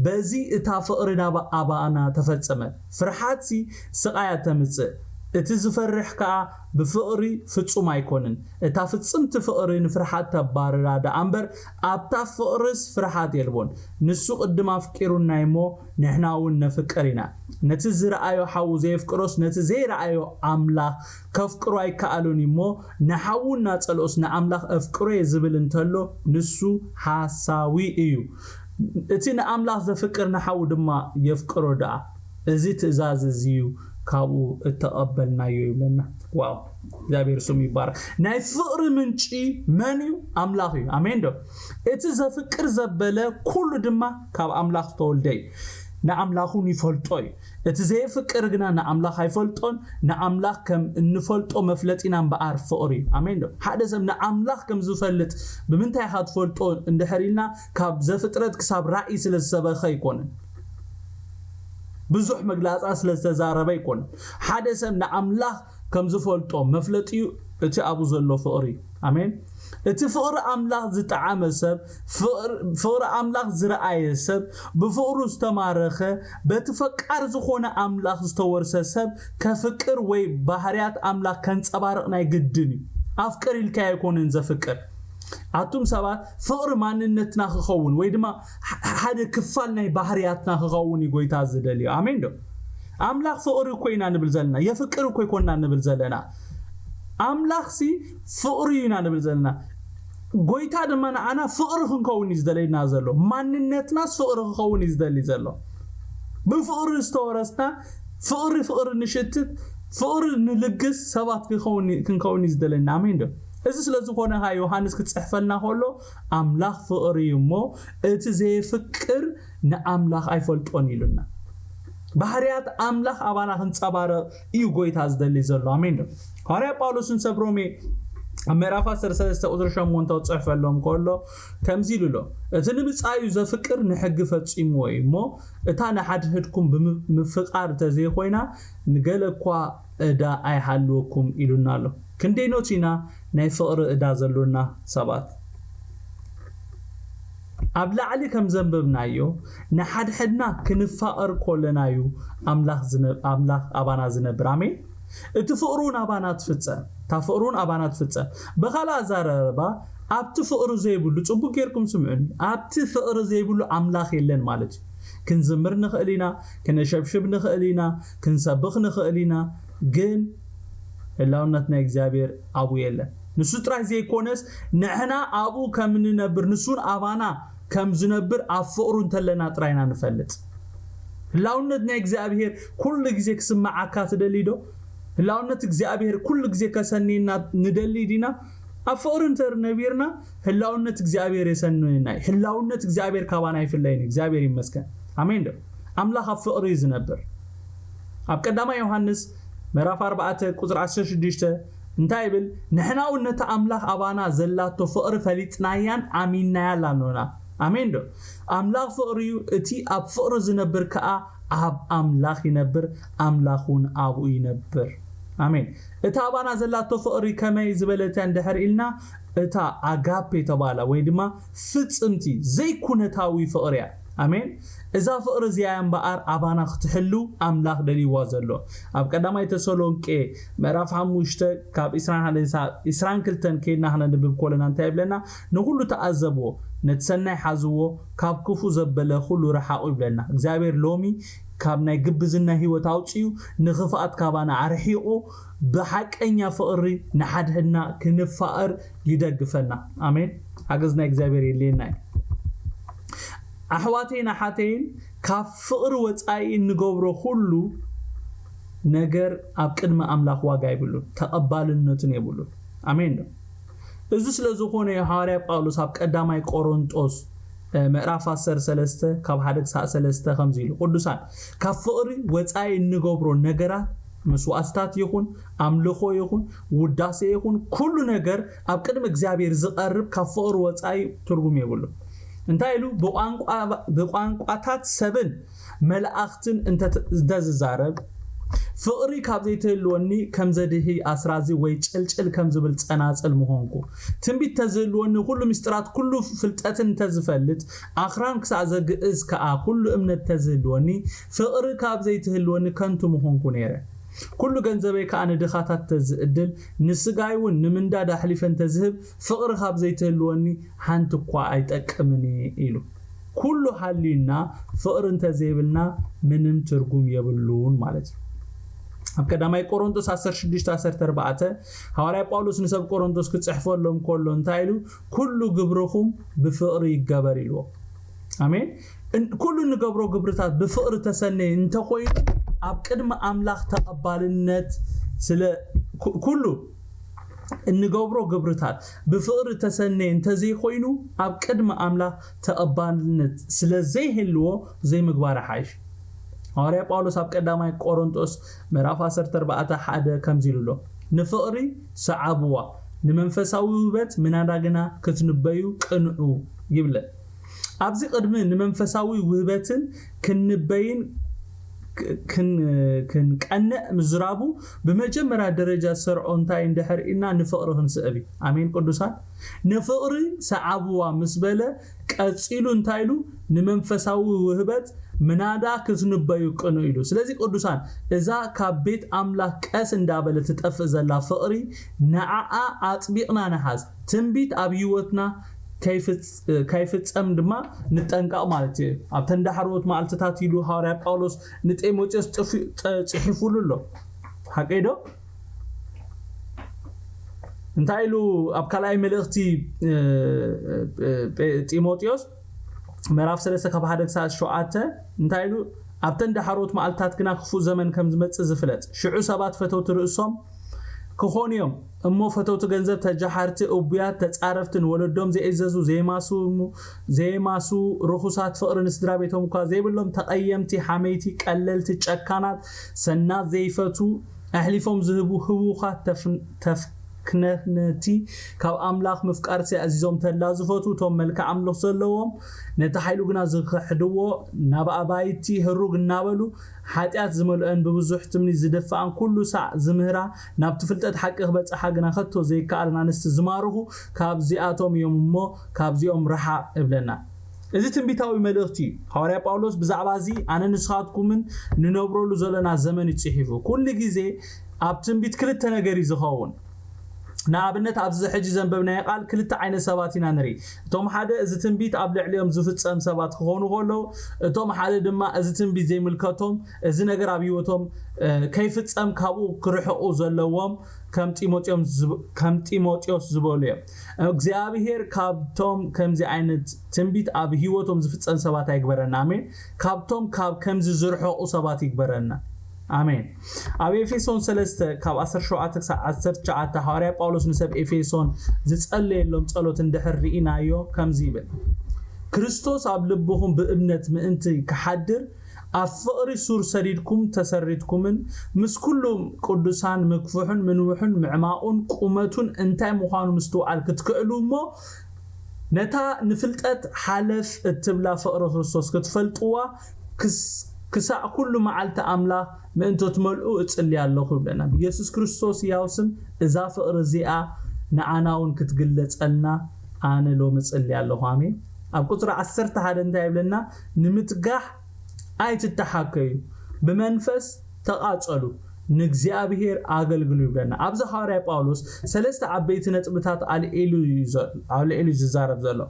በዚ እታ ፍቅሪ ናብ አባና ተፈጸመ ፍርሓት ስቃያ ተምጽእ እቲ ዝፈርሕ ከኣ ብፍቅሪ ፍጹም ኣይኮንን እታ ፍጽምቲ ፍቅሪ ንፍርሓት ተባረራ ዳኣምበር ኣብታ ፍቅርስ ፍርሓት የልቦን ንሱ ቅድም ኣፍቂሩና እሞ ንሕና እውን ነፍቅር ኢና ነቲ ዝረኣዮ ሓው ዘይፍቅሮስ ነቲ ዘይረኣዮ ኣምላኽ ከፍቅሮ ኣይከኣሉን እሞ ንሓውና ጸልኦስ ንኣምላኽ ኣፍቅሮ ዝብል እንተሎ ንሱ ሓሳዊ እዩ እቲ ንኣምላኽ ዘፍቅር ንሓው ድማ የፍቅሮ ዳኣ እዚ ትእዛዝ እዚዩ ካብኡ እተቀበልናዮ ይብለና ዋው እግዚአብሔር ስሙ ይባረክ ናይ ፍቅር ምንጪ መን እዩ አምላኽ እዩ አሜን ዶ እቲ ዘፍቅር ዘበለ ኩሉ ድማ ካብ አምላኽ ተወልደይ ንአምላኹን ይፈልጦይ እቲ ዘይፍቅር ግና ንአምላኽ አይፈልጦን ንአምላኽ ከም እንፈልጦ መፍለጢና በአር ፍቅር እዩ አሜን ዶ ሓደ ሰብ ንአምላኽ ከም ዝፈልጥ ብምንታይ ካ ትፈልጦ እንድሕሪልና ካብ ዘፍጥረት ክሳብ ራእይ ስለዝሰበኸ ይኮንን ብዙሕ መግላጻ ስለተዛረበ ይኮን ሓደ ሰብ ንአምላኽ ከም ዝፈልጦ መፍለጢዩ እቲ አቡ ዘሎ ፍቅሪ አሜን እቲ ፍቅሪ አምላኽ ዝጣዓመ ሰብ ፍቅሪ አምላኽ ዝረአየ ሰብ ብፍቅሩ ዝተማረኸ በተፈቃር ዝኾነ አምላኽ ዝተወርሰ ሰብ ከፍቅር ወይ ባህሪያት አምላኽ ከንጸባርቕ ናይ ግድን አፍቅር ኢልካ ይኮንን ዘፍቅር አቱም ሰባት ፍቅር ማንነትና ክኸውን ወይ ድማ ሓደ ክፋል ናይ ባህሪያትና ክኸውን ይጎይታ ዝደልዩ አሜን ዶ አምላኽ ፍቅር ኮይና ንብል ዘለና የፍቅር ኮይና ንብል ዘለና አምላኽሲ ፍቅር ይና ንብል ዘለና ጎይታ ድማ ንዓና ፍቅር ክንከውን ይዝደለና ዘሎ ማንነትናስ ፍቅር ክኸውን ይዝደሊ ዘሎ ብፍቅር ዝተወረስና ፍቅር ንሽትት ፍቅር ንልግስ ሰባት ክንከውን ይዝደለና አሜን ዶ እዚ ስለዝኾነ ዮሐንስ ክጽሕፈልና ሆሎ አምላኽ ፍቅር እሞ እቲ ዘይፍቅር ንአምላኽ አይፈልጦን ይሉና ባህሪያት አምላኽ አባና ክንጸባረ እዩ ጎይታ ዝደሊ ዘሎ አሜን ዶ ሐዋርያ ጳውሎስን ሰብሮሜ ምዕራፍ 13 ቁጥር 8 ጽሕፈሎም ኮሎ ከምዚ ኢሉሎ እቲ ንምጻዩ ዘፍቅር ንሕጊ ፈጺሙ ወይ እሞ እታ ንሓድሕድኩም ብምፍቃር ተዘይኮይና ንገለኳ እዳ ኣይሃልወኩም ኢሉና ኣሎ ክንደይ ኖቲና ናይ ፍቅሪ እዳ ዘሎና ሰባት ኣብ ላዕሊ ከም ዘንብብናዮ ንሓድሕድና ክንፋቀር ኮለናዩ አምላኽ አባና ዝነብር አሜን እቲ ፍቅሩን አባና ትፍጸም ታፍቅሩን አባና ትፍጸም በኻላ ዛረባ ኣብቲ ፍቅሩ ዘይብሉ ጽቡቅ ጌርኩም ስምዑን ኣብቲ ፍቅሩ ዘይብሉ አምላኽ የለን ማለት ክንዝምር ንኽእሊና ክንሸብሽብ ንኽእሊና ክንሰብኽ ንኽእሊና ግን ህላውነትና እግዚአብሔር አቡ የለን ንሱ ጥራይ ዘይኮነስ ንሕና አቡ ከም ንነብር ንሱን አባና ከም ዝነብር አፍቅሩ እንተለና ጥራይና ንፈልጥ ህላውነትና እግዚአብሔር ኩሉ ግዜ ክስማዓካ ትደሊዶ ህላውነት እግዚአብሔር ኩሉ ግዜ ከሰኒና ንደሊ ዲና አፍቅሩ እንተር ነቢርና ህላውነት እግዚአብሔር የሰነና ህላውነት እግዚአብሔር ካባና ይፍለይን እግዚአብሔር ይመስገን አሜን ዶ አምላኽ አፍቅሩ ይዝነብር ኣብ ቀዳማ ዮሐንስ ምዕራፍ 4 ቁጥር 16 እንታይ ይብል ንሕናው ነታ አምላኽ አባና ዘላቶ ፍቅሪ ፈሊጥናያን አሚንናያላኖና አሜን ዶ አምላኽ ፍቅሪ እቲ ኣብ ፍቅሪ ዝነብር ከኣ ኣብ አምላኽ ይነብር አምላኹን አብኡ ይነብር አሜን እታ አባና ዘላቶ ፍቅሪ ከመይ ዝበለተ እንድሕር ኢልና እታ አጋፔ ተባላ ወይ ድማ ፍጽምቲ ዘይኩነታዊ ፍቅሪያ አሜን እዛ ፍቅሪ ዚያን በአር አባና ክትሕሉ አምላኽ ደሊዋ ዘሎ ኣብ ቀዳማይ ተሰሎንቄ ምዕራፍ 5 ካብ 22 ከይና ንብብ ኮለና እንታይ ይብለና ንሁሉ ተኣዘብዎ ነትሰናይ ሓዝዎ ካብ ክፉ ዘበለ ሁሉ ረሓቁ ይብለና እግዚአብሔር ሎሚ ካብ ናይ ግብዝና ህይወት አውጪዩ ንኽፋት ካባና አርሒቁ በሐቀኛ ፍቅሪ ንሓድህና ክንፋቀር ይደግፈና አሜን አገዝና እግዚአብሔር የለና አሕዋቴና ሓቴን ካብ ፍቅሪ ወጻኢ እንገብሮ ሁሉ ነገር ኣብ ቅድመ አምላኽ ዋጋ ይብሉ ተቀባልነትን ይብሉ አሜን እዚ ስለዝኾነ ሐዋርያ ጳውሎስ ኣብ ቀዳማይ ቆሮንጦስ ምዕራፍ 13 ካብ 1-3 ከምዚ ኢሉ ቅዱሳን ካብ ፍቅሪ ወፃይ እንገብሮ ነገራት መስዋዕትታት ይኹን አምልኾ ይኹን ውዳሴ ይኹን ኩሉ ነገር ኣብ ቅድሚ እግዚአብሔር ዝቀርብ ካብ ፍቅሪ ወፃይ ትርጉም የብሉ እንታይ ኢሉ በቋንቋታት ሰብን መላእክትን እንተዝዛረብ ፍቅሪ ካብ ዘይትህልወኒ ከም ዘድሂ አስራዚ ወይ ጭልጭል ከም ዝብል ጸናጽል ምሆንኩ ትንቢት ተዝህልወኒ ኩሉ ምስጢራት ኩሉ ፍልጠትን ተዝፈልጥ አኽራን ክሳዕ ዘግእዝ ከኣ ኩሉ እምነት ተዝህልወኒ ፍቅሪ ካብ ዘይትህልወኒ ከንቱ ምሆንኩ ነይረ ኩሉ ገንዘበይ ከኣ ንድኻታት ተዝእድል ንስጋይውን ንምንዳድ ኣሕሊፈን ተዝህብ ፍቅሪ ካብ ዘይትህልወኒ ሓንቲ እኳ ኣይጠቅምኒ ኢሉ ኩሉ ሓሊና ፍቅሪ እንተዘይብልና ምንም ትርጉም የብሉን ማለት እዩ ኣብ ቀዳማይ ቆሮንቶስ 16:14 ሐዋርያ ጳውሎስ ንሰብ ቆሮንቶስ ክጽሕፈሎም ኮሎ እንታይ ኢሉ ኩሉ ግብርኹም ብፍቅሪ ይገበር ኢልዎ አሜን ኩሉ ንገብሮ ግብርታት ብፍቅሪ ተሰነየ እንተኮይኑ ኣብ ቅድመ አምላኽ ተቀባልነት ስለ ኩሉ እንገብሮ ግብርታት ብፍቅሪ ተሰነየ እንተዘይኮይኑ ኣብ ቅድመ አምላኽ ተቀባልነት ስለዘይህልዎ ዘይምግባር ሓይሽ ሐዋርያ ጳውሎስ ኣብ ቀዳማይ ቆሮንቶስ ምዕራፍ 14:1 ከምዚ ኢሉሎ ንፍቅሪ ሰዓብዋ ንመንፈሳዊ ውበት ምናዳግና ክትንበዩ ቅንዑ ይብለ ኣብዚ ቅድሚ ንመንፈሳዊ ውበትን ክንበይን ክንቀንዕ ምዝራቡ በመጀመሪያ ደረጃ ሰርዖ እንታይ እንደሕርኢና ንፍቅሪ ክንስእብ አሜን ቅዱሳን ንፍቅሪ ሰዓብዋ ምስበለ ቀጺሉ እንታይ ኢሉ ንመንፈሳዊ ውህበት ምናዳ ክትንበዩ ቅንዑ ኢሉ ስለዚህ ቅዱሳን እዛ ካብ ቤት አምላክ ቀስ እንዳበለ ትጠፍእ ዘላ ፍቅሪ ነዓዓ አጥቢቅና ነሐዝ ትንቢት ኣብ ህይወትና ከይፍጸም ድማ ንጠንቀቕ ማለት እዩ ኣብ ተንዳሕሮት ማልተታት ኢሉ ሐዋርያ ጳውሎስ ንጢሞቴዎስ ጽሒፉሉሎ ሓቀይዶ እንታይ ኢሉ ኣብ ካልኣይ መልእክቲ ጢሞቴዎስ ምዕራፍ 3:1-7 እንታይ ኢሉ ኣብ ተንዳሕሮት ማልታት ግና ክፉእ ዘመን ከም ዝመጽእ ዝፍለጥ ሽዑ ሰባት ፈተውት ርእሶም ክኾንዮም እሞ ፈተውት ገንዘብ ተጃሓርቲ ኡብያት ተጻረፍትን ወለዶም ዘይማሱ ርኹሳት ፍቅሪ ንስድራ ቤቶም እኳ ዘይብሎም ተቀየምቲ ሓመይቲ ቀለልቲ ጨካናት ሰናት ዘይፈቱ ኣሕሊፎም ዝህቡ ህቡኻት ተፍክነቲ ካብ አምላኽ ምፍቃርሲ ኣዚዞም ተላዝፈቱ ቶም መልክዕ አምልኽ ዘለዎም ነቲ ሓይሉ ግና ዝኽሕድዎ ናብ ኣባይቲ ህሩግ እናበሉ ሓጢያት ዝመልአን ብብዙሕ ትምኒ ዝደፋን ኩሉ ሳዕ ዝምህራ ናብ ትፍልጠት ሓቂ ክበጽሓ ግና ከቶ ዘይከኣልና ንስቲ ዝማርኹ ካብዚኣቶም እዮም እሞ ካብዚኦም ረሓ እብለና እዚ ትንቢታዊ መልእክቲ ሐዋርያ ጳውሎስ ብዛዕባ እዚ ኣነ ንስኻትኩምን ንነብረሉ ዘለና ዘመን ይጽሒፉ ኩሉ ግዜ ኣብ ትንቢት ክልተ ነገር ይዝኸውን ንኣብነት ኣብዚ ሕጂ ዘንበብናይ ቃል ክልተ ዓይነት ሰባት ኢና ንርኢ እቶም ሓደ እዚ ትንቢት ኣብ ልዕሊኦም ዝፍጸም ሰባት ክኾኑ ከለው እቶም ሓደ ድማ እዚ ትንቢት ዘይምልከቶም እዚ ነገር ኣብ ህይወቶም ከይፍጸም ካብኡ ክርሕቁ ዘለዎም ከም ጢሞቴዎስ ዝበሉ እዮም እግዚአብሔር ካብቶም ከምዚ ዓይነት ትንቢት ኣብ ህይወቶም ዝፍጸም ሰባት አይግበረና አሜን ካብቶም ከምዚ ዝርሕቁ ሰባት ይግበረና አሜን ኣብ ኤፌሶን 3 ካብ 17-19 ሐዋርያ ጳውሎስ ንሰብ ኤፌሶን ዝጸለየሎም ጸሎት እንደሕርኢናዮ ከምዚ ይብል ክርስቶስ ኣብ ልብኹም ብእምነት ምእንቲ ክሓድር ኣብ ፍቅሪ ሱር ሰዲድኩም ተሰሪድኩምን ምስ ኩሎም ቅዱሳን መክፉሕን ምንውሕን ምዕማቁን ቁመቱን እንታይ ምዃኑ ምስተውዓል ክትክእሉ እሞ ነታ ንፍልጠት ሓለፍ እትብላ ፍቅሪ ክርስቶስ ክትፈልጥዋ ክሳዕ ኩሉ መዓልተ አምላኽ ምእንቶ ትመልኡ እጽልይ ኣለኹ ብለና ኢየሱስ ክርስቶስ ያውስም እዛ ፍቅሪ እዚኣ ንዓናውን ክትግለጸልና ኣነ ሎም እጽልይ ኣለኹ አሜን ኣብ ቁጥሪ 11 እንታይ ይብለና ንምትጋሕ ኣይትተሓከዩ ብመንፈስ ተቃጸሉ ንእግዚአብሔር አገልግሉ ይብለና ኣብዚ ሐዋርያ ጳውሎስ ሰለስተ ዓበይቲ ነጥብታት ኣልዒሉ ዝዛረብ ዘሎ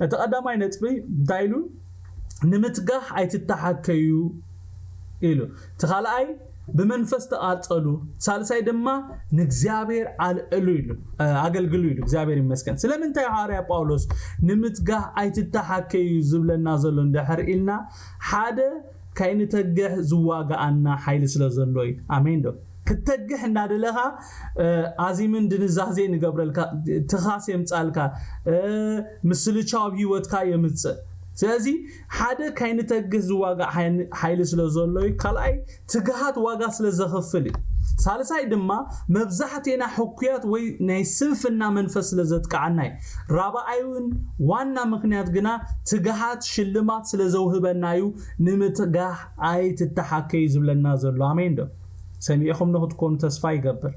እቲ ቀዳማይ ነጥቢ እንታይ ኢሉ ንምትጋሕ ኣይትተሓከዩ ኢሉ ተኻልኣይ ብመንፈስ ተቃጸሉ ሳልሳይ ድማ ንእግዚአብሔር አልዕሉ ኢሉ አገልግሉ ኢሉ እግዚአብሔር ይመስገን ስለምንታይ ሐዋርያ ጳውሎስ ንምትጋሕ ኣይትተሓከዩ ዝብለና ዘሎ እንደሕር ኢልና ሓደ ካይንተግሕ ዝዋጋኣና ሓይሊ ስለዘሎ እዩ አሜን ዶ ክትተግሕ እንዳደለኻ አዚምን ድንዛዜ ንገብረልካ ትኻስ የምጻልካ ምስልቻው ህይወትካ የምጽእ ስለዚህ ሓደ ካይንተግህ ዝዋጋ ሓይሊ ስለዘሎይ ካልኣይ ትግሃት ዋጋ ስለዘኸፍል ሳልሳይ ድማ መብዛሕቴና ሕኩያት ወይ ናይ ስንፍና መንፈስ ስለዘጥቃዓናይ ራብዓይውን ዋና ምክንያት ግና ትግሃት ሽልማት ስለዘውህበናዩ ንምትጋህ ኣይትተሓከዩ ዝብለና ዘሎ ኣሜን ዶ ሰሚዕኹም ንኽትኮኑ ተስፋ ይገብር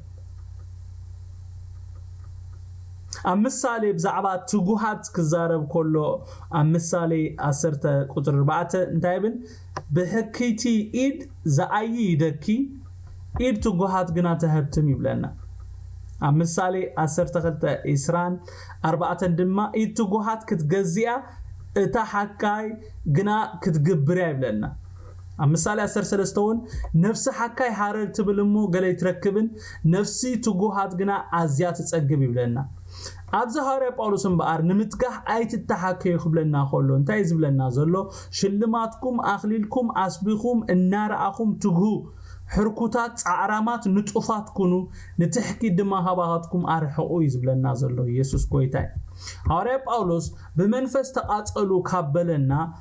أمثالي بزعبات تجوهات كزارب كله أمثالي أسرت قطر ربعته انتايبن بحكيتي إيد زعيي دكي إيد تجوهات جنا تهبتمي بلنا أمثالي أسرت قلت إسران أربعة دما إيد تجوهات كتجزئة تحكاي جنا كتجبري بلنا أمثالي أسر سلستون نفس حكاي حارر تبلمو قال يتركبن نفسي تجوهات جنا عزيات تسجبي بلنا أبز هاري ጳውሎስ بقار نمتقح أيت التحكي خبلنا خلو انتاي زبلنا زلو شلماتكم أخليلكم أسبيكم النار أخم تجهو حركوتات عرامات نطفات كونو نتحكي دما هباهاتكم أرحقو يزبلنا زلو يسوس كويتاي هاري ጳውሎስ بمنفس تقاطلو كابلنا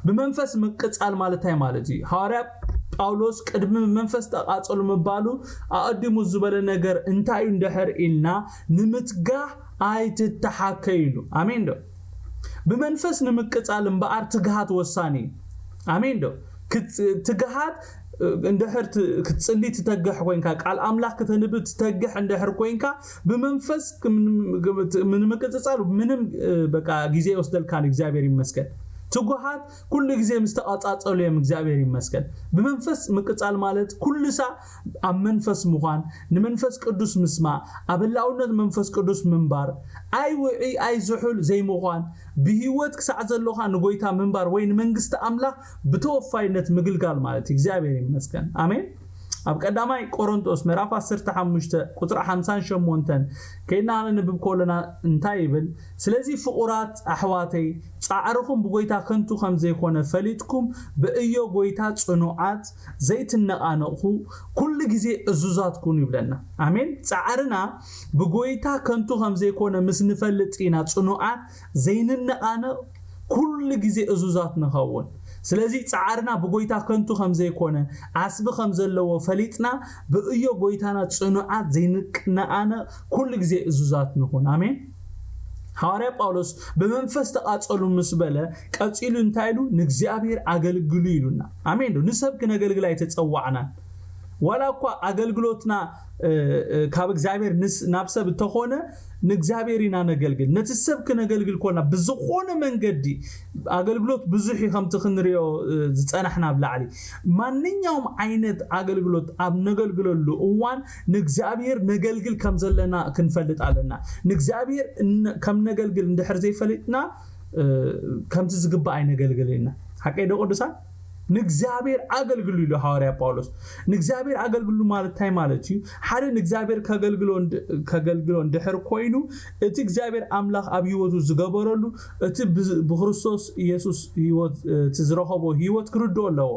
بمنفس مقصال مالتاي مالتي هاري ጳውሎስ ቅድም መንፈስ ተቃጽሉ መባሉ አቀድሙ ዝበለ ነገር እንታይ እንደህር ኢልና ንምትጋህ ኣይትተሓከይሉ አሜን ዶ በመንፈስ ንምቅጻል እምባር ትግሃት ወሳኒ አሜን ዶ ትግሃት እንደህር ክትጽሊ ትተግህ ኮይንካ ቃል አምላክ ከተንብት ትተግህ እንደህር ኮይንካ በመንፈስ ምን መቅጻሉ ምንም በቃ ጊዜ ወስደልካን እግዚአብሔር ይመስገን تجوهات كل جزء مستقاطعوا لهم እግዚአብሔር ይመስገን በመንፈስ መቅጻል ማለት ኩሉ ሳ አመንፈስ ሙኻን ንመንፈስ ቅዱስ ምስማ አበላውነት መንፈስ ቅዱስ መንባር አይ ወዒ አይ ዝሑል ዘይሙኻን በህይወት ክሳዕ ዘሎኻ ንጎይታ መንባር ወይ ንመንግስት አምላክ በተወፋይነት ምግልጋል ማለት እግዚአብሔር ይመስገን አሜን أب قدامي قرنطوس ميراف 15 قطر 58 كينا ننبب كلنا انتايبل سلازي فقرات أحواتي صعركم بغويتا كنتو خمزي كونه فليتكم بأيو غويتا صنوعات زيت النقانقو كل جزي أزوزات كون يبلنا آمين صعرنا بغويتا كنتو خمزي كونه مسنفلتينا صنوعات زين النقانق كل جزي أزوزات نخون سلازي صعرنا بغويتا كنتو خمزي كونه عصب خمزلو فليتنا بأيو غويتانا صنوعات زينقنانا كل جزي أزوزات نخون آمين حواري ጳውሎስ በመንፈስ ተቃጽሉ መስበለ ቀጽሉ እንታይሉ ንግዚአብሔር አገልግሉ ይሉና አሜን ዶ ንሰብክ ነገልግላ የተጸዋዕና ወላኳ አገልግሎትና ካብ እግዚአብሔር ናብሰብ ተኾነ ንግዚአብሔርና ነገልግል ነትሰብክ ነገልግል ኮና ብዝኾነ መንገዲ አገልግሎት ብዙሕ ከም ትኽንሪዮ ዝጸናሕና ብላዕሊ ማንኛውም ዓይነት አገልግሎት ኣብ ነገልግለሉ እዋን ንግዚአብሔር ነገልግል ከም ዘለና ክንፈልጥ ኣለና ንግዚአብሔር ከም ነገልግል እንድሕር ዘይፈልጥና ከም ዝግባ አይነገልግልና ሐቀይ ደቆድሳ ንግዚአብሔር አገልግሉ ይሉ ሐዋርያ ጳውሎስ ንግዚአብሔር አገልግሉ ማለት ታይ ማለት እዩ ሓደ ንግዚአብሔር ከገልግሎ እንድሕር ኮይኑ እቲ እግዚአብሔር አምላክ ኣብ ህይወቱ ዝገበረሉ እቲ ብክርስቶስ ኢየሱስ ህይወት ዝረኸቦ ህይወት ክርዶ ኣለዎ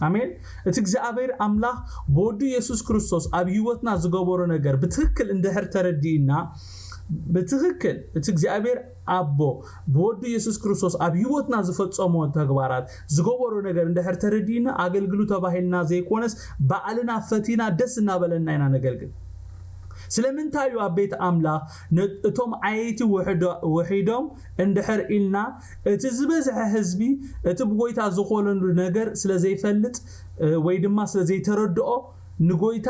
አሜን እቲ እግዚአብሔር አምላክ በወዱ ኢየሱስ ክርስቶስ ኣብ ህይወትና ዝገበሮ ነገር በትክክል እንድሕር ተረዲና بتذكر እግዚአብሔር አቦ በወዱ ኢየሱስ ክርስቶስ ኣብ ህይወትና ዝፈጸሞ ተግባራት ዝገበሩ ነገር እንድሕር ተረዲና አገልግሉ ተባሂልና ዘይኮነስ በዓልና ፈቲና ደስና በለና ኢና ነገልግል ስለምንታዩ አቤት አምላክ ነጥቶም አይቲ ወሒዶም እንድሕር ኢልና እቲ ዝበዝሐ ህዝቢ እቲ ብጎይታ ዝኾነሉ ነገር ስለዘይፈልጥ ወይ ድማ ስለዘይተረድኦ ንጎይታ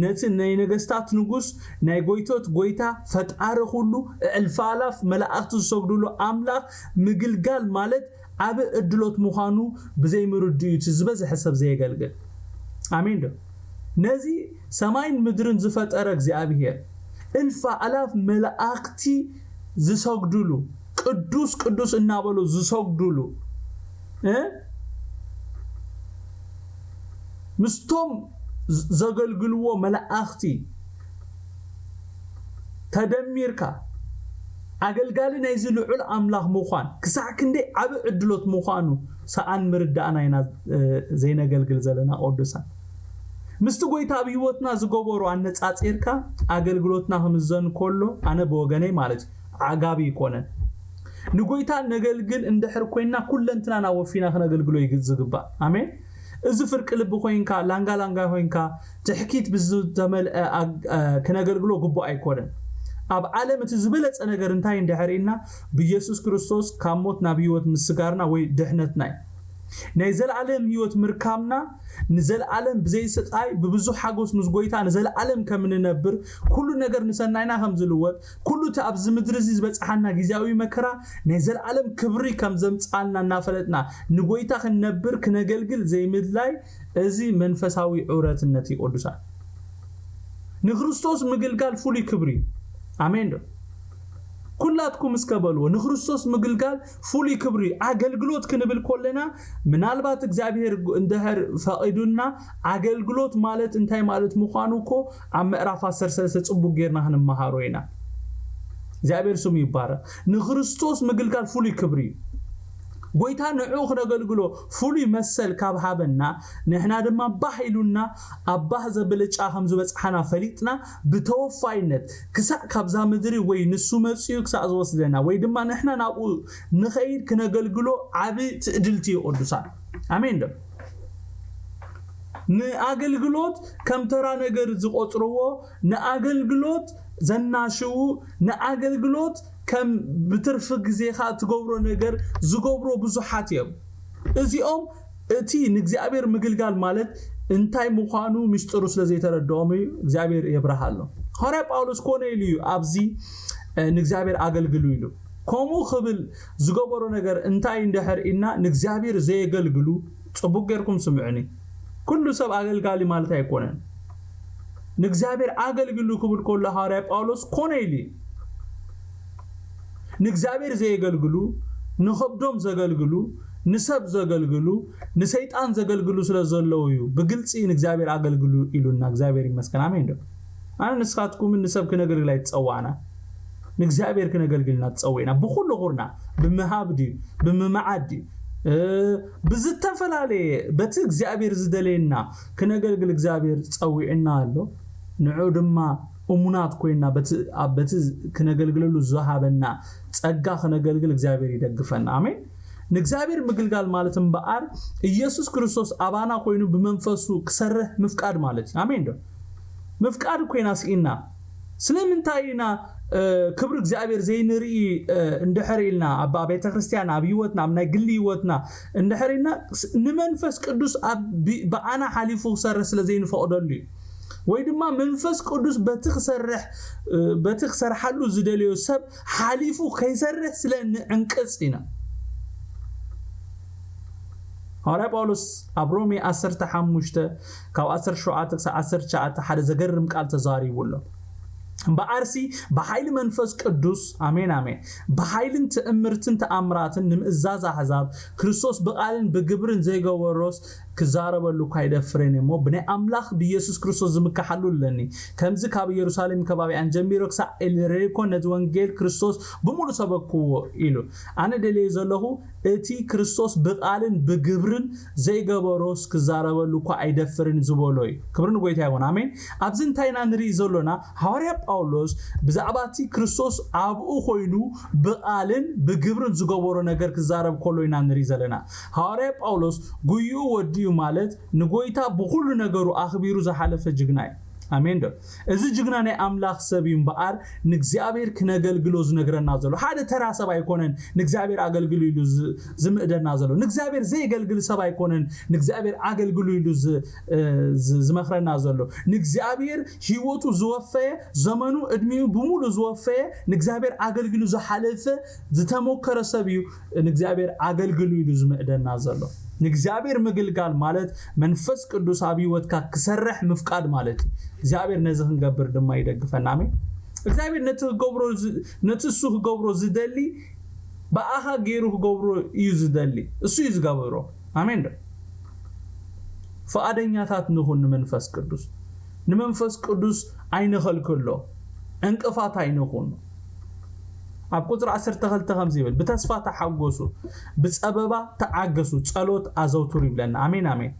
ነቲ ናይ ነገስታት ንጉስ ናይ ጎይቶት ጎይታ ፈጣሪ ሁሉ እልፋላፍ መላእክት ዝሰግዱሉ አምላክ ምግልጋል ማለት ኣብ እድሎት ምዃኑ ብዘይምርድዩ ዝበዝሕ ሰብ ዘይገልግል አሜን ዶ ነዚ ሰማይን ምድርን ዝፈጠረ እግዚአብሔር እልፋላፍ መላእክቲ ዝሰግዱሉ ቅዱስ ቅዱስ እናበሉ ዝሰግዱሉ ምስቶም ዘገልግልዎ መላእክቲ ተደሚርካ አገልጋሊ ናይ ዝልዑል አምላክ ምዃን ክሳዕ ክንዴ ኣብ ዕድሎት ምዃኑ ሰአን ምርዳእና ኢና ዘይነገልግል ዘለና ቅዱሳን ምስቲ ጎይታ ኣብ ህይወትና ዝገበሩ ኣነጻጽርካ አገልግሎትና ከምዘን ኮሎ ኣነ በወገነይ ማለት ዓጋቢ ይኮነን ንጎይታ ነገልግል እንድሕር ኮይና ኩለንትና ናወፊና ክነገልግሎ ይግዝግባ አሜን እዚ ፍርቅ ልብ ኮይንካ ላንጋ ኮይንካ ትሕኪት ብዝተመልአ ክነገልግሎ ግቦ አይኮነን ኣብ ዓለም እቲ ዝበለጸ ነገር እንታይ እንድሕርኢና ብኢየሱስ ክርስቶስ ካብ ሞት ናብ ህይወት ምስጋርና ወይ ድሕነትና ናይ ዘለዓለም ህይወት ምርካምና ንዘለዓለም ብዘይ ስቃይ ብብዙሕ ሓጎስ ምስ ጎይታ ንዘለዓለም ከም ንነብር ኩሉ ነገር ንሰናይና ከም ዝልወጥ ኩሉ ኣብ ዝምድሪ ዝበጽሓና ግዚያዊ መከራ ናይ ዘለዓለም ክብሪ ከም ዘምጻልና እናፈለጥና ንጎይታ ክንነብር ክነገልግል ዘይምድላይ እዚ መንፈሳዊ ዕውረትነት ይቆድሳል ንክርስቶስ ምግልጋል ፉሊ ክብሪ አሜን ኩላትኩም እስከበሉ ንክርስቶስ ምግልጋል ፉሊ ክብሪ አገልግሎት ክንብል ኮለና ምናልባት እግዚአብሔር እንደህር ፈቂዱና አገልግሎት ማለት እንታይ ማለት ምዃኑኮ ኣብ ምዕራፍ 13 ጽቡቅ ጌርና ክንመሃሮ ኢና እግዚአብሔር ስሙ ይባረክ ንክርስቶስ ምግልጋል ፉሊ ክብሪ ጎይታ ንዑ ክነገልግሎ ፉሊ መሰል ካብ ሃበና ንሕና ድማ ባሂሉና አባህ ዘብልጫ ከም ዝበጽሓና ፈሊጥና ብተወፋይነት ክሳዕ ካብዛ ምድሪ ወይ ንሱ መጽዩ ክሳዕ ዝወስደና ወይ ድማ ንሕና ናብኡ ንኸይድ ክነገልግሎ ዓቢ ትዕድልቲ ይቆድሳል አሜን ዶ ንአገልግሎት ከም ተራ ነገር ዝቆጥርዎ ንአገልግሎት ዘናሽው ንአገልግሎት ከም ብትርፍ ጊዜኻ ትገብሮ ነገር ዝገብሮ ብዙሓት እዮም እዚኦም እቲ ንእግዚአብሔር ምግልጋል ማለት እንታይ ምዃኑ ምስጢሩ ስለዘይተረድኦም እግዚአብሔር የብርሃሎ ሐዋርያ ጳውሎስ ኮነ ኢሉ ኣብዚ ንእግዚአብሔር አገልግሉ ኢሉ ኮሙ ክብል ዝገብሮ ነገር እንታይ እንድሕርኢና ንእግዚአብሔር ዘየገልግሉ ጽቡቅ ጌርኩም ስምዑኒ ኩሉ ሰብ አገልጋሊ ማለት አይኮነን ንእግዚአብሔር አገልግሉ ክብል ኮለ ሐዋርያ ጳውሎስ ኮነ ኢሉ ንእግዚአብሔር ዘየገልግሉ ንኸብዶም ዘገልግሉ ንሰብ ዘገልግሉ ንሰይጣን ዘገልግሉ ስለዘለው እዩ በግልጽ ንእግዚአብሔር አገልግሉ ኢሉና እግዚአብሔር ይመስገን አሜን ዶ አነ ንስኻትኩም ንሰብ ክነገልግል አይተጸዋና ንእግዚአብሔር ክነገልግልና ተጸወይና በኩሉ ቁርና በመሃብዲ በመማዓዲ ብዝተፈላለየ በቲ እግዚአብሔር ዝደለየና ክነገልግል እግዚአብሔር ጸዊዕና አሎ ንዑ ድማ እሙናት ኮይና በቲ ክነገልግለሉ ዘሃበና ጸጋ ክነገልግል እግዚአብሔር ይደግፈና አሜን ንእግዚአብሔር ምግልጋል ማለት በአር ኢየሱስ ክርስቶስ አባና ኮይኑ በመንፈሱ ክሰርህ ምፍቃድ ማለት አሜን ዶ ምፍቃድ ኮይና ሲና ስለምንታይና ክብር እግዚአብሔር ዘይንሪ እንደሕሪልና አባ ቤተ ክርስቲያን ኣብ ህይወትና ኣብ ናይ ግሊ ህይወትና እንደሕሪና ንመንፈስ ቅዱስ በአና ሓሊፉ ክሰርህ ስለዘይንፈቅደሉ ወይ ድማ መንፈስ ቅዱስ በትኽሰርሐሉ ዝደልዮ ሰብ ሓሊፉ ከይሰርሕ ስለንዕንቅጽ ኢና ሐዋርያ ጳውሎስ ኣብ ሮሜ 15 ካብ 17 ክሳብ 19 ሓደ ዘገርም ቃል ተዛሪቡሎ በአርሲ በኃይል መንፈስ ቅዱስ አሜን አሜን በኃይልን ተእምርትን ተአምራትን ንምእዛዝ አሕዛብ ክርስቶስ በቃልን በግብርን ዘይገበሮስ ክዛረበሉ ካይደፍረን እሞ ብናይ አምላኽ በኢየሱስ ክርስቶስ ዝምካሐሉለኒ ከምዚ ካብ ኢየሩሳሌም ከባቢያን ጀሚሮ ክሳዕ ኢልሪኮ ነቲ ወንጌል ክርስቶስ ብሙሉ ሰበክዎ ኢሉ አነ ደልየ ዘለኹ እቲ ክርስቶስ በቃልን በግብርን ዘይገበሮስ ክዛረበሉ አይደፍረን ዝበሎይ ክብርን ጎይታ ይሁን አሜን ኣብዚ እንታይና ንርኢ ዘሎና ሐዋርያ ጳውሎስ ብዛዕባቲ ክርስቶስ ኣብኡ ኮይኑ በቃልን በግብርን ዝገበሮ ነገር ክዛረብ ኮሎይና ንርኢ ዘለና ሐዋርያ ጳውሎስ ጉዩ ወዲ ማለት ንጎይታ በኩሉ ነገሩ አኽቢሩ ዘሐለፈ ጅግናይ አሜን ዶ እዚ ጅግና ናይ አምላኽ ሰብ ይምባር ንእግዚአብሔር ክነገልግሎ ዝነግረና ዘሎ ሓደ ተራ ሰብ አይኮነን ንእግዚአብሔር አገልግሉ ኢሉ ዝምእደና ዘሎ ንእግዚአብሔር ዘይገልግል ሰብ አይኮነን ንእግዚአብሔር አገልግሉ ኢሉ ዝመኽረና ዘሎ ንእግዚአብሔር ህይወቱ ዝወፈየ ዘመኑ እድሜው በሙሉ ዝወፈየ ንእግዚአብሔር አገልግሉ ዘሐለፈ ዝተሞከረ ሰብ እዩ ንእግዚአብሔር አገልግሉ ኢሉ ዝምእደና ዘሎ ንእግዚአብሔር ምግልጋል ማለት መንፈስ ቅዱስ ኣብ ህይወትካ ክሰርሕ ምፍቃድ ማለት እግዚአብሔር ነዚ ክንገብር ድማ ይደግፈና አሜን እግዚአብሔር ነትሱ ክገብሮ ዝደሊ በአኻ ገይሩ ክገብሮ እዩ ዝደሊ እሱ እዩ ዝገብሮ አሜን ፈቃደኛታት ንኹን ንመንፈስ ቅዱስ አይንኸልክሎ እንቅፋት አይንኹን ኣብ ቁጥር 12 ከምዚ ይብል በተስፋ ተሐጎሱ በጸበባ ተዓገሱ ጸሎት አዘውቱሩ ይብለና አሜን አሜን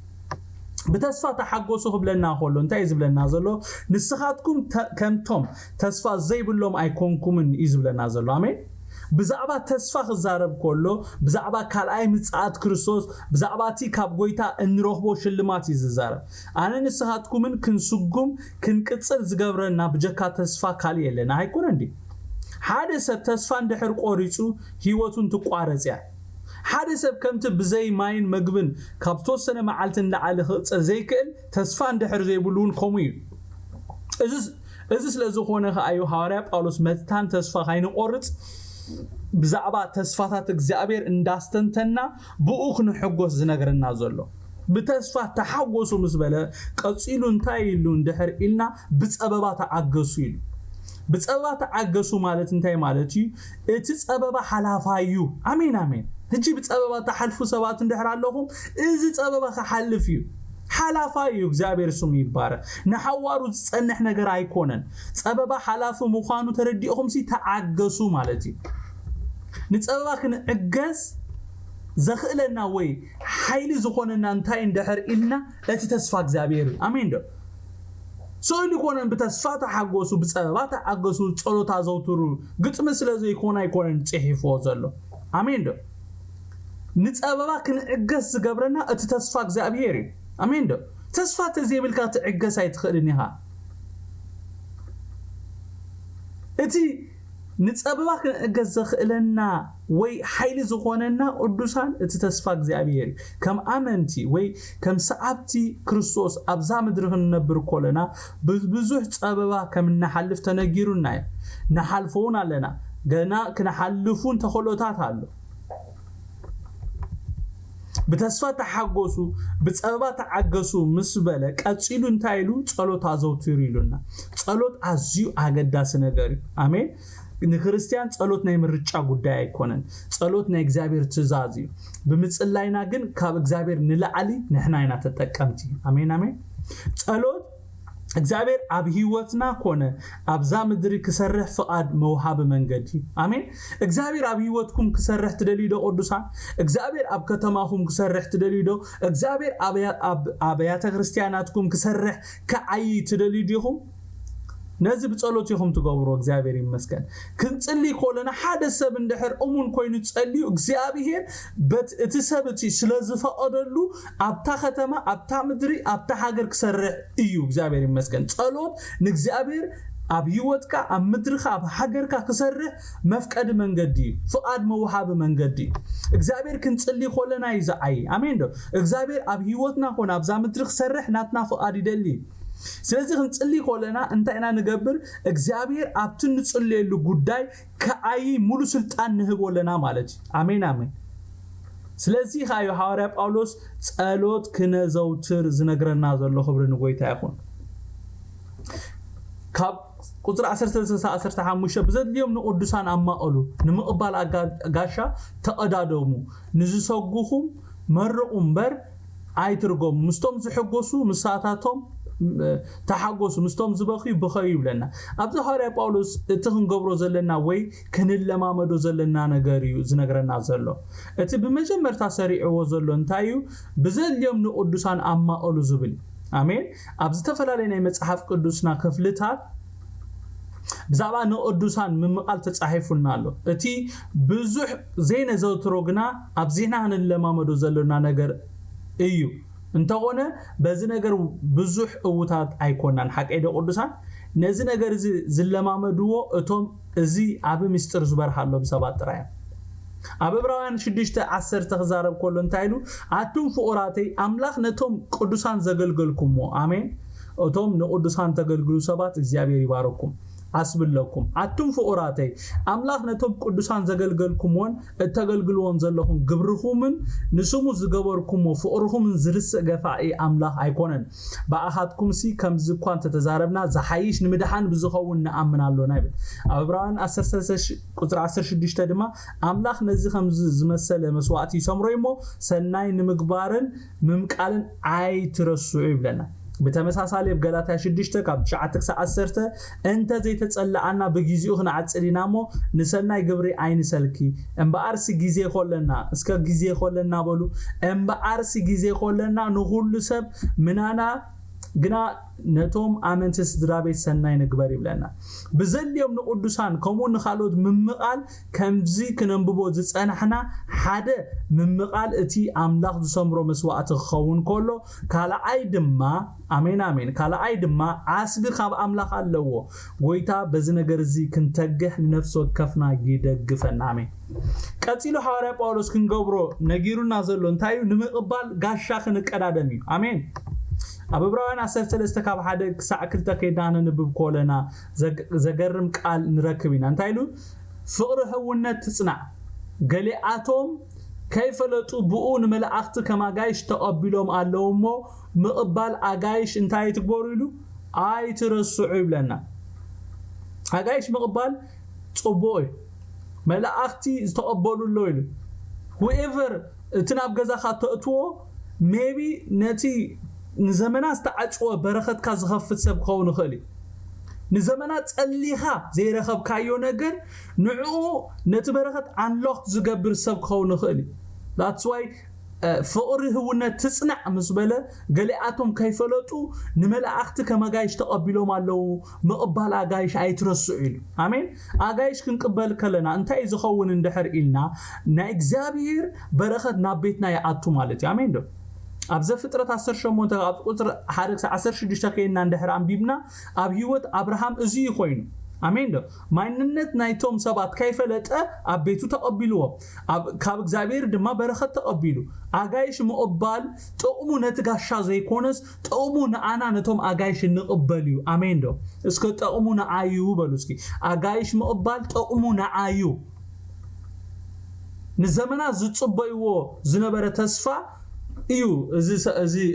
በተስፋ ተሐጎሱ ብለና ሆሎ እንታይ ይዝብለና ዘሎ ንስኻትኩም ከምቶም ተስፋ ዘይብሎም አይኮንኩምን ይዝብለና ዘሎ አሜን ብዛዕባ ተስፋ ክዛረብ ከሎ ብዛዕባ ካልኣይ ምጽኣት ክርስቶስ ብዛዕባቲ ካብ ጎይታ እንረኽቦ ሽልማት ይዝዛረብ ኣነ ንስኻትኩምን ክንስጉም ክንቅጽል ዝገብረና ብጀካ ተስፋ ካል የለና ኣይኮነ እንዴ ሓደ ሰብ ተስፋ እንድሕር ቆሪጹ ህይወቱን ትቋረጽ ያ ሓደ ሰብ ከምቲ ብዘይ ማይን መግብን ካብ ተወሰነ መዓልትን ላዓሊ ክጽል ዘይክእል ተስፋ እንድሕር ዘይብሉን ከምኡ እዩ እዚ ስለዝኾነ ከኣዩ ሐዋርያ ጳውሎስ መትታን ተስፋ ካይንቆርጽ ብዛዕባ ተስፋታት እግዚአብሔር እንዳስተንተና ብኡ ክንሕጎስ ዝነገረና ዘሎ ብተስፋ ተሓጎሱ ምስበለ ቀጺሉ እንታይ ኢሉ እንድሕር ኢልና ብጸበባ ተዓገሱ ኢሉ ብጸበባ ተዓገሱ ማለት እንታይ ማለት እዩ እቲ ጸበባ ሓላፋዩ አሜን አሜን ህጂ ብጸበባ ተሐልፉ ሰባት እንድሕር ኣለኹም እዚ ጸበባ ከሐልፍ እዩ ሓላፋዩ እግዚአብሔር ስሙ ይባረክ ንሐዋሩ ዝጸንሕ ነገር ኣይኮነን ጸበባ ሓላፍ ምዃኑ ተረዲእኹም ሲ ተዓገሱ ማለት እዩ ንጸበባ ክንዕገስ ዘኽእለና ወይ ሓይሊ ዝኾነና እንታይ እንድሕር ኢልና እቲ ተስፋ እግዚአብሔር አሜን ዶ ሶሊ ኮነን በተስፋ ተሐጎሱ በጸበባ ተዓገሱ ጸሎታ ዘውትሩ ግጥም ስለዘይኮን ኣይኮነን ጽሒፎ ዘሎ አሜን ዶ ንጸበባ ክንዕገስ ዝገብረና እቲ ተስፋ እግዚአብሔር አሜን ዶ ተስፋ ተዘይብልካ ትዕገስ ኣይትኽእልን ኢኻ እቲ ንጸበባ ክንዕገስ ዘኽእለና ወይ ሓይሊ ዝኾነና ቅዱሳን እቲ ተስፋ እግዚአብሔር ከም አመንቲ ወይ ከም ሰዓብቲ ክርስቶስ ኣብዛ ምድሪ ክንነብር ኮለና ብዙሕ ጸበባ ከም ንሐልፍ ተነጊሩና ንሐልፎን ኣለና ገና ክንሐልፉን ተኸሎታት ኣሎ በተስፋ ተሐጎሱ በጸበባ ተዓገሱ ምስበለ ቀጽሉ እንታይሉ ጸሎት አዘውትሩ ይሉና ጸሎት አዝዩ አገዳስ ነገር አሜን ንክርስቲያን ጸሎት ናይ ምርጫ ጉዳይ አይኮነን ጸሎት ናይ እግዚአብሔር ትእዛዝ እዩ በምጽላይና ግን ካብ እግዚአብሔር ንላዕሊ ንሕና ኢና ተጠቀምቲ አሜን አሜን ጸሎት እግዚአብሔር ኣብ ህይወትና ኮነ ኣብዛ ምድሪ ክሰርሕ ፍቃድ መውሃብ መንገዲ አሜን እግዚአብሔር ኣብ ህይወትኩም ክሰርሕ ትደሊዶ ቅዱሳን እግዚአብሔር ኣብ ከተማኩም ክሰርሕ ትደሊዶ እግዚአብሔር ኣብያተ ክርስቲያናትኩም ክሰርሕ ከዓይ ትደሊዲኩም ነዚ ብጸሎት ይኹም ትገብሩ እግዚአብሔር ይመስገን ክንጽሊ ኮለና ሓደ ሰብ እንድሕር እሙን ኮይኑ ጸልዩ እግዚአብሔር እቲ ሰብቲ ስለዝፈቀደሉ ኣብታ ከተማ ኣብታ ምድሪ ኣብታ ሃገር ክሰርሕ እዩ እግዚአብሔር ይመስገን ጸሎት ንእግዚአብሔር ኣብ ህይወትካ ኣብ ምድርካ ኣብ ሃገርካ ክሰርሕ መፍቀድ መንገዲ ፍቃድ መውሃብ መንገዲ እግዚአብሔር ክንጽሊ ኮለና ይዛዓይ አሜን ዶ እግዚአብሔር ኣብ ህይወትና ኮነ ኣብዛ ምድሪ ክሰርሕ ናትና ፍቃድ ይደሊ ስለዚህ ክንጽሊ ኮለና እንታይና ንገብር እግዚአብሔር ኣብቲ ንጽልየሉ ጉዳይ ከአይ ሙሉ ስልጣን ንህቦለና ማለት አሜን አሜን ስለዚህ ሃዩ ሐዋርያ ጳውሎስ ጸሎት ክነዘውትር ዝነግረና ዘሎ ክብር ንጎይታ ይኹን ካብ ቁጥር 13-15 በዘድልዮም ንቅዱሳን አማቀሉ ንምቅባል ጋሻ ተቀዳደሙ ንዝሰጉኹም መርቁም በር አይትርጎም ምስቶም ዝሕጎሱ ምሳታቶም ተሐጎሱ ምስቶም ዝበኺ ብኸዩ ይብለና ኣብዛ ሐዋርያ ጳውሎስ እቲ ክንገብሮ ዘለና ወይ ክንለማመዶ ዘለና ነገር እዩ ዝነግረና ዘሎ እቲ በመጀመርታ ሰሪዕዎ ዘሎ እንታይ እዩ በዘልዮም ንቅዱሳን አማቀሉ ዝብል አሜን ኣብ ዝተፈላልየ ናይ መጽሓፍ ቅዱስና ክፍልታት ብዛዕባ ንቅዱሳን ምምቃል ተጻሒፉና ኣሎ እቲ ብዙሕ ዘይነዘውትሮ ግና ኣብ ዜና ክንለማመዶ ዘለና ነገር እዩ እንተኾነ በዚ ነገር ብዙሕ እውታት ኣይኮናን ሓቀይደ ቅዱሳን ነዚ ነገር ዝለማመድዎ እቶም እዚ ኣብ ምስጢር ዝበርሃሎም ሰባት ጥራይ ኣብ ዕብራውያን 6:10 ክዛረብ ከሎ እንታይ ኢሉ ኣቱም ፍቁራተይ አምላኽ ነቶም ቅዱሳን ዘገልገልኩሞ አሜን እቶም ንቅዱሳን ተገልግሉ ሰባት እግዚአብሔር ይባረኩም አስብለኩም አቱም ፍቁራተይ አምላኽ ነቶም ቅዱሳን ዘገልገልኩሞን እተገልግልዎን ዘለኹም ግብርኹምን ንስሙ ዝገበርኩሞ ፍቁርኹምን ዝርስዕ ገፋኢ አምላኽ ኣይኮነን ባኣኻትኩም ሲ ከምዚ እንኳን ተተዛረብና ዝሓይሽ ንምድሓን ብዝኸውን ንኣምናለና ይብል ኣብ ዕብራውያን 10:16 ድማ አምላኽ ነዚ ከምዚ ዝመሰለ መስዋዕቲ ይሰምሮ እሞ ሰናይ ንምግባርን ምምቃልን ኣይትረስዑ ይብለና በተመሳሳለ በገላትያ 6 ካብ 9-10 እንተ ዘይተጸላዓና በጊዜኡ ክንዓጽሊናሞ ንሰናይ ግብሪ ኣይንሰልኪ እምበኣርሲ ጊዜ ኮለና እስከ ጊዜ ኮለና በሉ እምበኣርሲ ጊዜ ኮለና ንሁሉ ሰብ ምናና ግና ነቶም ኣመንትስ ድራቤት ሰናይ ንግበር ይብለና ብዘልዮም ንቅዱሳን ከምኡ ንኻልኦት ምምቃል ከምዚ ክነንብቦ ዝጸናሕና ሓደ ምምቃል እቲ ኣምላኽ ዝሰምሮ መስዋዕቲ ክኸውን ከሎ ካልኣይ ድማ ኣሜን ኣሜን ካልኣይ ድማ ዓስቢ ካብ ኣምላኽ ኣለዎ ጎይታ በዚ ነገር እዚ ክንተግህ ንነፍስ ወከፍና ይደግፈና ኣሜን ቀፂሉ ሐዋርያ ጳውሎስ ክንገብሮ ነጊሩና ዘሎ እንታይ ንምቕባል ጋሻ ክንቀዳደም እዩ ኣሜን ኣብ ዕብራውያን 13 ካብ 1 ክሳዕ 2 ከይዳና ንብብ ኮለና ዘገርም ቃል ንረክብ ኢና እንታይ ኢሉ ፍቕሪ ህውነት ትጽናዕ ገሊኣቶም ከይፈለጡ ብኡ ንመላእኽቲ ከማጋይሽ ተቐቢሎም ኣለውሞ ምቕባል ኣጋይሽ እንታይ ትግበሩ ኢሉ ኣይትረስዑ ይብለና ኣጋይሽ ምቕባል ጽቡቕ እዩ መላእኽቲ ዝተቐበሉሎ ኢሉ whoever እትናብ ገዛኻ ተእትዎ maybe ነቲ ንዘመናት ተዓጽወ በረኸትካ ዝኸፍት ሰብ ክኸውን ይኽእል ንዘመናት ጸሊኻ ዘይረኸብካዮ ነገር ንዕኡ ነቲ በረኸት አንሎክ ዝገብር ሰብ ክኸውን ይኽእል that's why ፍቕሪ ህውነት ትጽናዕ ምስ በለ ገሊኣቶም ከይፈለጡ ንመላእኽቲ ከመጋይሽ ተቐቢሎም ኣለዉ ምቕባል ኣጋይሽ ኣይትረስዑ ኢሉ ኣሜን ኣጋይሽ ክንቅበል ከለና እንታይ ዝኸውን እንድሕር ኢልና ናይ እግዚአብሔር በረኸት ናብ ቤትና ይኣቱ ማለት እዩ ኣሜን ዶ ኣብ ዘፍጥረት 18 ኣብ ቁጥር 1-16 ከይና እንድሕር አንቢብና ኣብ ህይወት አብርሃም እዚ ይኮይኑ ኣሜን ዶ ማንነት ናይቶም ሰባት ከይፈለጠ ኣብ ቤቱ ተቐቢልዎ ካብ እግዚአብሔር ድማ በረኸት ተቐቢሉ ኣጋይሽ ምቕባል ጥቕሙ ነቲ ጋሻ ዘይኮነስ ጥቕሙ ንኣና ነቶም ኣጋይሽ ንቕበል እዩ ኣሜን ዶ እስከ ጥቕሙ ንዓዩ በሉ እስኪ ኣጋይሽ ምቕባል ጥቕሙ ንዓዩ ንዘመናት ዝጽበይዎ ዝነበረ ተስፋ እዩ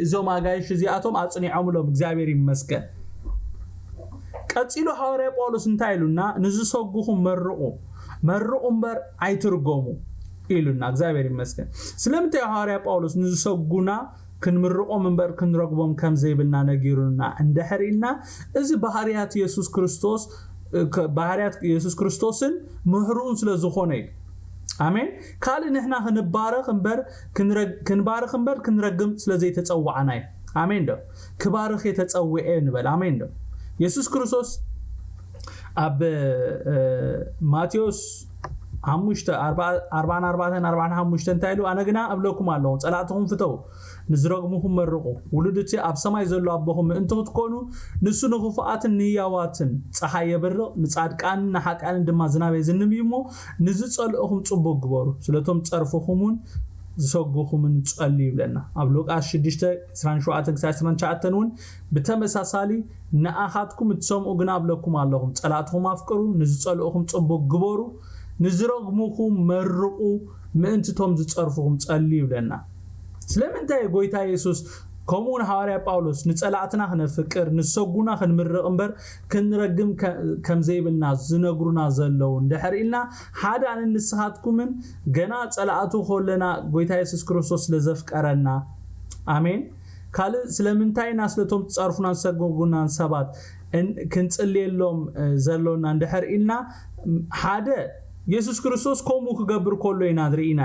እዞም ኣጋይሽ እዚኣቶም ኣጽኒዖምሎም እግዚአብሔር ይመስገን ቀፂሉ ሐዋርያ ጳውሎስ እንታይ ኢሉና ንዝሰጉኹም መርቁ እምበር ኣይትርጎሙ ኢሉና እግዚአብሔር ይመስገን ስለምንታይ ሐዋርያ ጳውሎስ ንዝሰጉና ክንምርቆም እምበር ክንረግቦም ከም ዘይብልና ነጊሩና እንደሕሪና እዚ ባህርያት ኢየሱስ ክርስቶስን ምህሩን ስለዝኾነ አሜን ካል ንሕና ክንባረኽ እምበር ክንረግም ስለዘይ ተጸዋዓና አሜን ዶ ክባርኽ የተጸውዐ ንበል አሜን ዶ ኢየሱስ ክርስቶስ ኣብ ማቴዎስ 5:44-45 እንታይ ኢሉ ኣነ ግና ኣብለኩም ኣለኹ ጸላእትኩም ፍተው ንዝረግሙኩም መርቁ ውሉድቲ ኣብ ሰማይ ዘሎ ኣቦኹም ምእንቲ ክትኮኑ ንሱ ንኽፉኣትን ንህያዋትን ፀሓይ የብርቕ ንጻድቃን ንሓጥያንን ድማ ዝናብ የዝንብ እሞ ንዝጸልእኹም ጽቡቕ ግበሩ ስለቶም ጸርፍኹምን ዝሰጉኹምን ጸልዩ ይብለና ኣብ ሉቃስ 6:27-29 ውን ብተመሳሳሊ ንኣኻትኩም እትሰምዑ ግና ኣብለኩም ኣለኹም ጸላእትኩም ኣፍቅሩ ንዝጸልእኹም ጽቡቕ ግበሩ ንዝረግሙኹም መርቁ ምእንትቶም ዝጸርፍኹም ጸልዩ ይብለና ስለምንታይ ጎይታ ኢየሱስ ከምኡን ሐዋርያ ጳውሎስ ንጸላእትና ክነፍቅር ንሰጉና ክንምርቕ እምበር ክንረግም ከም ዘይብልና ዝነግሩና ዘለው እንደሕሪልና ሓደ አንንስኻትኩምን ገና ጸላእቱ ኾለና ጎይታ ኢየሱስ ክርስቶስ ለዘፍቀረና አሜን ካል ስለምንታይና ስለቶም ጸርፉና ሰጉጉና ሰባት ክንጽልየሎም ዘሎና እንደሕሪልና ሓደ ኢየሱስ ክርስቶስ ኮሙ ክገብር ከሎ ኢና ድሪኢና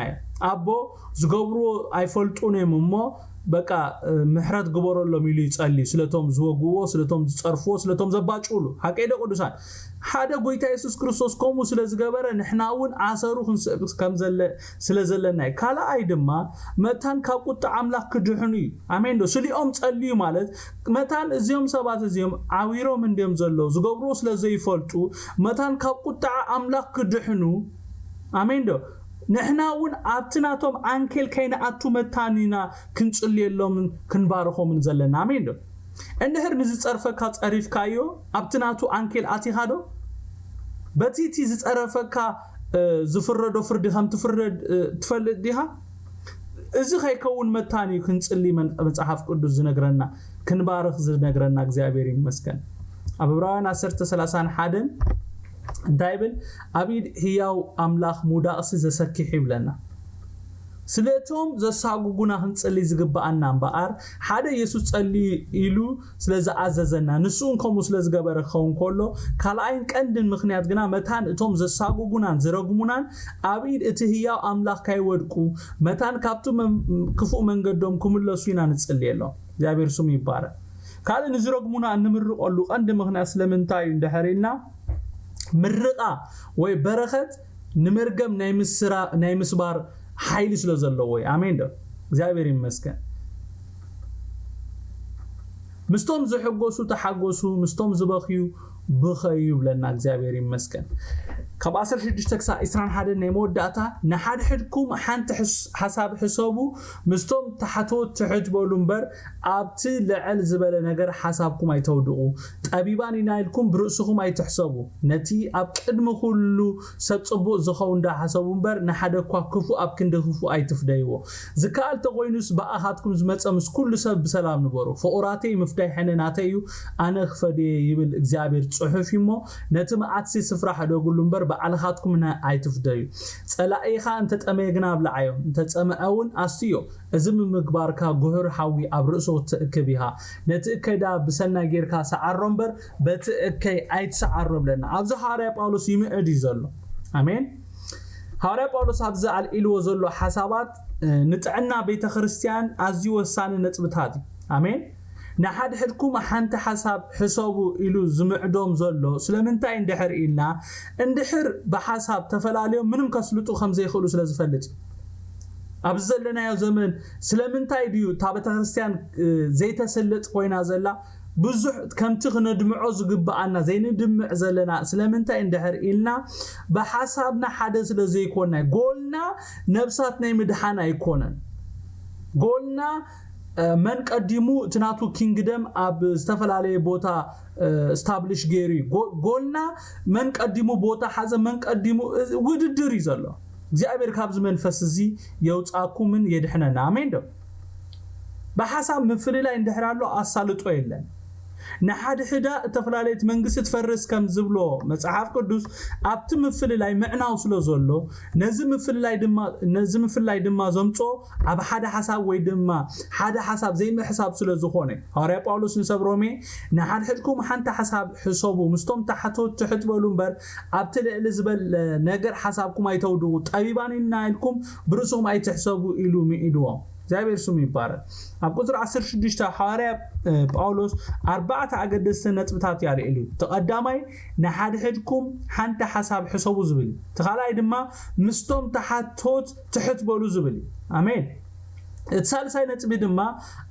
አቦ ዝገብሩ ኣይፈልጡን እሞ በቃ ምሕረት ግበረሎም ኢሉ ይጸሊ ስለቶም ዝወግዎ ስለቶም ዝጸርፍዎ ስለቶም ዘባጭሉ ሓቀይደ ቅዱሳን ሓደ ጎይታ ኢየሱስ ክርስቶስ ኮሙ ስለዝገበረ ንሕናውን ዓሰሩ ከም ስለዘለና ካልኣይ ድማ መታን ካብ ቁጣ አምላኽ ክድሕኑ አሜን ዶ ስሊኦም ጸልዩ ማለት መታን እዚኦም ሰባት እዚኦም ዓዊሮም እንዲም ዘለው ዝገብሩ ስለዘይፈልጡ መታን ካብ ቁጣ አምላኽ ክድሕኑ አሜን ዶ ንሕናውን ኣብትናቶም አንኬል ከይነኣቱ መታኒና ክንጽልየሎም ክንባርኾምን ዘለና አሜን ዶ እንድሕር ንዝጸርፈካ ጸሪፍካዮ ኣብትናቱ አንኬል ኣቲኻዶ በቲቲ ዝጸረፈካ ዝፍረዶ ፍርዲ ከም ትፍረድ ትፈልጥ ዲኻ እዚ ከይከውን መታኒ ክንጽሊ መጽሓፍ ቅዱስ ዝነግረና ክንባርኽ ዝነግረና እግዚአብሔር ይመስገን ኣብ ዕብራውያን 10:31 እንታይ ብል አቢድ ህያው አምላኽ ሙዳቕሲ ዘሰኪሕ ይብለና ስለቶም ዘሳጉጉና ክንጽሊ ዝግባአና እምበኣር ሓደ ኢየሱስ ጸሊ ኢሉ ስለዝኣዘዘና ንሱን ከምኡ ስለዝገበረ ኸውን ከሎ ካልኣይን ቀንድን ምኽንያት ግና መታን እቶም ዘሳጉጉናን ዝረግሙናን አቢድ እቲ ህያው አምላኽ ካይወድቁ መታን ካብቱ ክፉእ መንገዶም ክምለሱ ኢና ንጽልየሎም እግዚአብሔር ስሙ ይባረክ قال نزرقمنا نمرق قالو قند مخنا سلمنتاي اندحرينا مرقا وي برخت نمرقم ناي مسبار حيل سلازلو وي امين دو እግዚአብሔር ይመስገን مستوم زحقوسو تحقوسو مستوم زبخيو بخيو لنا እግዚአብሔር ይመስገን كاب 16 تكسا إسران حدا نيمود داتا نحد حدكم حانت حساب حسابو مستوم تحتو تحت بولنبر ابتي لعل زبل نجر حسابكم اي تودقو طبيبان ينايلكم برؤسكم اي تحسبو نتي اب قدم كله سبصبو زخون دا حسابو بر نحد كوا كفو اب كند كفو اي تفدايو زكال تقوينوس باهاتكم زمصمس كل سب بسلام نبرو فوراتي مفتاح حنناتيو انا خفدي يبل እግዚአብሔር ጽሑፍ ይሞ ነትማዓትሲ ስፍራ حدا قولنبر بعلخاتكم هنا عيتفدايو صلايخا انت تميغنا بلعيو انت صمعون استيو ازم مغباركا غهر حاوي ابرسو تكبيها نتكدا بسنا غيركا سعرمبر بتكي ايتسعرب لنا ابز حاريا ጳውሎስ ይምዕድ ይዘሎ አሜን حاريا ጳውሎስ ابز አልኢሉ ዘሎ حسابات نطعنا ቤተ ክርስቲያን አዝዩ ወሳነ ነጥብታት አሜን نحد حدكم حانت حساب حسابو إلو زمعدوم زلو سلمنتاي اندحر إلنا اندحر بحساب تفلاليو منم كسلطو خمزي يخلو سلازفلت أبزلنا يا زمن سلمنتاي ديو تابت خريستيان زي تسلط قوينا زلا بزح كم تغنى دمعو زقبعنا زي ندمع زلنا سلمنتاي اندحر إلنا بحسابنا حدث لزي يكوننا قولنا نفساتنا يمدحانا يكونن قولنا من قديمو تناتو كينغدم اب استفلالي بوتا استابليش غيري قولنا من قديمو بوتا حزه من قديمو وددر يزلو እግዚአብሔር ካብዝ መንፈስ እዚ የውጻኩምን የድህነና አሜን ዶ በሐሳብ ምፍል ላይ እንደህራሎ አሳልጦ የለን نحد حدا تفلاليت منغست تفرس كم زبلو مصحف قدوس ابت مفل لاي معناو سلو زلو نزم فلاي دما زمصو اب حدا حساب وي دما حدا حساب زي ما حساب سلو زخونه حاريا ጳውሎስ ንሰብሮሜ نحد حدكم حنت حساب حسابو مستوم تحت بولنبر ابت لعل زبل ነገር حسابكم ايتودو طبيباننا يلكم برسوم اي تحسبوا الو ميدو እግዚአብሔር ስሙ ይባረክ አብ ቁጥር 16 حاريا ጳውሎስ 4 አገደስተ ነጥብታት ያለሉ ተቀዳማይ نحد حدكم حنت حساب حسابو ዝብል ተኻላይ ድማ ምስቶም ተሓቶት ትሕት በሉ ዝብል አሜን الثالثاي نطب دما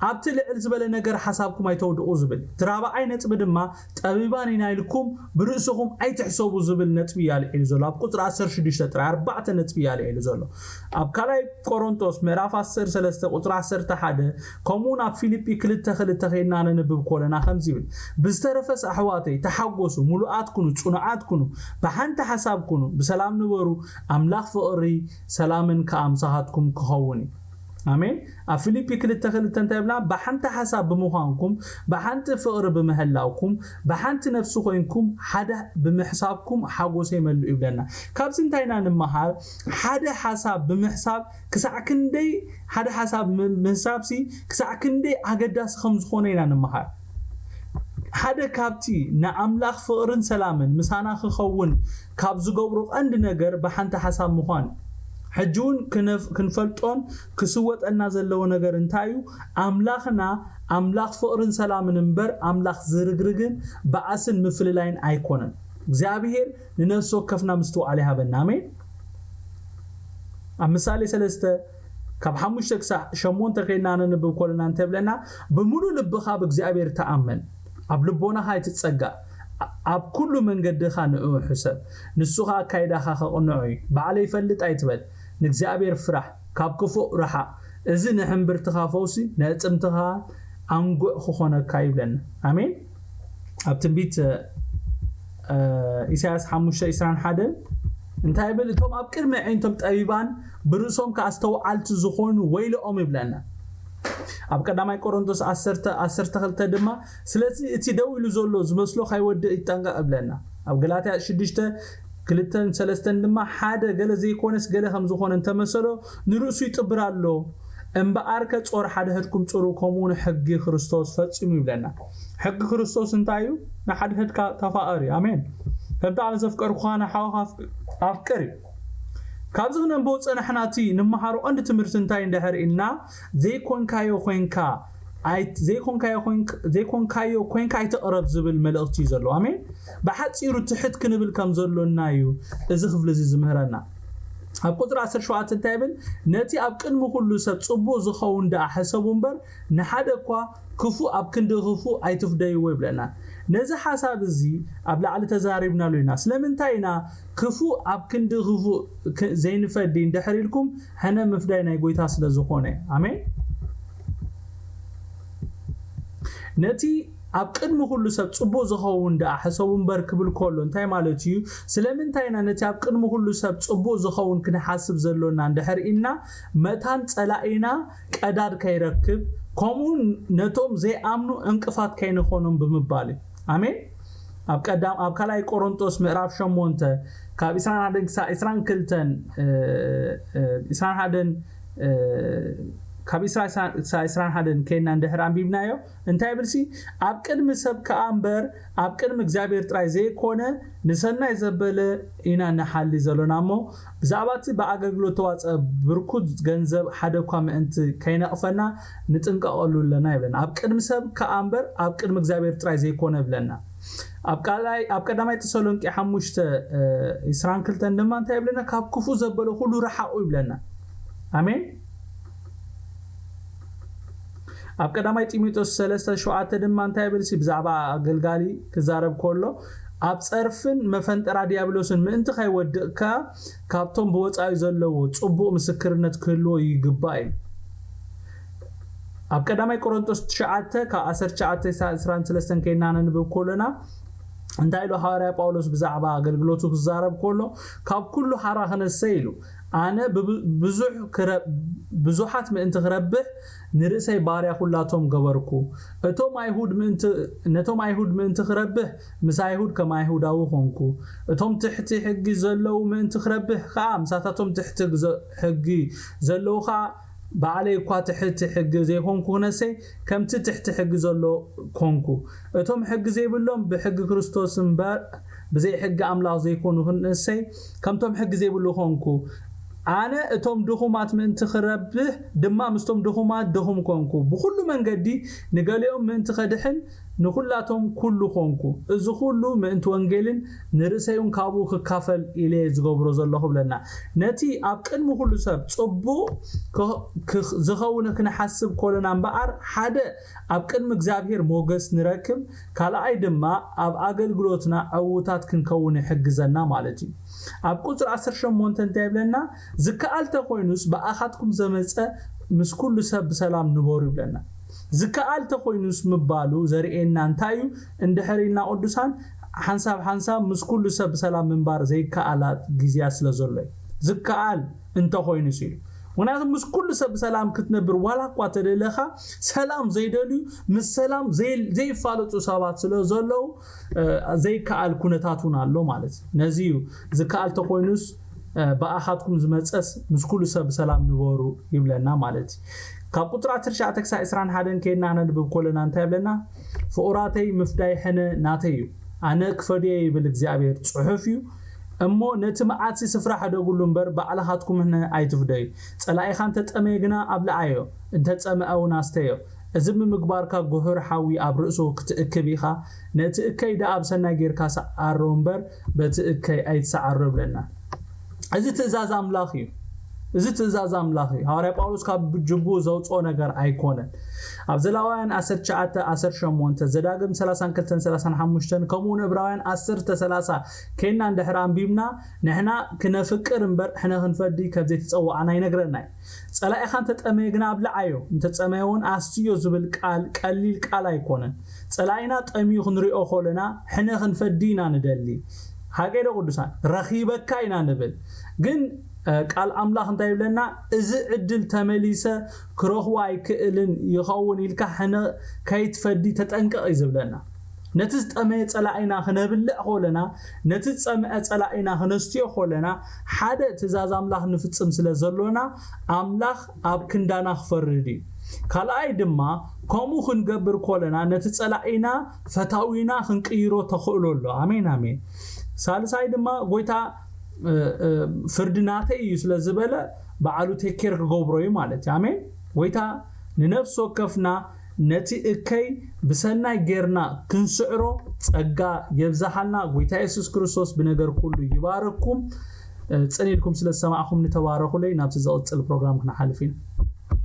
ابت لعل زبل ነገር حسابكم ايتودقو زبل ترابعاي نطب دما طبيبان ينايلكم برؤسكم اي تحسبوا زبل نطب يال الزلو اب قطر 16 ترى 4 نطب يال الزلو اب كلاي قرنطوس ምዕራፍ 10 3 قطر 10 1 كومونا فيليبي كلته خلته خينا ننبب كولنا خمزيل بزترفس احواتي تحقوسوا ملؤاتكم صنعاتكم بحنت حسابكم بسلام نبرو املاح فقري سلامن كامساحاتكم كهوني آمين أفيليبي كل التخلي تنتبنا بحنت حساب بمخانكم بحنت فقر بمهلاوكم بحنت نفسكم حدا بمحسابكم حاجوسي ملو إبلنا كابسين تاينا نمحال حدا حساب بمحساب كساكندي حدا حساب بمحسابسي كساكندي أقداس خمس خونينا نمحال حدا كابتي نعملاخ فقرن سلامن مسانا خخون كابزو قبرق عند نجر بحنت حساب مخان حجون كنفلطون كسوت أن زلوا نجار انتايو أملاخنا أملاخ فقرن سلام نمبر أملاخ زرقرقن بعسن مفللاين أيقونن እግዚአብሔር لنفسه كفنا مستو عليها بالنامي أمثالي سلسته كاب حموش تكسا شمون تخينا ننبو كلنا انتبلنا بمولو لبخا بእግዚአብሔር تأمن أبلبونا هاي تتسقى أب كل من قدخا نعو حسب نسوخا كايداخا خقنعوي بعلي يفلت أيتبل نግዚአብሔር فرح كاب كفو رحا إذن حنبر تخافوسي نأتمتها أنقع خخونا كايبلن آمين أبتنبيت إساس حموشة إسران حدا انتهي بلتهم أبكر معينتم تقريبان برسوم كأستوعلت زخون ويل أمي بلنا أبقى داماي كورنثوس 10 خلته دما سلازي اتي دويلو زولو زمسلو خايود يتنقا قبلنا أب غلاطيا 6 كلتن سلستن دما حدا قال زي كونس قال خمس زخون انت مسلو نرؤسو يطبرالو امبارك صور حدا هدكم صورو كومون حق كريستوس فصمو يبلنا حق كريستوس انتايو نحد هدك تفاقري امين فبدا على زفقر خوانا حاوها افكري كابزغنا بوصنا حناتي نمحارو عند تمرت انتاي اندهر إلنا زي كونكايو خوينكا ايت زيكون كايو كوين كاي تقرب زبل ملأختي زلو امين بحصيرو تحت كنبل كم زلونا يو اذا خفل زي زمهرنا اب قدر 17 تابل نتي اب قدم كل سب صبو زخون دا حسبو امبر نحده كوا كفو اب كند خفو ايتفداي وي بلنا نزي حساب زي اب لعل تزاربنا لنا سلمنتاينا كفو اب كند خفو زين فدين دحريلكم حنا مفداينا يغويتا سلازخونه امين نتي اب قدم كل سب صبو زخون دا حسبو امبر كبل كولو انتاي مالتيو سلمنتاينا نتي اب قدم كل سب صبو زخون كنحاسب زلونا اندحرينا متان صلاينا قداد كيركب كومون نتوم زي امنو انقفات كاينخونم بمبالي امين اب قدام اب كلاي قرنطوس مዕራፍ 8 ካብ 21 ክልተን 21 ካብ 21 ከና እንደህር አንቢብናዮ እንታይ ብልሲ ኣብ ቅድም ሰብ ከአምበር ኣብ ቅድም እግዚአብሔር ጥራይ ዘይኮነ ንሰናይ ዘበለ ኢና ነሐሊ ዘሎናሞ ብዛዕባቲ በአገልግሎት ተዋጸ ብርኩት ገንዘብ ሓደ ኳ ምእንቲ ከይነቅፈና ንጥንቀቀሉ ለና ይብለና ኣብ ቅድም ሰብ ከአምበር ኣብ ቅድም እግዚአብሔር ጥራይ ዘይኮነ ብለና ኣብ ቀዳማይ ተሰሎንቄ 5 22 ድማ እንታይ ይብለና ካብ ክፉ ዘበለ ሁሉ ረሓቁ ይብለና አሜን ኣብ ቀዳማይ ጢሞቴዎስ 3:7 ድማ እንታይ ይብልሲ ብዛዕባ አገልጋሊ ክዛረብ ኮሎ ኣብ ጸርፍን መፈንጠራ ዲያብሎስን ምእንቲ ከይወድቕካ ካብቶም በወጻይ ዘለው ጽቡቕ ምስክርነት ክህልዎ ይግባእ ኣብ ቀዳማይ ቆሮንቶስ 9 ከ19-23 ከና ንብብ ኮለና እንታይ ኢሉ ሐዋርያ ጳውሎስ ብዛዕባ አገልግሎቱ ክዛረብ ኮሎ ካብ ኩሉ ሓራ ክነሰይሉ አነ ብዙሓት ምእንቲ ክረብሕ ንርእሰይ ባርያ ሁላቶም ገበርኩ እቶም አይሁድ ምእንቲ ክረብሕ ምስ አይሁድ ከም አይሁዳዊ ኾንኩ እቶም ትሕቲ ሕጊ ዘለው ምእንቲ ክረብሕ ከዓ ምሳታቶም ትሕቲ ሕጊ ዘለው ከዓ بعلي قات حت حق زي هونكو نسي كم تحت حق زلو كونكو اتم حق زي بلهم بحق كريستوس مبار بزي حق املاح زي كونو نسي كم تم حق زي بلو هونكو انا اتم دخومات من تخربه دما مستم دخومات دخوم كونكو بكل منقدي نقاليهم من تخدحن نخلاتهم كله خونكو إذا كله من توانجيلن نرسيون كابو كافل إليه زغبرو زلهم لنا نتي أبكن مخل سب صبو زخونا كنا حسب كلنا بقر حدا أبكن مجزابير موجس نركب كلا أيضا ما أب أقل قلوتنا أوتات كن كون حجزنا مالتي أبكتر 10 شمون تنتهي لنا زكال تقوينوس بأخذكم زمزة مس كل سب سلام نبوري لنا زكال تقوينوس مبالو زرينا انتايو اندحرينا قدسان حنساب مس كل سب سلام منبار زي كالات جزياس لزولي زكال انت قوينوس ونحن مس كل سب سلام كتنبر ولا قوات للخا سلام زي دليو مس سلام زي فالتو سابات لزولو زي كال كونتاتون الله مالت نزيو زكال تقوينوس بأخذكم زمزة مس كل سب سلام نبورو يبلنا مالتي ካብ ቁጥር 19-21 ከና ንብብ ኮለና እንታይ ብለና ፍቁራተይ ምፍዳይ ሕነ ናተዩ ኣነ ክፈድየ ይብል እግዚአብሔር ጽሑፍ እዩ እሞ ነቲ መዓሲ ስፍራ ሓደጉሉ እምበር ባዕላኻትኩም ሕነ ኣይትፍደዩ ጸላኢኻን ተጠመየ ግና ኣብልዓዮ እንተጸመአውን ኣስተዮ እዚ ምግባርካ ጉህር ሓዊ ኣብ ርእሱ ክትእክብ ኢኻ ነቲ እከይ ዳ ኣብ ሰናይ ጌርካ ሰዓሮ እምበር በቲ እከይ ኣይትሰዓሮ ብለና እዚ ትእዛዝ ኣምላኽ እዩ እዚ ትእዛዝ ኣምላኽ ሐዋርያ ጳውሎስ ካብ ጅቡ ዘውጾ ነገር ኣይኮነን ኣብ ዘላውያን 19-18 ዘዳግም 32-35 ከምኡን ዕብራውያን 10-30 ከና እንደሕር አንቢብና ንሕና ክነፍቅር እምበር ሕነ ክንፈዲ ከብ ዘይተጸዋዕና ይነግረና ጸላኢኻን ተጠመየ ግና ኣብልዓዮ እንተጸመየውን ኣስትዮ ዝብል ቃል ቀሊል ቃል ኣይኮነን ጸላኢና ጠሚዩ ክንሪኦ ኾለና ሕነ ክንፈዲና ንደሊ ሃገደ ቅዱሳን ረኺበካ ኢና ንብል ግን قال أملاخ انت يبلنا إذا عدل تمليسة كروهواي كإلن يخون يلك حنا كيت فدي تتأنقع يزبلنا نتست أميت ألاقينا خنبلع خولنا نتست أميت ألاقينا خنستيو خولنا حدا تزاز أملاخ نفتسم سلزلونا أملاخ أب كندانا خفردي قال أيدما كمو خنقبر خولنا نتست ألاقينا فتاوينا خنقيرو تخولو له آمين آمين سالس أيدما قويتا فردناته يسلزبله بعلو تكير غوبروي مالتي امين ويتا ننفس وكفنا نتي إكي بسنا جيرنا كنسعرو تأجا يبزحلنا ويتا يسوع كريستوس بنجر كله يبارككم تسألينكم سلا سماعكم نتباركوا لي نابت زقت البرنامج كنا حالفين